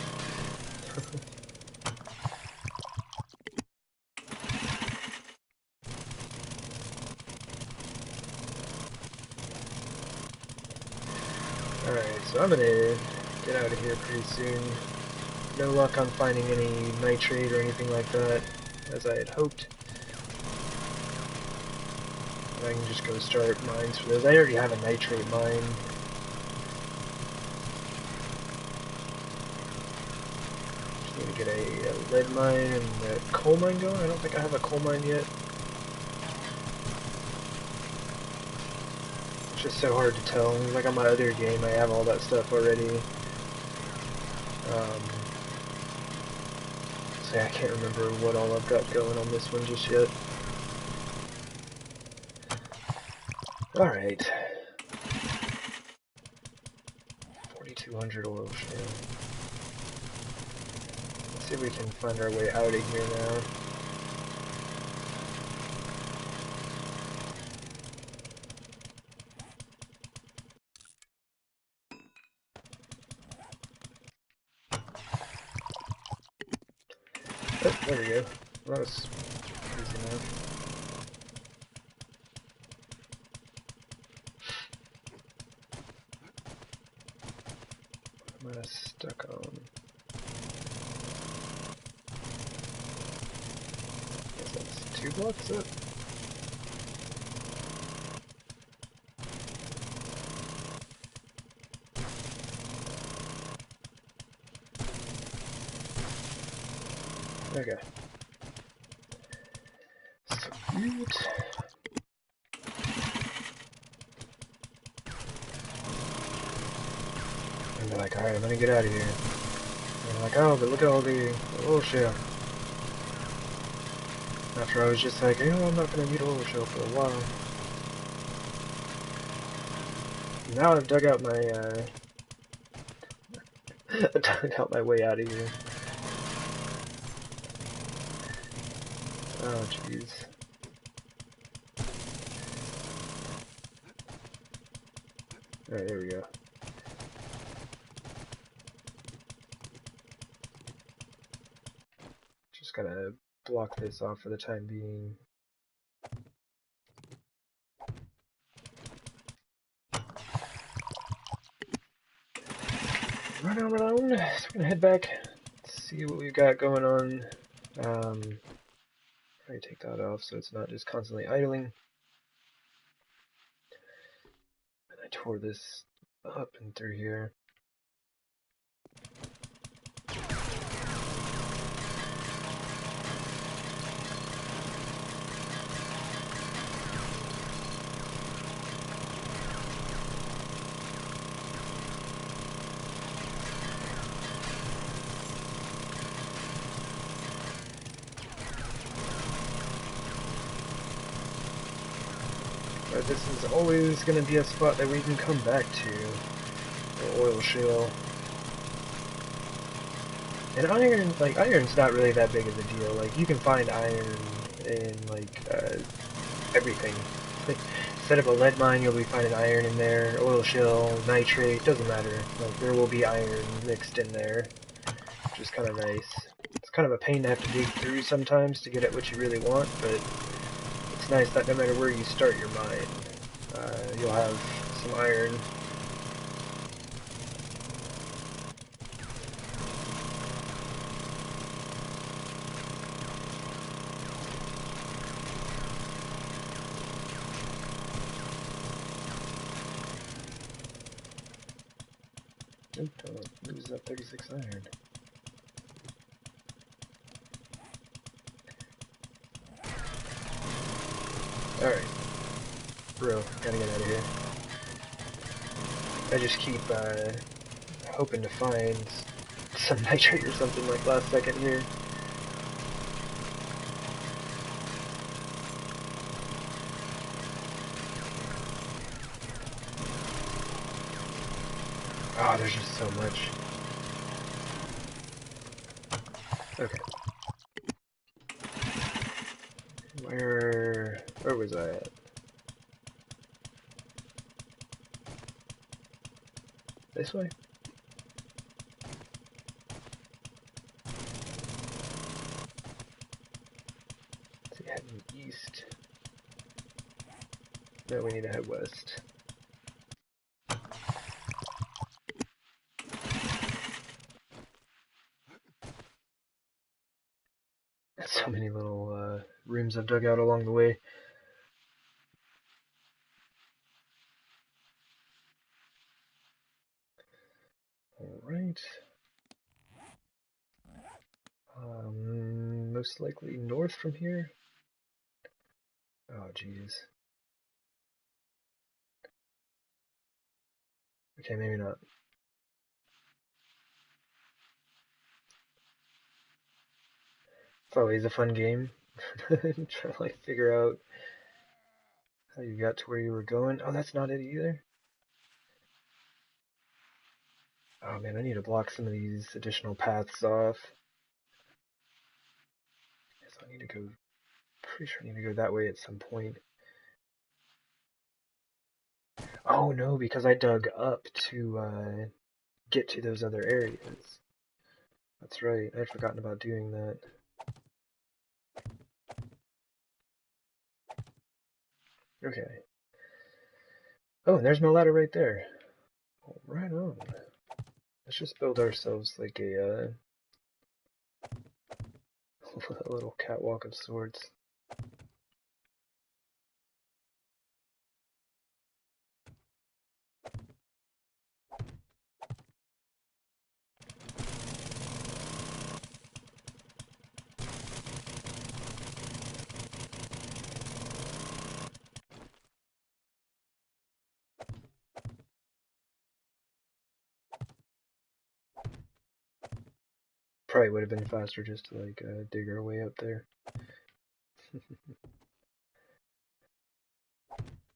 Alright, so I'm gonna get out of here pretty soon. No luck on finding any nitrate or anything like that, as I had hoped. I can just go start mines for those. I already have a nitrate mine. Just need to get a lead mine and a coal mine going. I don't think I have a coal mine yet. just so hard to tell. Like on my other game, I have all that stuff already. So yeah, I can't remember what all I've got going on this one just yet. Alright. 4,200 oil shale. Let's see if we can find our way out of here now. Oh, there we go. That was easy enough. What am I stuck on? Guess that's 2 blocks up. Okay. Sweet. And they're like, alright, I'm gonna get out of here. And I'm like, oh, but look at all the oil shale. After I was just like, you know, I'm not gonna need oil shale for a while. Now I've dug out my, dug out my way out of here. Oh, jeez. Alright, there we go. Just gotta block this off for the time being. Run on, run on. So we're gonna head back, see what we've got going on. Probably take that off so it's not just constantly idling. And I tore this up and through here. But this is always going to be a spot that we can come back to, the oil shale. And iron, like, iron's not really that big of a deal. Like, you can find iron in, like, everything. Like, set up a lead mine, you'll be finding iron in there. Oil shale, nitrate, doesn't matter. Like, there will be iron mixed in there, which is kind of nice. It's kind of a pain to have to dig through sometimes to get at what you really want, but it's nice that no matter where you start your mine, you'll have some iron. Oop, don't lose that 36 iron. Alright. Bro, gotta get out of here. I just keep hoping to find some nitrate or something like last second here. Oh, there's just so much. Okay. Where was I at? This way? Let's see, heading east. No, we need to head west. So many little rooms I've dug out along the way. Alright. Most likely north from here. Oh, jeez. Okay, maybe not. It's always a fun game. Trying to like figure out how you got to where you were going. Oh, that's not it either. Oh man, I need to block some of these additional paths off. So I need to go. Pretty sure I need to go that way at some point. Oh no, because I dug up to get to those other areas. That's right. I'd forgotten about doing that. Okay. Oh, and there's my ladder right there. Oh, right on. Let's just build ourselves like a a little catwalk of sorts. Probably would have been faster just to like dig our way up there.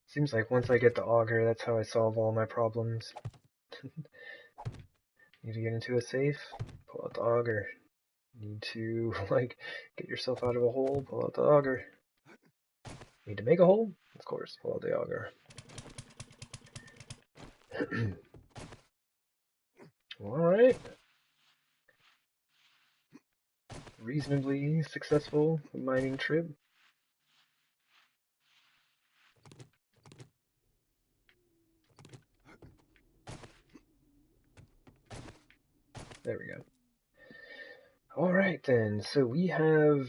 Seems like once I get the auger, that's how I solve all my problems. Need to get into a safe, pull out the auger. Need to like get yourself out of a hole, pull out the auger. Need to make a hole? Of course, pull out the auger. Alright. Reasonably successful mining trip. There we go. Alright then, so we have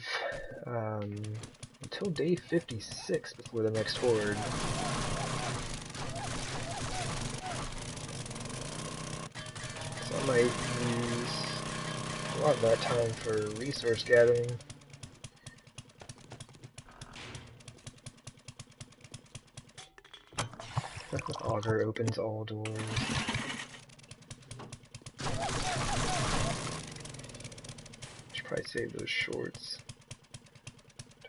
until day 56 before the next Horde. So I might use a lot of that time for resource gathering. Auger opens all doors. Should probably save those shorts.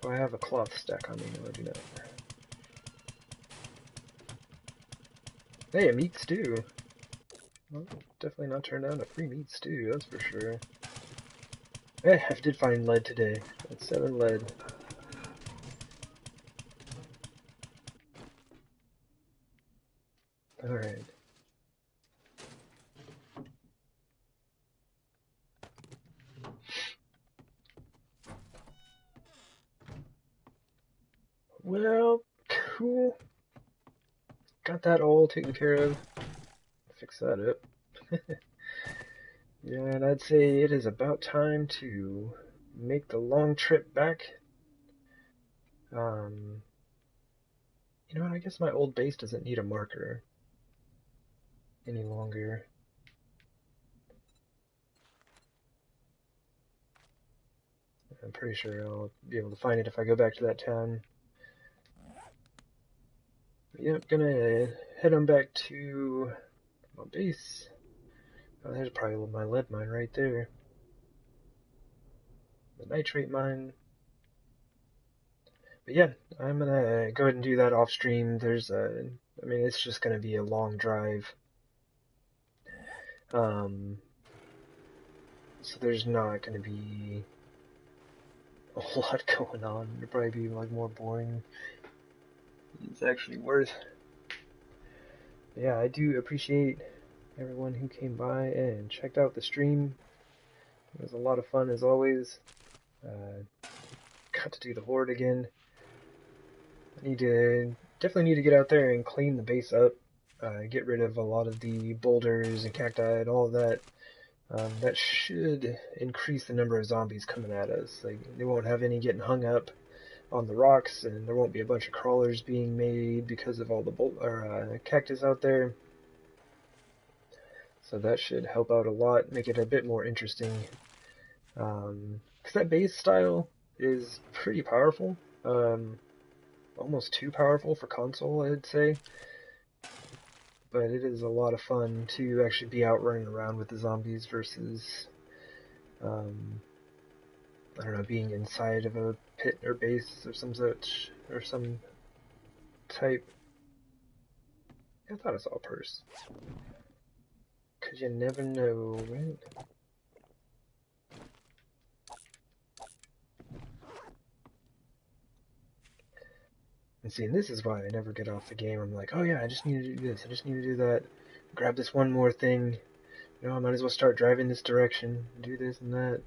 Do I have a cloth stack on me? No, I do not. Hey, a meat stew! Well, definitely not turn down a free meat stew, that's for sure. Hey, I did find lead today. That's 7 lead. Alright. Well, cool. Got that all taken care of. Fix that up. Yeah, and I'd say it is about time to make the long trip back. You know what, I guess my old base doesn't need a marker any longer. I'm pretty sure I'll be able to find it if I go back to that town. But yep, gonna head on back to my base. Oh, there's probably my lead mine right there. The nitrate mine. But yeah, I'm gonna go ahead and do that off stream. I mean, it's just gonna be a long drive. So there's not gonna be a whole lot going on. It'll probably be like more boring. It's actually worth. But yeah, I do appreciate everyone who came by and checked out the stream. It was a lot of fun as always. Got to do the Horde again. Definitely need to get out there and clean the base up. Get rid of a lot of the boulders and cacti and all of that. That should increase the number of zombies coming at us. Like, they won't have any getting hung up on the rocks, and there won't be a bunch of crawlers being made because of all the cactus out there. So that should help out a lot, make it a bit more interesting. Because that base style is pretty powerful. Almost too powerful for console, I'd say. but it is a lot of fun to actually be out running around with the zombies versus, I don't know, being inside of a pit or base or some such, or some type. I thought I saw a purse. Cause you never know, right? And see, and this is why I never get off the game. I'm like, oh yeah, I just need to do this, I just need to do that. Grab this one more thing. You know, I might as well start driving this direction. Do this and that.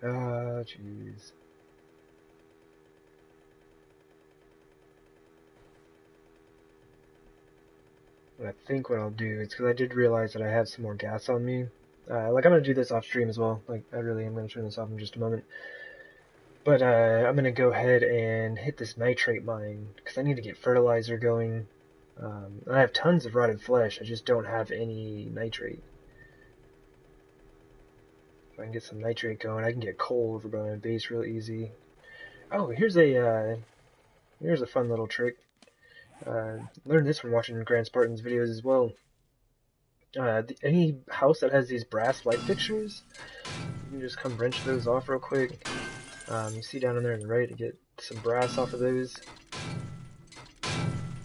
Ah, jeez. I think what I'll do is, because I did realize that I have some more gas on me. Like, I'm going to do this off stream as well. Like, I really am going to turn this off in just a moment. But I'm going to go ahead and hit this nitrate mine, because I need to get fertilizer going. I have tons of rotted flesh, I just don't have any nitrate. If I can get some nitrate going, I can get coal over by my base real easy. Oh, here's a fun little trick. Learned this from watching Grand Spartan's videos as well. Any house that has these brass light fixtures, you can just come wrench those off real quick. You see down in there on the right, you get some brass off of those.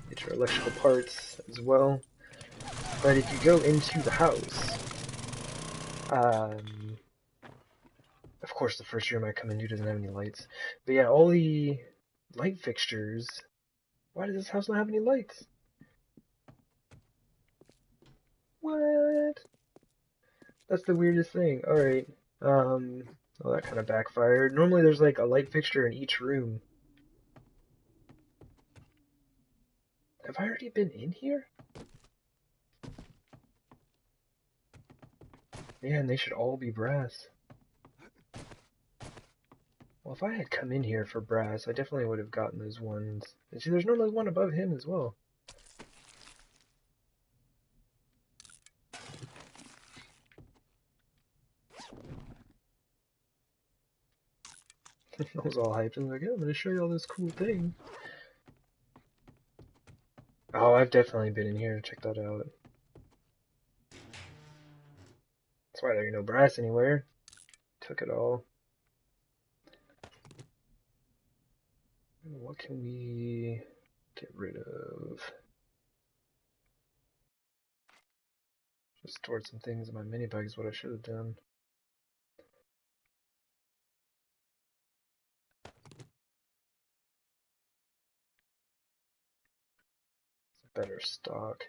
Get your electrical parts as well. But if you go into the house, of course the first room I come into doesn't have any lights. But yeah, all the light fixtures. Why does this house not have any lights? What? That's the weirdest thing. Alright. Well, that kind of backfired. Normally there's like a light fixture in each room. Have I already been in here? Yeah, and they should all be brass. Well, if I had come in here for brass, I definitely would have gotten those ones. And see, there's normally one above him as well. I was all hyped. I was like, yeah, I'm going to show you all this cool thing. Oh, I've definitely been in here. Check that out. That's why there ain't no brass anywhere. Took it all. What can we get rid of? Just stored some things in my mini bike is what I should have done. Better stock.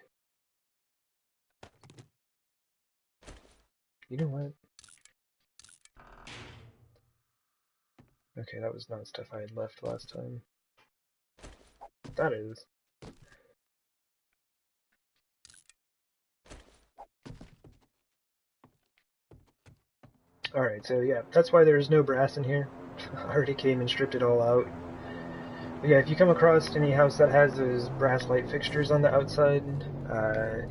You know what? Okay, that was not stuff I had left last time. That is. Alright, so yeah, that's why there's no brass in here. I already came and stripped it all out. But yeah, if you come across any house that has those brass light fixtures on the outside,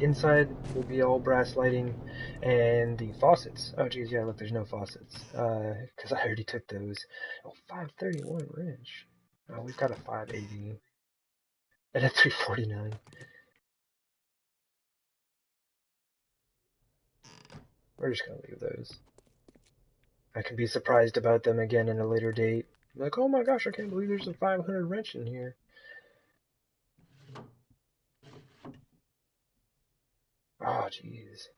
inside will be all brass lighting, and the faucets. Oh geez, yeah, look, there's no faucets, because I already took those. Oh, 531 wrench. Oh, we've got a 580 and a 349. We're just gonna leave those. I can be surprised about them again in a later date. Like, oh my gosh, I can't believe there's a 500 wrench in here. Oh, jeez.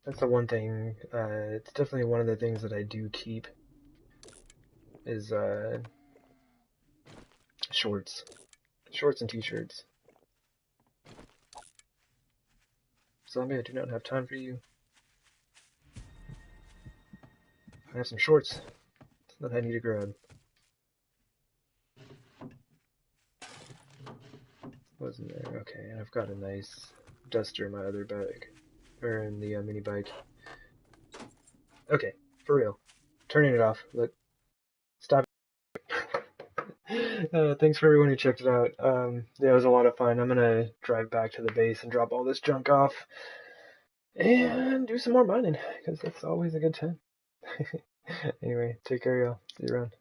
That's the one thing, it's definitely one of the things that I do keep, is, shorts. Shorts and t-shirts. Zombie, I do not have time for you. I have some shorts that I need to grab. Wasn't there? Okay, and I've got a nice duster in my other bag. Or in the mini bike. Okay, for real. Turning it off. Look. Stop. Thanks for everyone who checked it out. Yeah, it was a lot of fun. I'm gonna drive back to the base and drop all this junk off. and do some more mining, because that's always a good time. Anyway, take care, y'all. See you around.